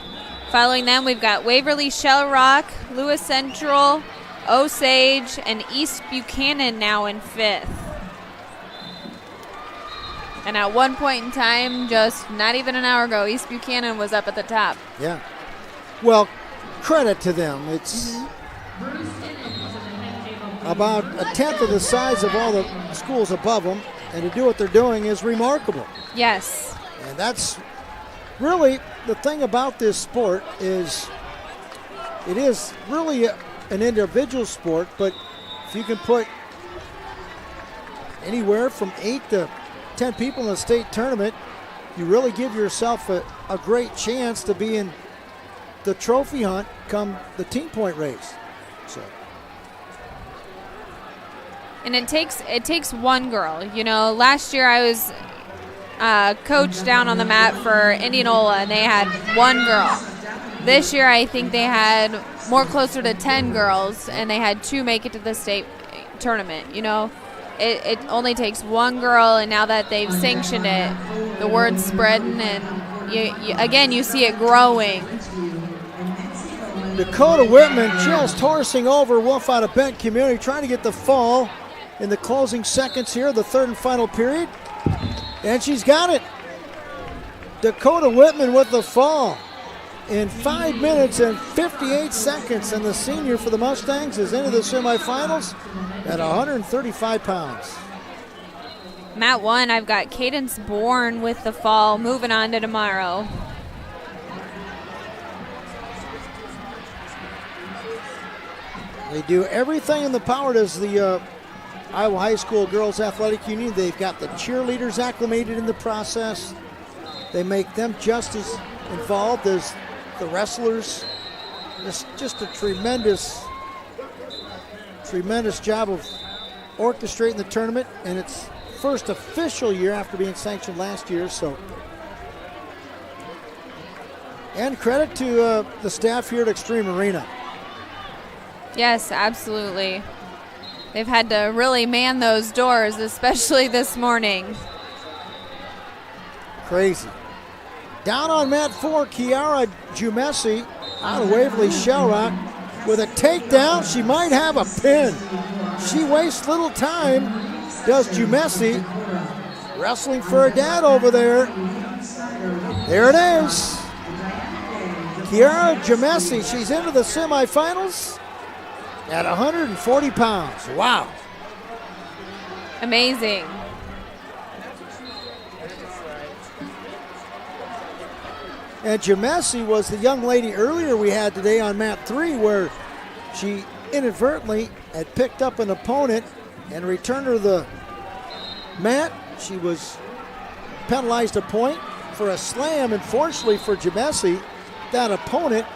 Following them, we've got Waverly Shell Rock, Lewis Central, Osage, and East Buchanan now in 5th. And at one point in time, just not even an hour ago, East Buchanan was up at the top. Yeah. Well, credit to them. It's about a tenth of the size of all the schools above them, and to do what they're doing is remarkable. Yes. And that's really the thing about this sport is it is really an individual sport, but if you can put anywhere from 8 to 10 people in the state tournament, you really give yourself a great chance to be in the trophy hunt come the team point race. So. And it takes one girl. You know, last year I was coach down on the mat for Indianola, and they had one girl. This year I think they had more closer to 10 girls, and they had 2 make it to the state tournament. You know, it only takes one girl, and now that they've sanctioned it, the word's spreading, and you see it growing. Dakota Whitman just horsing over Wolf out of Benton Community, trying to get the fall in the closing seconds here, the third and final period. And she's got it. Dakota Whitman with the fall in 5 minutes and 58 seconds. And the senior for the Mustangs is into the semifinals at 135 pounds. Mat 1, I've got Cadence Bourne with the fall, moving on to tomorrow. They do everything in the power does the Iowa High School Girls Athletic Union. They've got the cheerleaders acclimated in the process. They make them just as involved as the wrestlers. It's just a tremendous job of orchestrating the tournament, and it's first official year after being sanctioned last year. So, and credit to the staff here at Extreme Arena. Yes, absolutely. They've had to really man those doors, especially this morning. Crazy. Down on mat 4, Kiara Jumesi out of Waverly Shell Rock with a takedown. She might have a pin. She wastes little time, does Jumesi. Wrestling for her dad over there. There it is. Kiara Jumesi, she's into the semifinals at 140 pounds. Wow. Amazing. And Jumesi was the young lady earlier we had today on mat 3 where she inadvertently had picked up an opponent and returned her to the mat. She was penalized a point for a slam, and fortunately for Jamesi, that opponent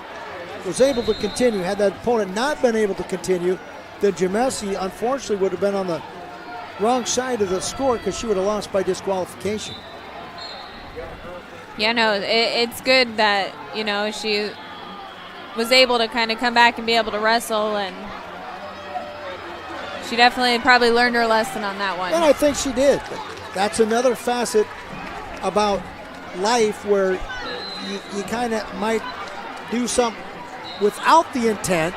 was able to continue. Had that opponent not been able to continue, then Jamesi unfortunately would have been on the wrong side of the score because she would have lost by disqualification. Yeah, no, it's good that, you know, she was able to kind of come back and be able to wrestle, and she definitely probably learned her lesson on that one. And I think she did. That's another facet about life where you kind of might do something without the intent.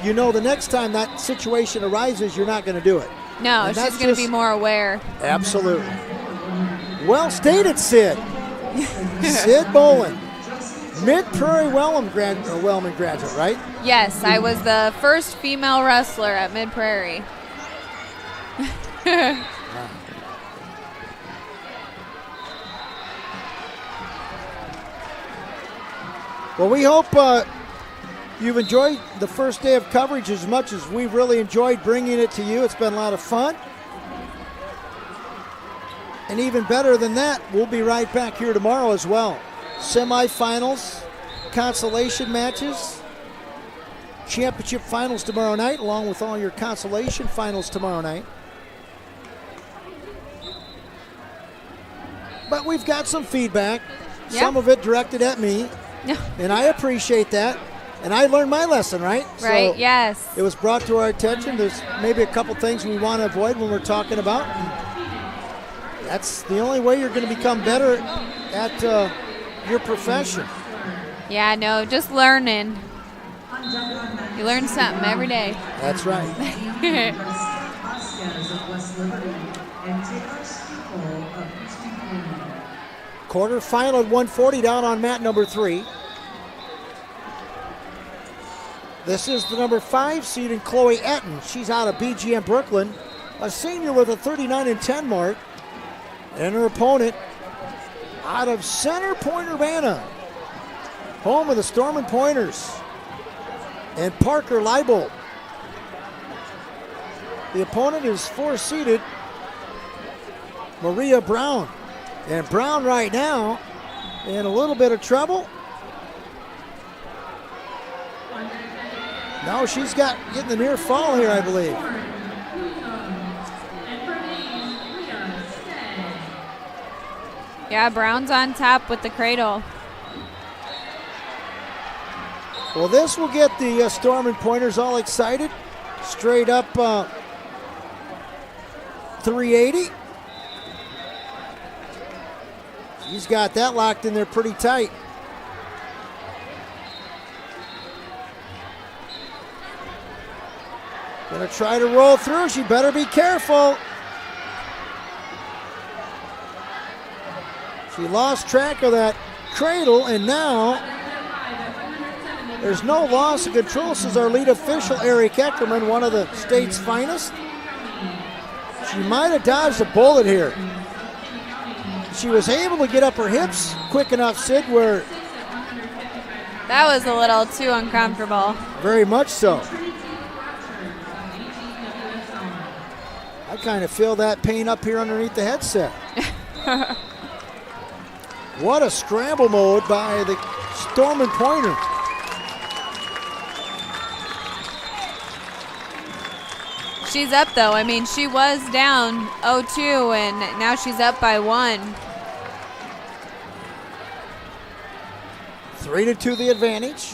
You know, the next time that situation arises, you're not going to do it. No, and she's going to be more aware. Absolutely. Well stated, Sid. Sid Boland, Mid-Prairie Wellman graduate, right? Yes, I was the first female wrestler at Mid-Prairie. Well, we hope you've enjoyed the first day of coverage as much as we've really enjoyed bringing it to you. It's been a lot of fun. And even better than that, we'll be right back here tomorrow as well. Semifinals, consolation matches, championship finals tomorrow night, along with all your consolation finals tomorrow night. But we've got some feedback, some of it directed at me, and I appreciate that. And I learned my lesson, right? Right, so yes. It was brought to our attention. There's maybe a couple things we want to avoid when we're talking about. That's the only way you're going to become better at your profession. Yeah, no, just learning. You learn something every day. That's right. Quarterfinal at 140 down on mat number 3. This is the number 5 seed in Chloe Etten. She's out of BGM Brooklyn, a senior with a 39-10 mark. And her opponent out of Center Point, Urbana, home of the Storm & Pointers, and Parker Leibold. The opponent is 4-seeded Maria Brown. And Brown right now in a little bit of trouble. No, she's getting the near fall here, I believe. Yeah, Brown's on top with the cradle. Well, this will get the Storm & Pointers all excited. Straight up 380. He's got that locked in there pretty tight. Gonna try to roll through. She better be careful. She lost track of that cradle, and now there's no loss of control. This is our lead official, Eric Eckerman, one of the state's finest. She might have dodged a bullet here. She was able to get up her hips quick enough, Sid, where... That was a little too uncomfortable. Very much so. I kind of feel that pain up here underneath the headset. What a scramble mode by the Storm & Pointer. She's up, though. I mean, she was down 0-2, and now she's up by 1. 3-2 the advantage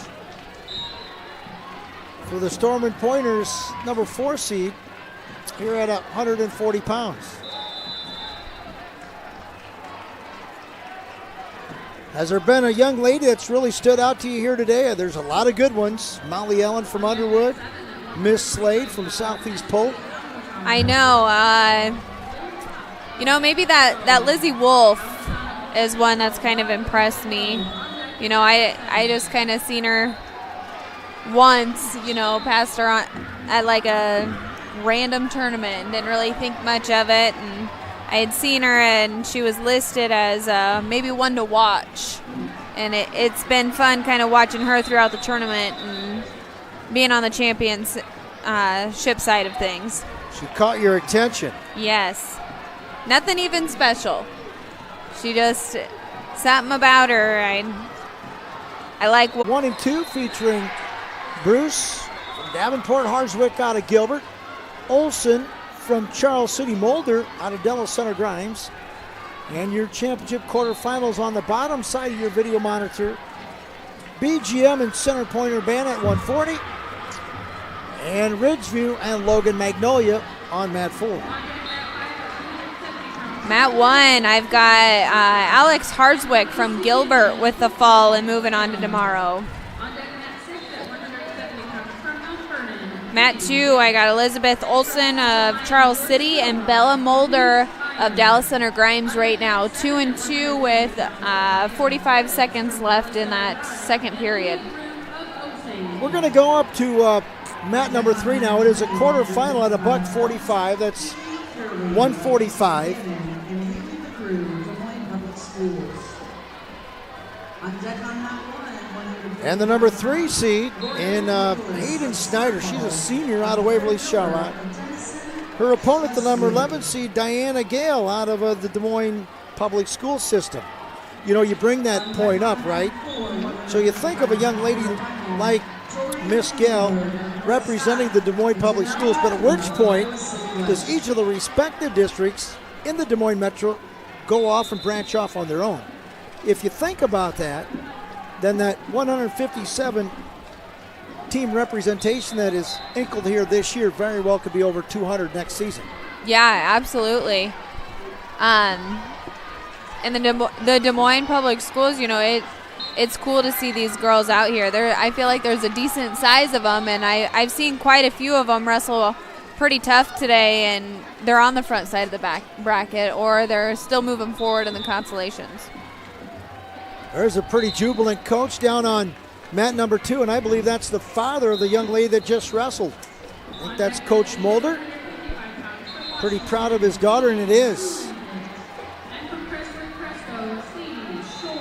for the Storm & Pointers, number 4 seed, here at 140 pounds. Has there been a young lady that's really stood out to you here today? There's a lot of good ones. Molly Ellen from Underwood, Miss Slade from Southeast Polk. I know. Maybe that Lizzie Wolf is one that's kind of impressed me. You know, I just kind of seen her once, passed her on at like a random tournament and didn't really think much of it. And I had seen her, and she was listed as maybe one to watch. And it's been fun kind of watching her throughout the tournament. And being on the championship side of things. She caught your attention. Yes. Nothing even special. She just, something about her. I like. 1 and 2 featuring Bruce from Davenport, Harswick out of Gilbert, Olson from Charles City Mulder out of Della Center Grimes, and your championship quarterfinals on the bottom side of your video monitor. BGM and Center Point Urbana at 140, and Ridgeview and Logan Magnolia on mat 4. Mat 1, I've got Alex Harswick from Gilbert with the fall and moving on to tomorrow. Mat 2, I got Elizabeth Olson of Charles City and Bella Mulder of Dallas Center Grimes right now. 2 and 2 with 45 seconds left in that second period. We're going to go up to mat number 3 now. It is a quarterfinal at $145. That's 145. And the number 3 seed in Hayden Snyder. She's a senior out of Waverly Charlotte. Her opponent, the number 11 seed, Diana Gale, out of the Des Moines public school system. You know, you bring that point up, right? So you think of a young lady like Miss Gale representing the Des Moines public schools, but at which point does each of the respective districts in the Des Moines Metro go off and branch off on their own? If you think about that, then that 157 team representation that is inkled here this year very well could be over 200 next season. Yeah, absolutely. And the Des Moines public schools, you know, it's cool to see these girls out here. I feel like there's a decent size of them, and I've seen quite a few of them wrestle pretty tough today, and they're on the front side of the back bracket, or they're still moving forward in the consolations. There's a pretty jubilant coach down on mat number 2, and I believe that's the father of the young lady that just wrestled. I think that's Coach Mulder. Pretty proud of his daughter, and it is.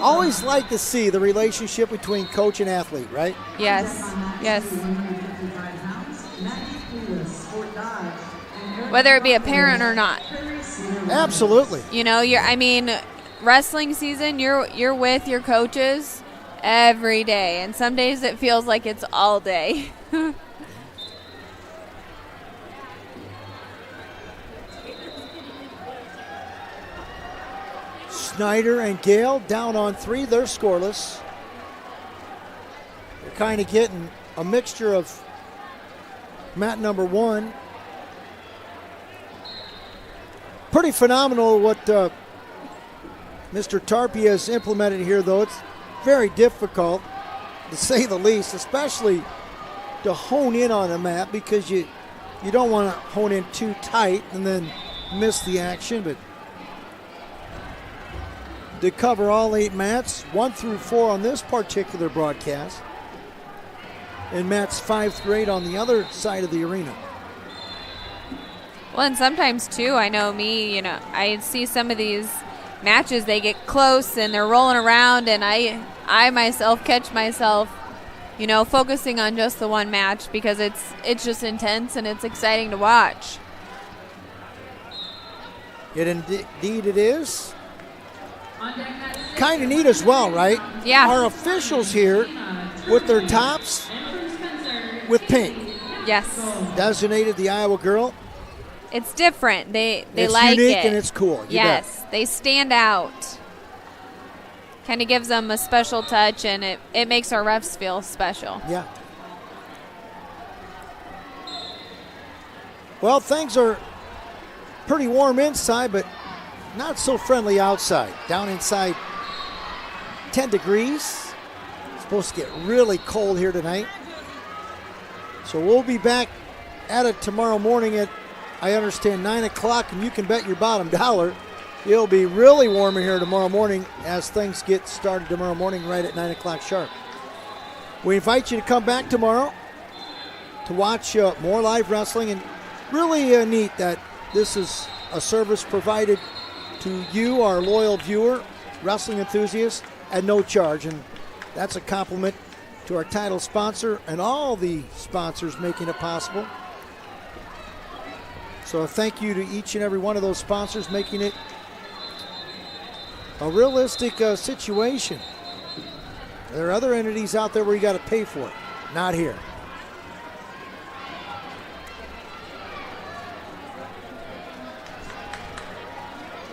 Always like to see the relationship between coach and athlete, right? Yes, yes. Whether it be a parent or not. Absolutely. You know, wrestling season, you're with your coaches every day, and some days it feels like it's all day. Snyder and Gale down on 3. They're scoreless. They're kind of getting a mixture of mat number 1. Pretty phenomenal what Mr. Tarpey has implemented here, though. It's very difficult, to say the least, especially to hone in on a mat, because you don't want to hone in too tight and then miss the action. But to cover all 8 mats, 1 through 4 on this particular broadcast, and mats 5 through 8 on the other side of the arena. Well, and sometimes, too, I know me, I see some of these matches, they get close and they're rolling around, and I myself catch myself, focusing on just the one match, because it's just intense and it's exciting to watch. Indeed it is. Kind of neat as well, right? Yeah. Our officials here with their tops with pink. Yes. Designated the Iowa girl. It's different. They it's like it. It's unique and it's cool. Yes, they stand out. Kind of gives them a special touch, and it makes our refs feel special. Yeah. Well, things are pretty warm inside, but not so friendly outside. Down inside, 10 degrees. It's supposed to get really cold here tonight. So we'll be back at it tomorrow morning at, I understand, 9 o'clock, and you can bet your bottom dollar it'll be really warm in here tomorrow morning as things get started tomorrow morning right at 9 o'clock sharp. We invite you to come back tomorrow to watch more live wrestling, and really neat that this is a service provided to you, our loyal viewer, wrestling enthusiast, at no charge, and that's a compliment to our title sponsor and all the sponsors making it possible. So a thank you to each and every one of those sponsors making it a realistic situation. There are other entities out there where you got to pay for it. Not here.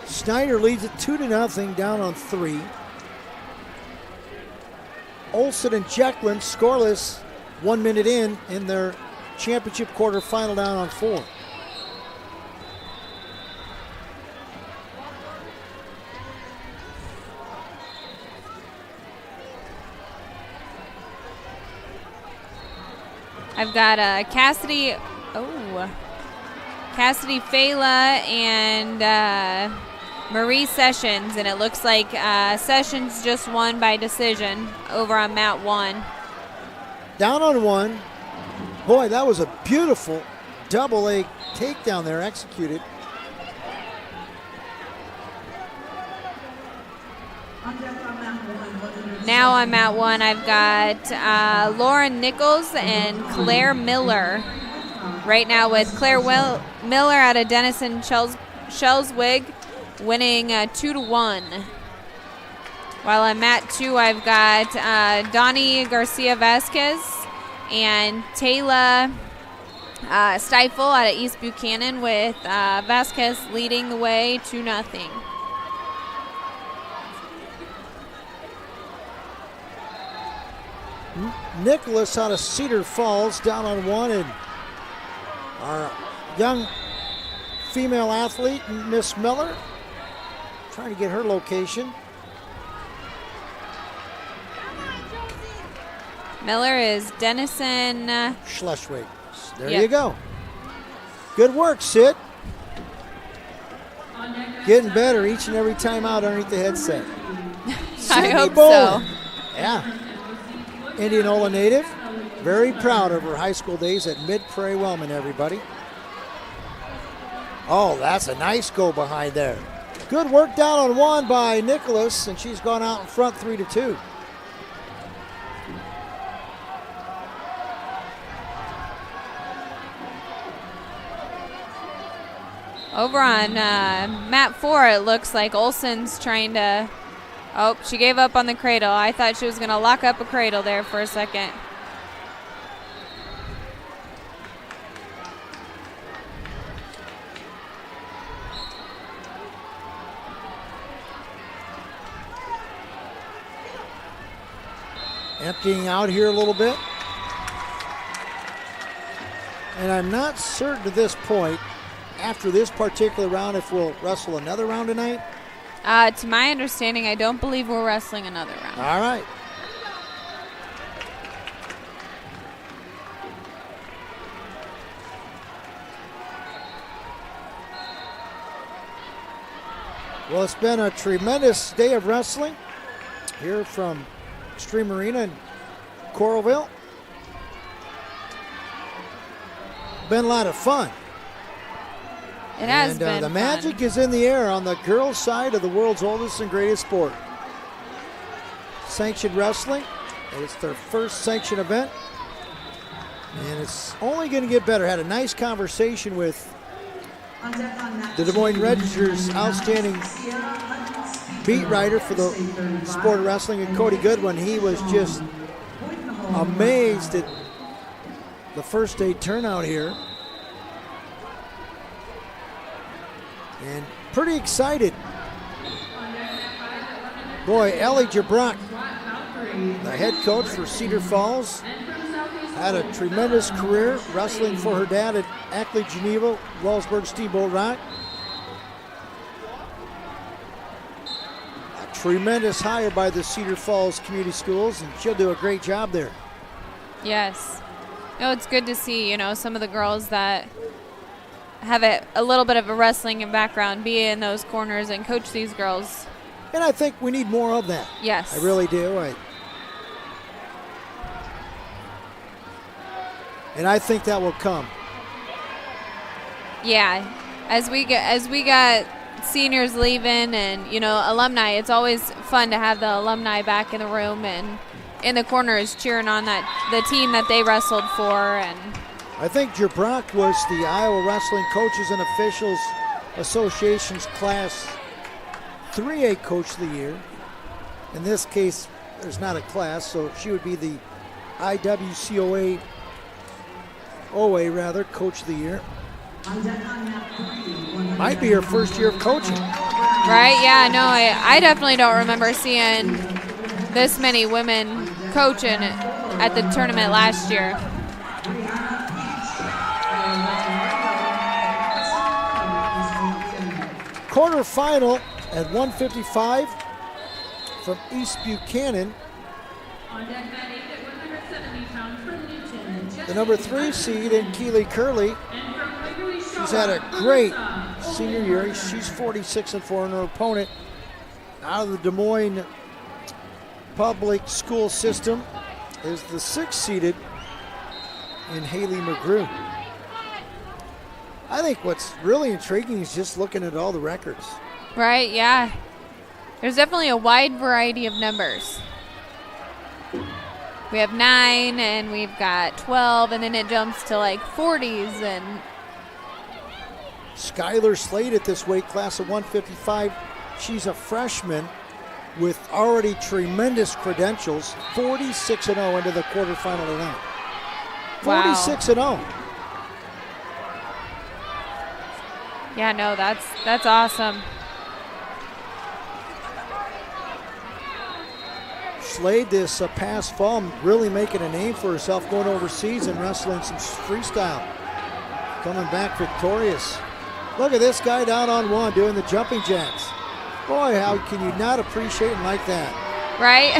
Snyder leads it 2-0 down on 3. Olsen and Jekyllin scoreless 1 minute in their championship quarterfinal down on 4. I've got Cassidy Fela and Marie Sessions, and it looks like Sessions just won by decision over on mat 1. Down on 1. Boy, that was a beautiful double leg takedown there executed. Now on mat 1, I've got Lauren Nichols and Claire Miller. Right now with Claire Miller out of Denison Shellswig winning 2-1. While on mat 2, I've got Donnie Garcia Vasquez and Taylor Stifle out of East Buchanan with Vasquez leading the way 2-0. Nicholas out of Cedar Falls down on 1, and our young female athlete, Miss Miller, trying to get her location. Miller is Denison Schleswig. There Yep. you go. Good work, Sid. Getting better each and every time out underneath the headset. I Sydney hope Bowen. so. Yeah. Indianola native. Very proud of her high school days at Mid-Prairie Wellman, everybody. Oh, that's a nice go behind there. Good work down on 1 by Nicholas, and she's gone out in front 3-2. Over on mat 4, it looks like Olsen's trying to... Oh, she gave up on the cradle. I thought she was going to lock up a cradle there for a second. Emptying out here a little bit. And I'm not certain at this point, after this particular round, if we'll wrestle another round tonight. To my understanding, I don't believe we're wrestling another round. All right. Well, it's been a tremendous day of wrestling here from Extreme Arena in Coralville. Been a lot of fun. It has been the fun. magic is in the air on the girls' side of the world's oldest and greatest sport. Sanctioned wrestling. It's their first sanctioned event. And it's only going to get better. Had a nice conversation with the Des Moines Register's outstanding beat writer for the sport of wrestling, and Cody Goodwin. He was just amazed at the first day turnout here. And pretty excited. Boy, Ellie Jabrock, the head coach for Cedar Falls, had a tremendous career wrestling for her dad at Ackley Geneva, Wellsburg Steamboat Rock. A tremendous hire by the Cedar Falls Community Schools, and she'll do a great job there. Yes. No, it's good to see, some of the girls that have a little bit of a wrestling background be in those corners and coach these girls. And I think we need more of that. Yes. I really do. And I think that will come. Yeah. As we got seniors leaving and, alumni, it's always fun to have the alumni back in the room in the corners cheering on the team that they wrestled for. And I think Jabrock was the Iowa Wrestling Coaches and Officials Association's Class 3A Coach of the Year. In this case, there's not a class, so she would be the IWCOA Coach of the Year. Might be her first year of coaching. Right, yeah, no, I definitely don't remember seeing this many women coaching at the tournament last year. Quarterfinal at 155 from East Buchanan. The number 3 seed in Keely Curley. She's had a great senior year. She's 46-4, and her opponent out of the Des Moines public school system is the 6th seeded in Haley McGrew. I think what's really intriguing is just looking at all the records. Right, yeah. There's definitely a wide variety of numbers. We have 9 and we've got 12, and then it jumps to like 40s. And Skylar Slade at this weight class of 155. She's a freshman with already tremendous credentials. 46-0 into the quarterfinal tonight. 46-0. Yeah, no, that's awesome. Slade this past fall really making a name for herself going overseas and wrestling some freestyle. Coming back victorious. Look at this guy down on one doing the jumping jacks. Boy, how can you not appreciate him like that? Right?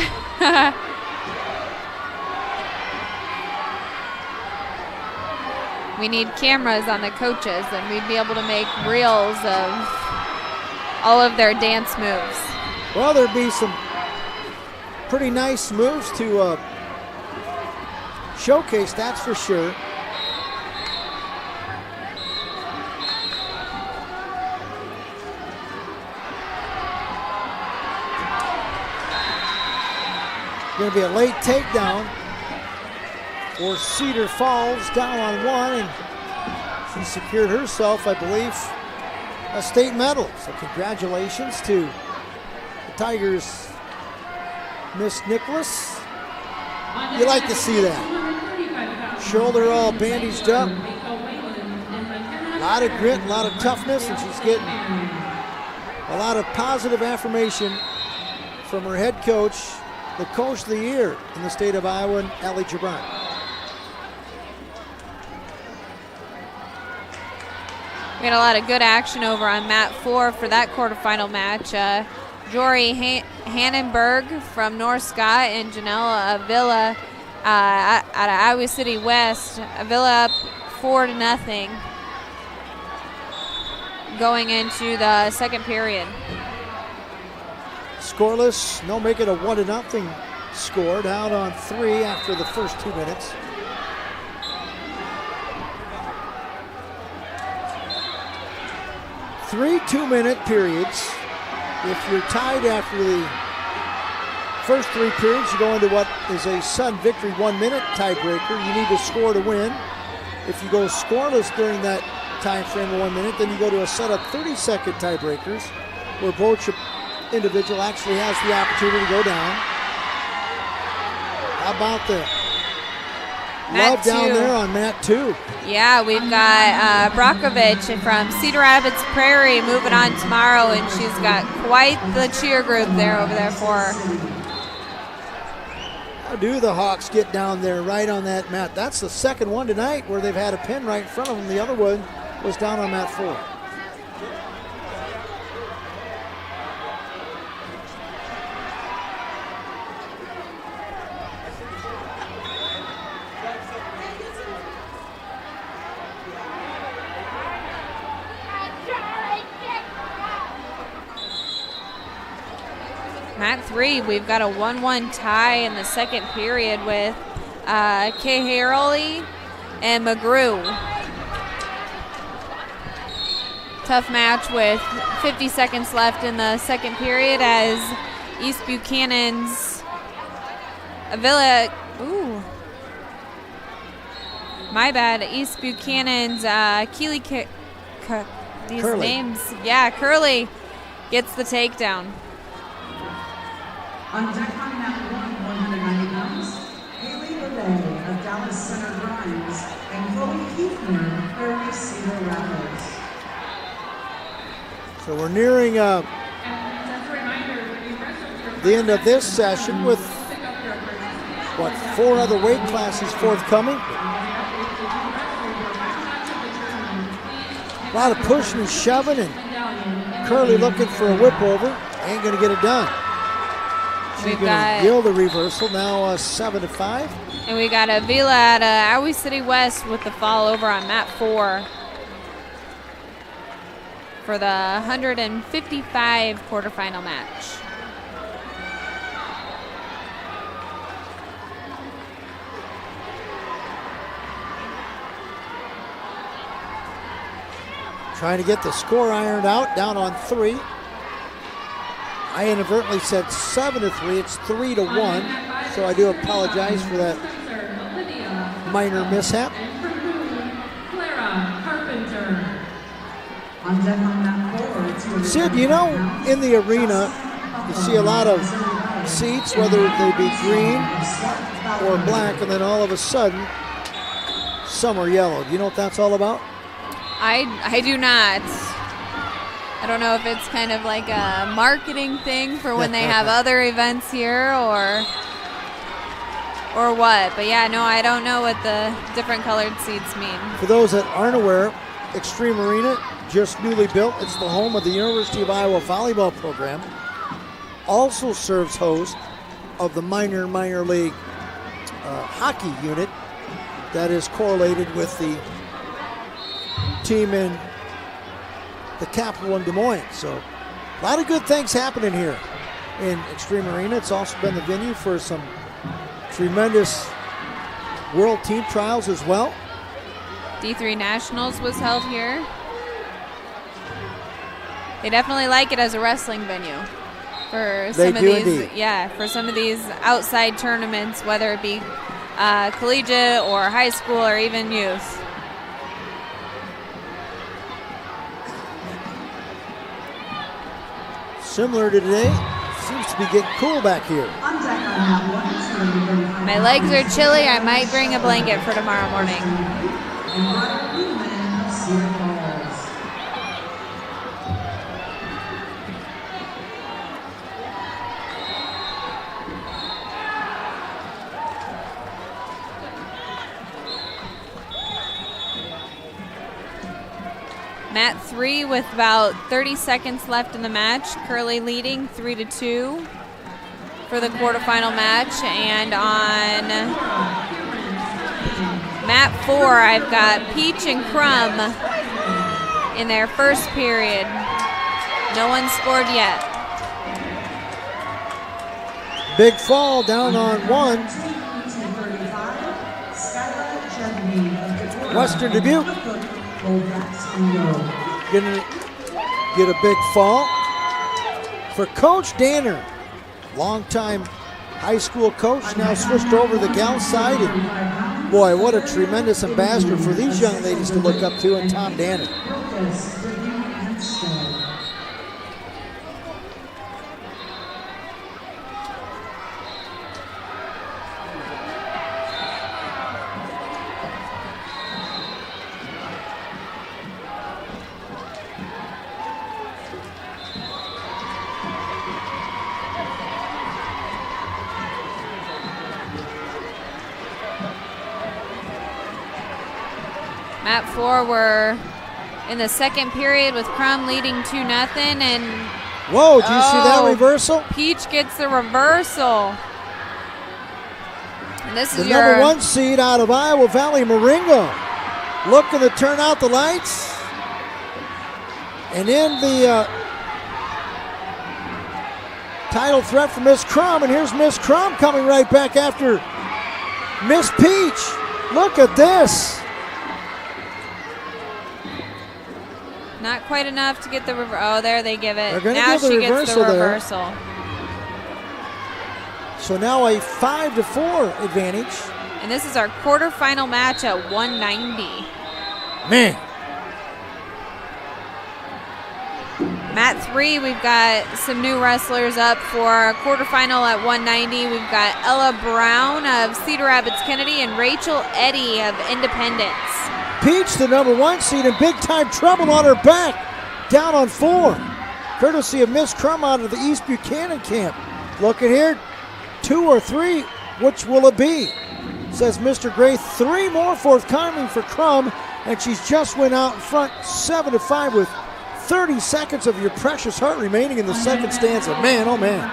We need cameras on the coaches, and we'd be able to make reels of all of their dance moves. Well, there'd be some pretty nice moves to showcase, that's for sure. Going to be a late takedown for Cedar Falls, down on one, and she secured herself, I believe, a state medal. So congratulations to the Tigers, Miss Nicholas. You like to see that. Shoulder all bandaged up. A lot of grit, a lot of toughness, and she's getting a lot of positive affirmation from her head coach, the Coach of the Year in the state of Iowa, Allie Jabron. We had a lot of good action over on mat 4 for that quarterfinal match. Jory Hannenberg from North Scott and Janella Avila out of Iowa City West. Avila up 4-0 going into the second period. Scoreless, no, make it a 1-0 score, down on 3 after the first 2 minutes. Three 2-minute periods. If you're tied after the first 3 periods, you go into what is a sudden victory 1-minute tiebreaker. You need to score to win. If you go scoreless during that time frame of 1 minute, then you go to a set of 30-second tiebreakers where both individual actually has the opportunity to go down. How about the love down there on mat 2? Yeah, we've got Brockovich from Cedar Rapids Prairie moving on tomorrow, and she's got quite the cheer group there over there for her. How do the Hawks get down there right on that mat? That's the second one tonight where they've had a pin right in front of them. The other one was down on mat 4. Mat 3, we've got a 1-1 tie in the second period with Caherly and McGrew. Tough match with 50 seconds left in the second period as East Buchanan's Avila, ooh. My bad. East Buchanan's Keely, these Curley. names. Yeah, Curley gets the takedown. On deck on mat 190 pounds, Haley Lele of Dallas Center Grimes and Chloe Kiefner of Prairie Cedar Rapids. So we're nearing the end of this session with, 4 other weight classes forthcoming. A lot of pushing and shoving, and Curley looking for a whip over. Ain't going to get it done. She's We've going got- to yield the reversal, now 7-5. And we got Avila at Iowa City West with the fall over on mat 4 for the 155 quarterfinal match. Trying to get the score ironed out, down on 3. I inadvertently said 7-3. It's 3-1. So I do apologize for that minor mishap. On deck on mat 4, Sid, you know, in the arena, you see a lot of seats, whether they be green or black, and then all of a sudden, some are yellow. Do you know what that's all about? I do not. I don't know if it's kind of like a marketing thing for when they have other events here or what. But yeah, no, I don't know what the different colored seats mean. For those that aren't aware, Extreme Arena, just newly built. It's the home of the University of Iowa volleyball program. Also serves host of the minor league hockey unit that is correlated with the team in the capital in Des Moines. So a lot of good things happening here in Extreme Arena. It's also been the venue for some tremendous world team trials as well. D3 Nationals was held here. They definitely like it as a wrestling venue for some They of do these. indeed. Yeah, for some of these outside tournaments, whether it be collegiate or high school or even youth. Similar to today, seems to be getting cool back here. on deck on mat 1, My legs are chilly. I might bring a blanket for tomorrow morning. and Ryder Newman of Cedar Falls. Mat 3 with about 30 seconds left in the match. Curley leading 3-2 for the quarterfinal match. And on mat 4, I've got Peach and Crumb in their first period. No one scored yet. Big fall down on 1. Western Dubuque gonna get a big fall. For Coach Danner, longtime high school coach, now switched over to the gal side. And boy, what a tremendous ambassador for these young ladies to look up to, and Tom Danner. Mat 4, we're in the second period with Crumb leading 2-0. And whoa, did you see that reversal? Peach gets the reversal. And this The is number your 1 seed out of Iowa Valley, Marengo, looking to turn out the lights. And in the title threat for Miss Crum, and here's Miss Crum coming right back after Miss Peach. Look at this. not quite enough to get the reversal. Oh, there they give it. They're gonna Now give the she gets the reversal there. reversal. So now a 5-4 advantage. And this is our quarterfinal match at 190. Man. Mat 3, we've got some new wrestlers up for our quarterfinal at 190. We've got Ella Brown of Cedar Rapids Kennedy and Rachel Eddy of Independence. Peach, the number 1 seed, in big-time trouble on her back. Down on 4. Courtesy of Miss Crum out of the East Buchanan camp. Looking here, 2 or 3, which will it be? Says Mr. Gray. 3 more forthcoming for Crum, and she's just went out in front 7-5 with 30 seconds of your precious heart remaining in the second stanza. Man, oh man.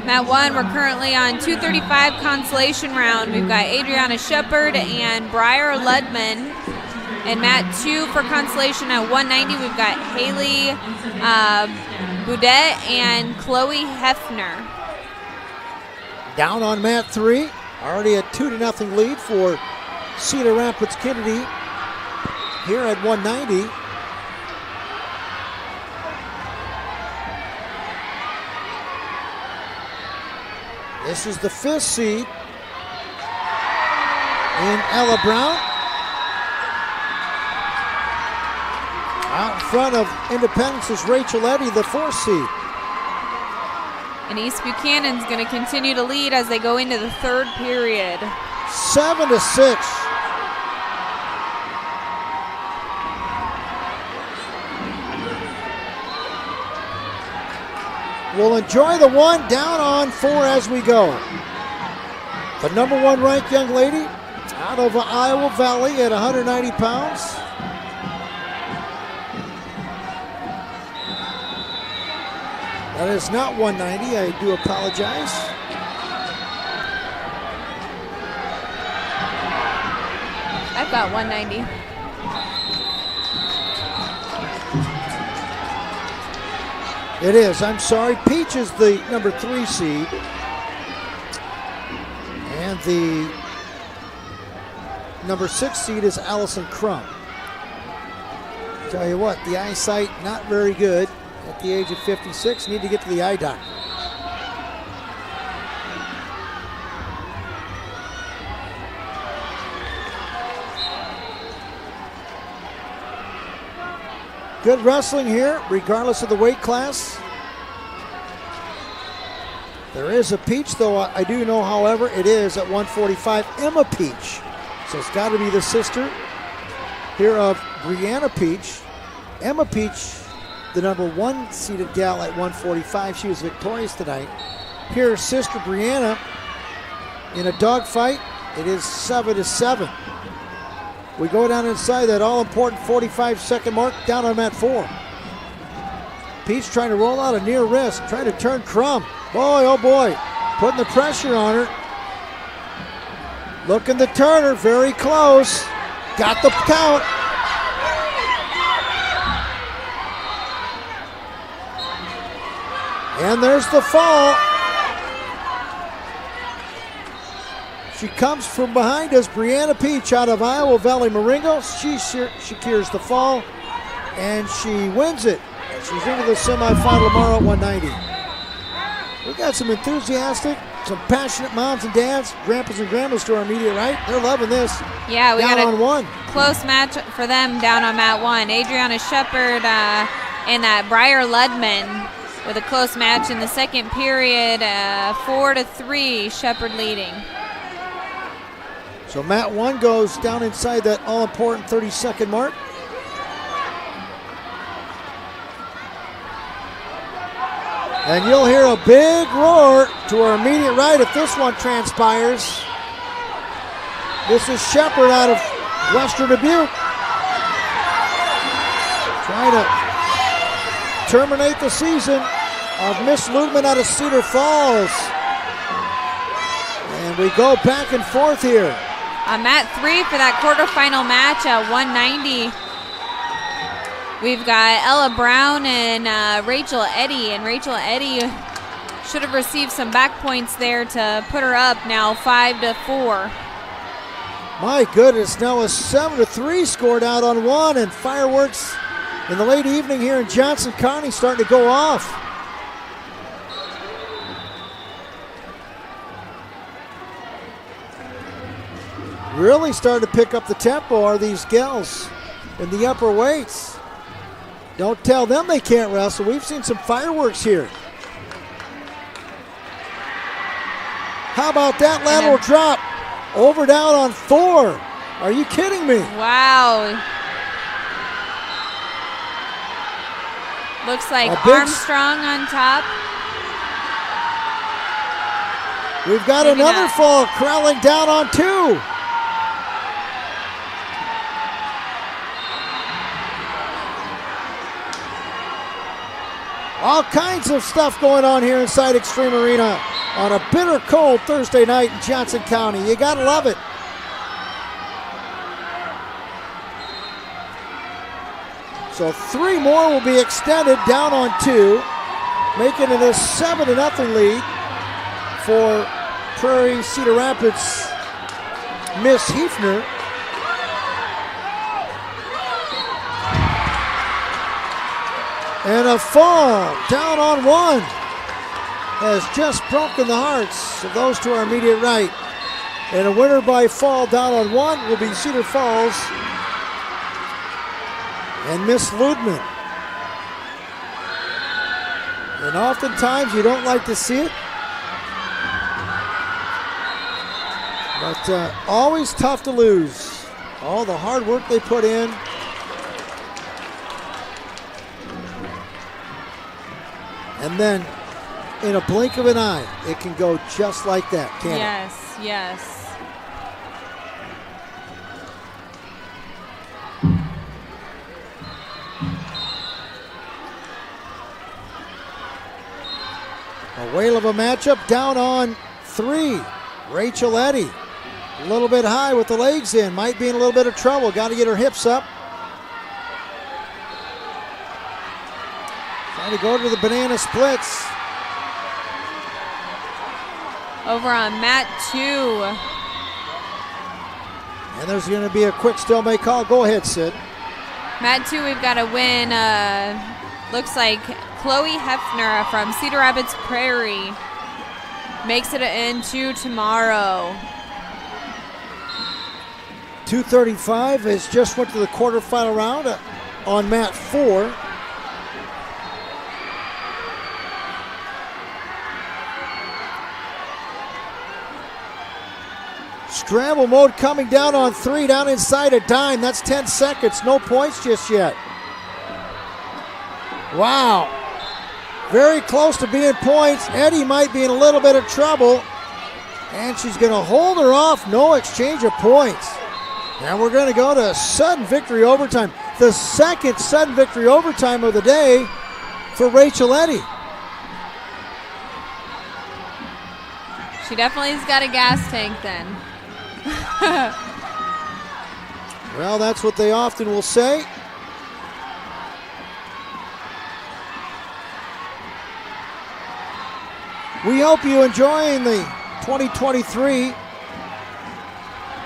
Mat 1, we're currently on 235 consolation round. We've got Adriana Shepard and Briar Ludman. And Mat 2 for consolation at 190, we've got Haley Boudet and Chloe Hefner. Down on Mat 3, already a 2-0 lead for Cedar Rapids Kennedy here at 190. This is the 5th seed in Ella Brown. Out in front of Independence is Rachel Eddy, the 4th seed. And East Buchanan's going to continue to lead as they go into the 3rd period. 7-6. We'll enjoy the 1, down on 4 as we go. The number 1 ranked young lady out of Iowa Valley at 190 pounds. That is not 190, I do apologize. I've got 190. It is, I'm sorry. Peach is the number 3 seed. And the number 6 seed is Allison Crum. Tell you what, the eyesight not very good. At the age of 56, need to get to the eye doctor. Good wrestling here, regardless of the weight class. There is a Peach, though I do know, however, it is at 145, Emma Peach. So it's got to be the sister here of Brianna Peach. Emma Peach, the number 1 seeded gal at 145. She was victorious tonight. Here, sister Brianna in a dogfight. It is 7-7. We go down inside that all-important 45-second mark down on mat 4. Peach trying to roll out a near wrist, trying to turn Crum. Boy, oh boy, putting the pressure on her. Looking to turn her, very close. Got the count. And there's the fall. She comes from behind us, Brianna Peach out of Iowa Valley Marengo. She secures the fall, and she wins it. And she's into the semifinal tomorrow at 190. We got some enthusiastic, some passionate moms and dads, grandpas and grandmas to our immediate right. They're loving this. Yeah, we down got on 1. Close match for them down on mat 1. Adriana Shepard and that Briar Ludman with a close match in the second period, 4-3, Shepard leading. So mat 1 goes down inside that all-important 30-second mark. And you'll hear a big roar to our immediate right if this one transpires. This is Shepard out of Western Dubuque. Trying to terminate the season of Miss Ludman out of Cedar Falls. And we go back and forth here. On mat 3 for that quarterfinal match at 190, we've got Ella Brown and Rachel Eddy. And Rachel Eddy should have received some back points there to put her up now 5-4. My goodness, now a 7-3 scored out on one, and fireworks in the late evening here in Johnson County starting to go off. Really starting to pick up the tempo are these gals in the upper weights. Don't tell them they can't wrestle. We've seen some fireworks here. How about that lateral drop? Over down on 4. Are you kidding me? Wow. Looks like Armstrong on top. We've got Maybe another not. fall, crawling down on 2. All kinds of stuff going on here inside Extreme Arena on a bitter cold Thursday night in Johnson County. You gotta love it. So 3 more will be extended down on 2, making it a 7-0 lead for Prairie Cedar Rapids Miss Hefner. And a fall down on 1 has just broken the hearts of those to our immediate right. And a winner by fall down on 1 will be Cedar Falls and Miss Ludman. And oftentimes you don't like to see it, but always tough to lose. All the hard work they put in. And then, in a blink of an eye, it can go just like that, can't it? Yes, yes. A whale of a matchup down on 3. Rachel Eddy, a little bit high with the legs in, might be in a little bit of trouble. Got to get her hips up. Trying to go to the banana splits. Over on mat 2. And there's going to be a quick stalemate call. Go ahead, Sid. Mat 2, we've got a win. Looks like Chloe Hefner from Cedar Rapids Prairie makes it into tomorrow. 235 has just went to the quarterfinal round on mat 4. Scramble mode coming down on 3, down inside a dime. That's 10 seconds. No points just yet. Wow. Very close to being points. Eddie might be in a little bit of trouble. And she's going to hold her off. No exchange of points. And we're going to go to sudden victory overtime. The second sudden victory overtime of the day for Rachel Eddy. She definitely has got a gas tank then. Well, that's what they often will say. We hope you're enjoying the 2023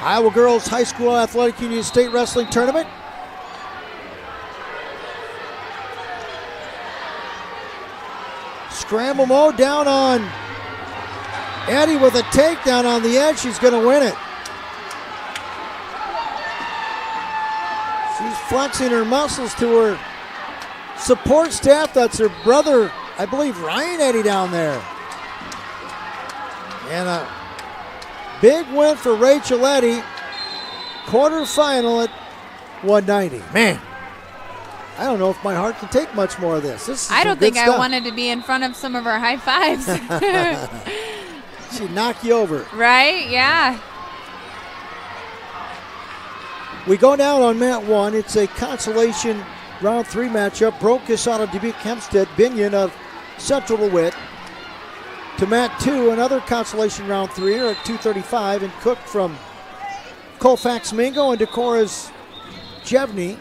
Iowa Girls High School Athletic Union State Wrestling Tournament. Scramble mode down on Eddie with a takedown on the edge. She's going to win it. She's flexing her muscles to her support staff. That's her brother, I believe, Ryan Eddy down there. And a big win for Rachel Eddy. Quarterfinal at 190. Man, I don't know if my heart can take much more of this. This is I don't some good think stuff. I wanted to be in front of some of her high fives. She'd knock you over. Right? Yeah. We go down on mat 1. It's a consolation round 3 matchup. Brocus out of Dubuque Hempstead, Binion of Central DeWitt. To mat 2, another consolation round 3 at 235, and Cook from Colfax Mingo and Decorah's Jevney.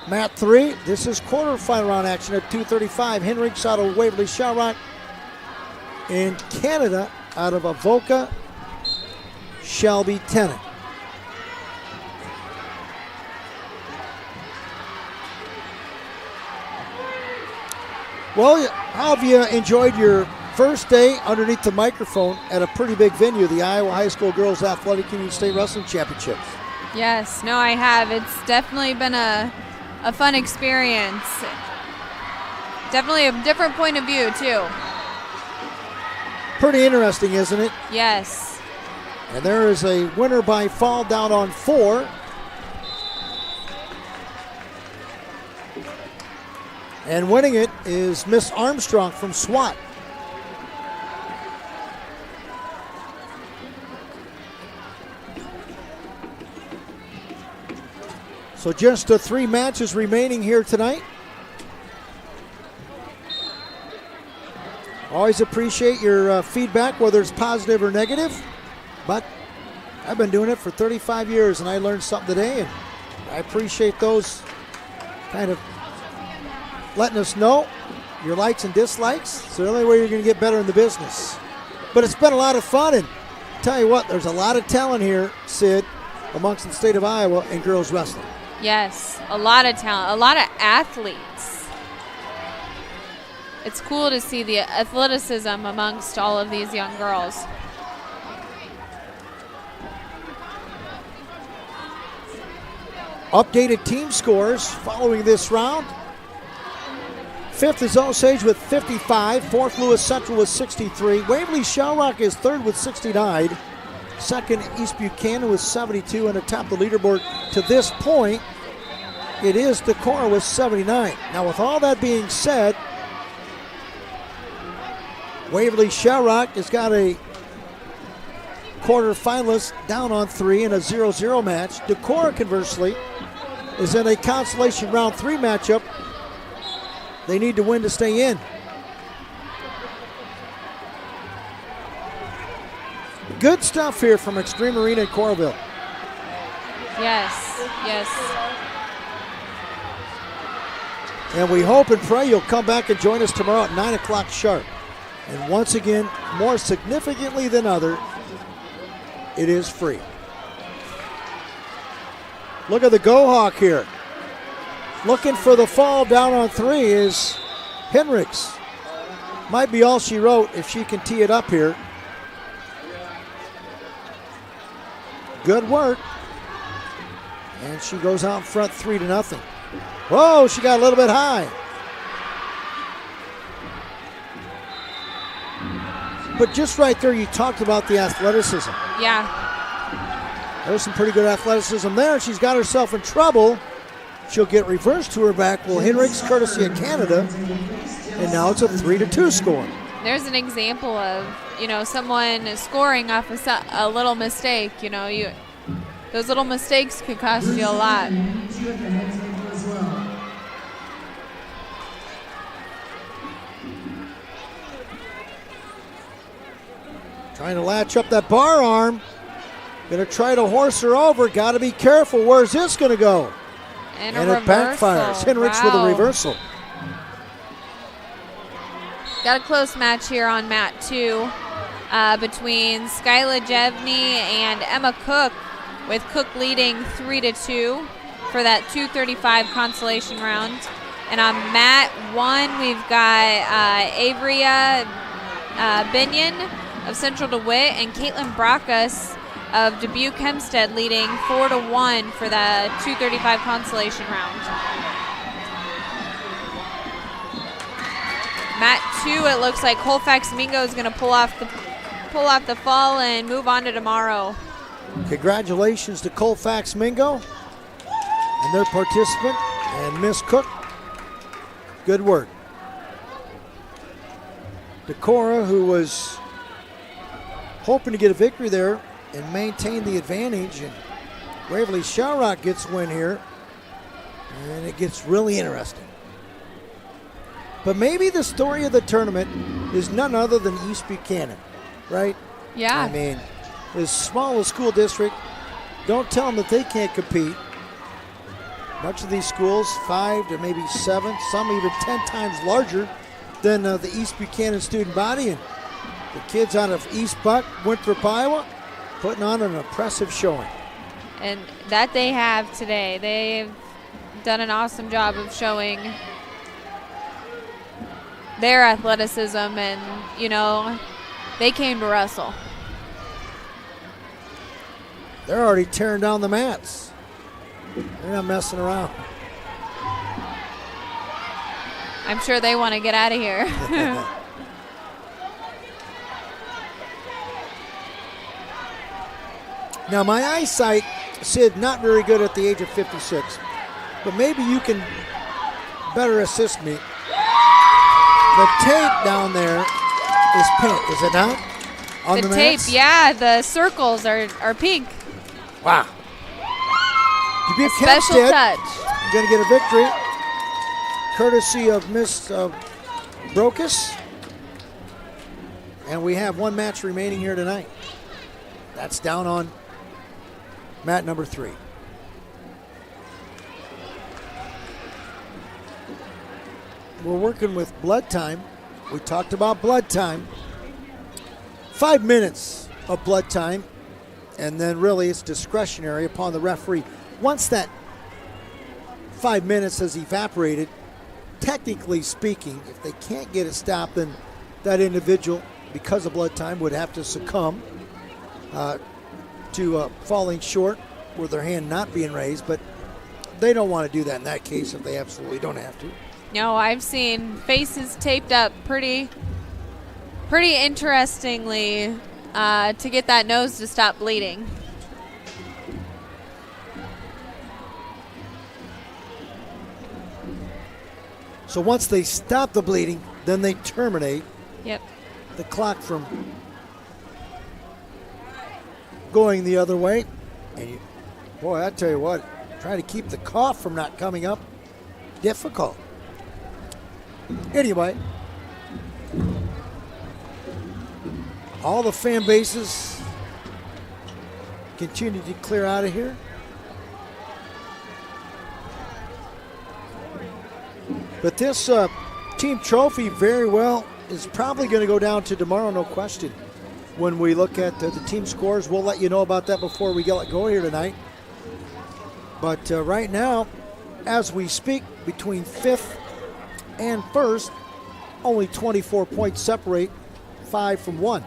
Mat 3, this is quarterfinal round action at 235. Henricks out of Waverly Shawrock. And Canada out of Avoca Shelby Tennant. Well, how have you enjoyed your first day underneath the microphone at a pretty big venue, the Iowa High School Girls Athletic Union State Wrestling Championships? Yes, no, I have. It's definitely been a fun experience. Definitely a different point of view, too. Pretty interesting, isn't it? Yes. And there is a winner by fall down on 4. And winning it is Miss Armstrong from SWAT. So just 3 matches remaining here tonight. Always appreciate your feedback, whether it's positive or negative. But I've been doing it for 35 years, and I learned something today, and I appreciate those kind of letting us know your likes and dislikes. It's the only way you're going to get better in the business. But it's been a lot of fun, and tell you what, there's a lot of talent here, Sid, amongst the state of Iowa in girls wrestling. Yes, a lot of talent, a lot of athletes. It's cool to see the athleticism amongst all of these young girls. Updated team scores following this round. 5th is Osage with 55. 4th, Lewis Central with 63. Waverly Shell Rock is 3rd with 69. 2nd, East Buchanan with 72. And atop the leaderboard to this point, it is Decorah with 79. Now, with all that being said, Waverly Shell Rock has got a quarterfinalist down on 3 in a 0-0 match. Decorah, conversely, is in a consolation round 3 matchup. They need to win to stay in. Good stuff here from Extreme Arena in Coralville. Yes, yes. And we hope and pray you'll come back and join us tomorrow at 9 o'clock sharp. And once again, more significantly than other, it is free. Look at the Go-Hawk here. Looking for the fall down on 3 is Henricks. Might be all she wrote if she can tee it up here. Good work. And she goes out in front 3-0. Whoa, she got a little bit high. But just right there, you talked about the athleticism. Yeah. There's some pretty good athleticism there. She's got herself in trouble. She'll get reversed to her back. Well, Henricks, courtesy of Canada. And now it's a 3-2 score. There's an example of, someone scoring off a little mistake. Those little mistakes could cost you a lot. Trying to latch up that bar arm. Going to try to horse her over. Got to be careful. Where's this going to go? And it backfires. Henricks with a reversal. Got a close match here on mat 2 between Skyla Jevney and Emma Cook, with Cook leading 3-2 for that 2:35 consolation round. And on mat 1, we've got Averia Binion of Central DeWitt and Caitlin Brackus of Dubuque Hempstead leading 4-1 for the 2:35 consolation round. Mat 2, it looks like Colfax Mingo is going to pull off the fall and move on to tomorrow. Congratulations to Colfax Mingo and their participant and Miss Cook. Good work. Decorah, who was hoping to get a victory there and maintain the advantage, and Waverly Shell Rock gets a win here, and it gets really interesting. But maybe the story of the tournament is none other than East Buchanan, right? Yeah. I mean, as small a school district, don't tell them that they can't compete. Much of these schools, 5 to maybe 7, some even 10 times larger than the East Buchanan student body. And the kids out of East Buck, Winthrop, Iowa, putting on an impressive showing. And that they have today. They've done an awesome job of showing their athleticism, and, you know, they came to wrestle. They're already tearing down the mats. They're not messing around. I'm sure they want to get out of here. Now, my eyesight, Sid, not very good at the age of 56, but maybe you can better assist me. The tape down there is pink, is it not? On the tape, mats? yeah, the circles are pink. Wow. You beat Special Kempstead. touch. You're going to get a victory, courtesy of Miss Brokus. And we have one match remaining here tonight. That's down on mat number 3. We're working with blood time. We talked about blood time. 5 minutes of blood time, and then really it's discretionary upon the referee. Once that 5 minutes has evaporated, technically speaking, if they can't get it stopped, then that individual, because of blood time, would have to succumb to falling short with their hand not being raised, but they don't want to do that in that case if they absolutely don't have to. No, I've seen faces taped up pretty interestingly to get that nose to stop bleeding. So once they stop the bleeding, then they terminate the clock from going the other way. And boy, I tell you what, trying to keep the cough from not coming up, difficult. Anyway, all the fan bases continue to clear out of here. But this team trophy very well is probably going to go down to tomorrow, no question. When we look at the team scores, we'll let you know about that before we let go here tonight. But right now, as we speak, between 5th and 1st, only 24 points separate, 5 from 1.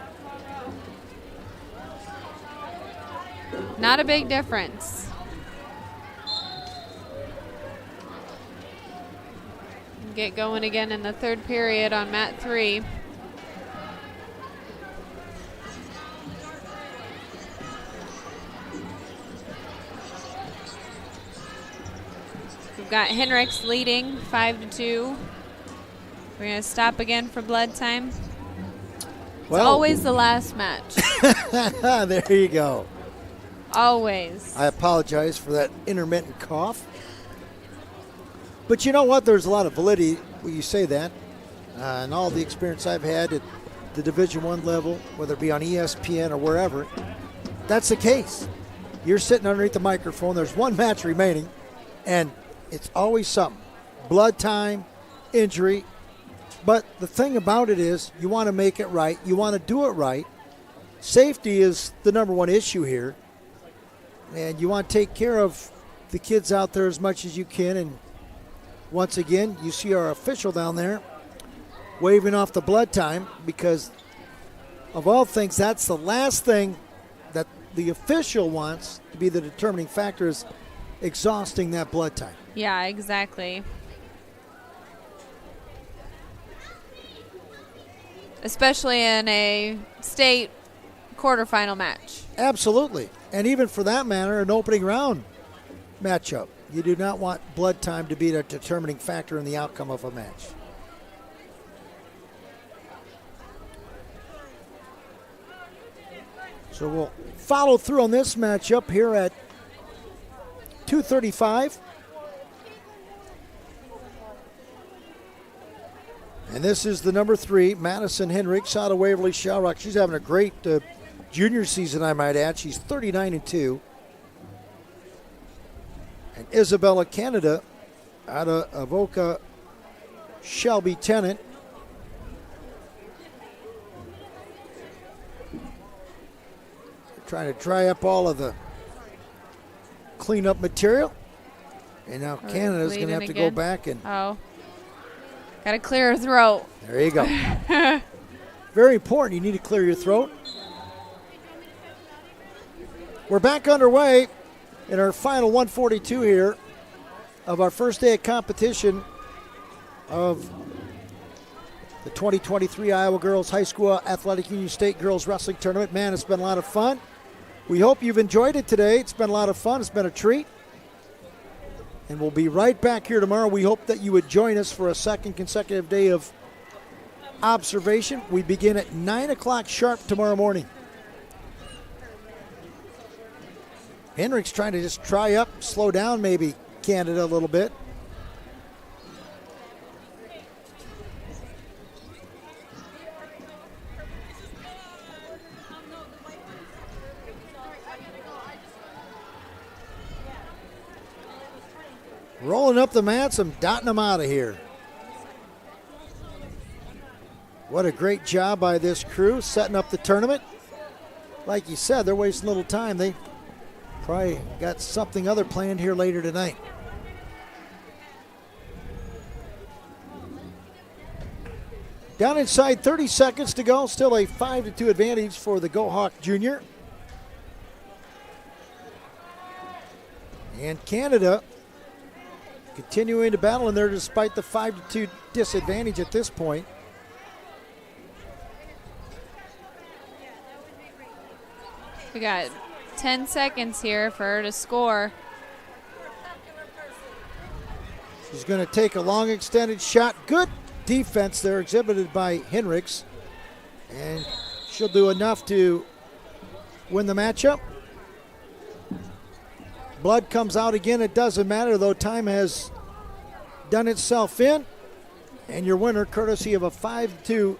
Not a big difference. Get going again in the third period on mat 3. We've got Henricks leading 5-2. We're going to stop again for blood time. It's always the last match. There you go. Always. I apologize for that intermittent cough. But you know what? There's a lot of validity when you say that. And all the experience I've had at the Division I level, whether it be on ESPN or wherever, that's the case. You're sitting underneath the microphone. There's one match remaining, and it's always something. Blood time, injury. But the thing about it is you want to make it right. You want to do it right. Safety is the number one issue here. And you want to take care of the kids out there as much as you can. And once again, you see our official down there waving off the blood time because of all things, that's the last thing that the official wants to be the determining factor is exhausting that blood time. Yeah, exactly. Especially in a state quarterfinal match. Absolutely. And even for that matter, an opening round matchup. You do not want blood time to be the determining factor in the outcome of a match. So we'll follow through on this matchup here at 2:35. And this is the number 3, Madison Henricks out of Waverly Shell Rock. She's having a great junior season, I might add. She's 39-2. And Isabella Canada out of Avoca Shelby Tennant. Trying to dry up all of the cleanup material. And now Canada's going to have to go back and... Got Got to clear her throat. There you go. Very important. You need to clear your throat. We're back underway in our final 142 here of our first day of competition of the 2023 Iowa Girls High School Athletic Union State Girls Wrestling Tournament. Man, it's been a lot of fun. We hope you've enjoyed it today. It's been a lot of fun. It's been a treat. And we'll be right back here tomorrow. We hope that you would join us for a second consecutive day of observation. We begin at 9 o'clock sharp tomorrow morning. Henrik's trying to just try up, slow down maybe Canada a little bit. Rolling up the mats, I'm dotting them out of here. What a great job by this crew setting up the tournament. Like you said, they're wasting a little time. They probably got something other planned here later tonight. Down inside, 30 seconds to go. Still a 5-2 advantage for the Go Hawk Junior. And Canada continuing to battle in there despite the 5-2 disadvantage at this point. We got 10 seconds here for her to score. She's going to take a long extended shot. Good defense there exhibited by Henriks. And she'll do enough to win the matchup. Blood comes out again. It doesn't matter, though. Time has done itself in. And your winner, courtesy of a 5-2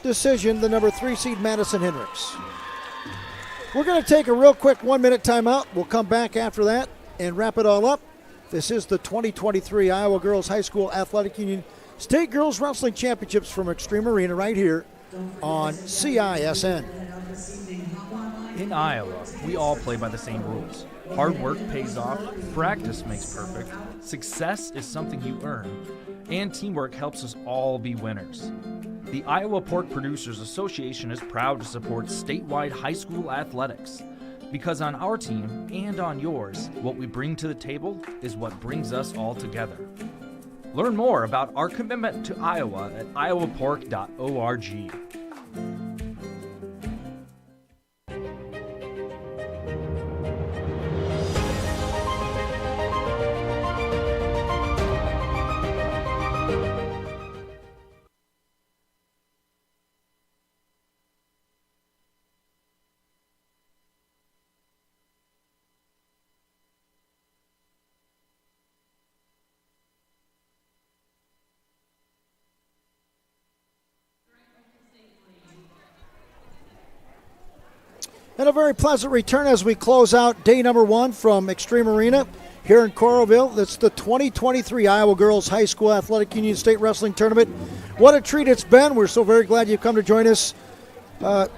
decision, the number 3 seed Madison Henriks. We're going to take a real quick 1-minute timeout. We'll come back after that and wrap it all up. This is the 2023 Iowa Girls High School Athletic Union State Girls Wrestling Championships from Extreme Arena right here on CISN. In Iowa, we all play by the same rules. Hard work pays off, practice makes perfect, success is something you earn, and teamwork helps us all be winners. The Iowa Pork Producers Association is proud to support statewide high school athletics. Because on our team and on yours, what we bring to the table is what brings us all together. Learn more about our commitment to Iowa at iowapork.org. And a very pleasant return as we close out day number 1 from Extreme Arena here in Coralville. That's the 2023 Iowa Girls High School Athletic Union State Wrestling Tournament. What a treat it's been. We're so very glad you've come to join us.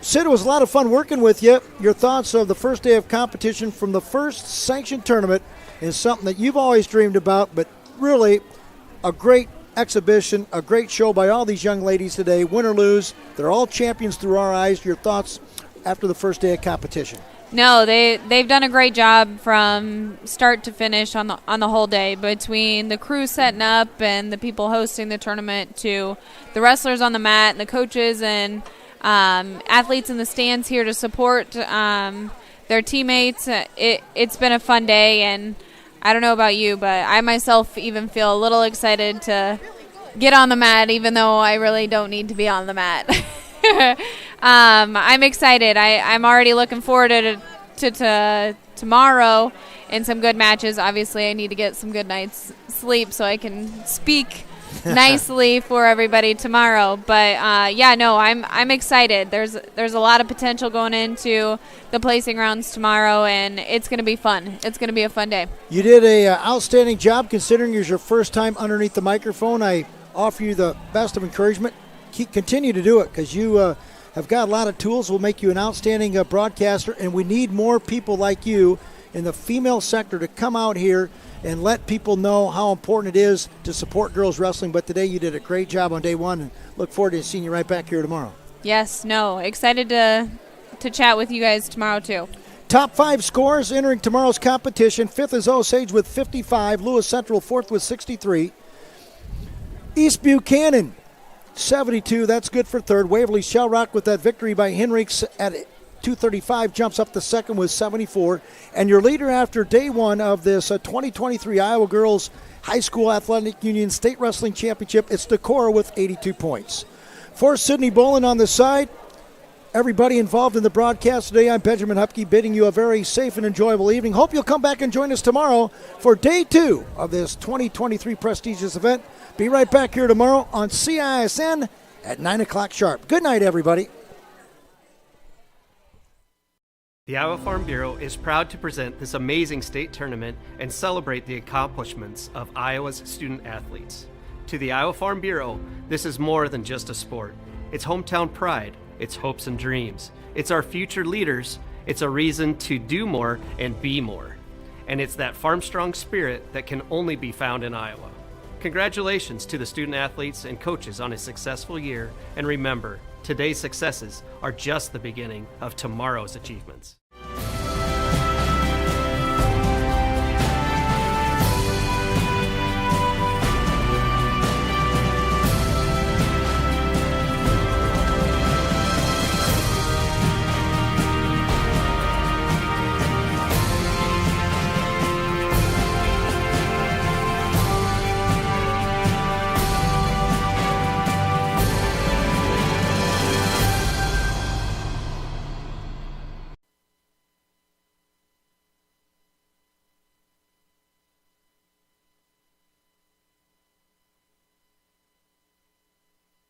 Sid, it was a lot of fun working with you. Your thoughts of the first day of competition from the first sanctioned tournament is something that you've always dreamed about, but really a great exhibition, a great show by all these young ladies today. Win or lose, they're all champions through our eyes. Your thoughts after the first day of competition? No, they've done a great job from start to finish on the whole day, between the crew setting up and the people hosting the tournament to the wrestlers on the mat and the coaches and athletes in the stands here to support their teammates. It's been a fun day, and I don't know about you, but I myself even feel a little excited to get on the mat, even though I really don't need to be on the mat. I'm excited. I'm already looking forward to tomorrow and some good matches. Obviously, I need to get some good night's sleep so I can speak nicely for everybody tomorrow. But I'm excited. There's a lot of potential going into the placing rounds tomorrow, and it's going to be fun. It's going to be a fun day. You did a outstanding job considering it was your first time underneath the microphone. I offer you the best of encouragement. Continue to do it, because you have got a lot of tools. Will make you an outstanding broadcaster, and we need more people like you in the female sector to come out here and let people know how important it is to support girls wrestling. But today you did a great job on day one, and look forward to seeing you right back here tomorrow. Yes, no, excited to chat with you guys tomorrow too. Top 5 scores entering tomorrow's competition. 5th is Osage with 55. Lewis Central 4th with 63. East Buchanan 72. That's good for 3rd. Waverly Shell Rock with that victory by Henriks at 235 jumps up to 2nd with 74. And your leader after day one of this 2023 Iowa Girls High School Athletic Union State Wrestling Championship, it's Decorah with 82 points. For Sydney Bolin on the side, everybody involved in the broadcast today, I'm Benjamin Hupke bidding you a very safe and enjoyable evening. Hope you'll come back and join us tomorrow for day 2 of this 2023 prestigious event. Be right back here tomorrow on CISN at 9 o'clock sharp. Good night, everybody. The Iowa Farm Bureau is proud to present this amazing state tournament and celebrate the accomplishments of Iowa's student athletes. To the Iowa Farm Bureau, this is more than just a sport. It's hometown pride, it's hopes and dreams, it's our future leaders, it's a reason to do more and be more. And it's that farm strong spirit that can only be found in Iowa. Congratulations to the student athletes and coaches on a successful year, and remember, today's successes are just the beginning of tomorrow's achievements.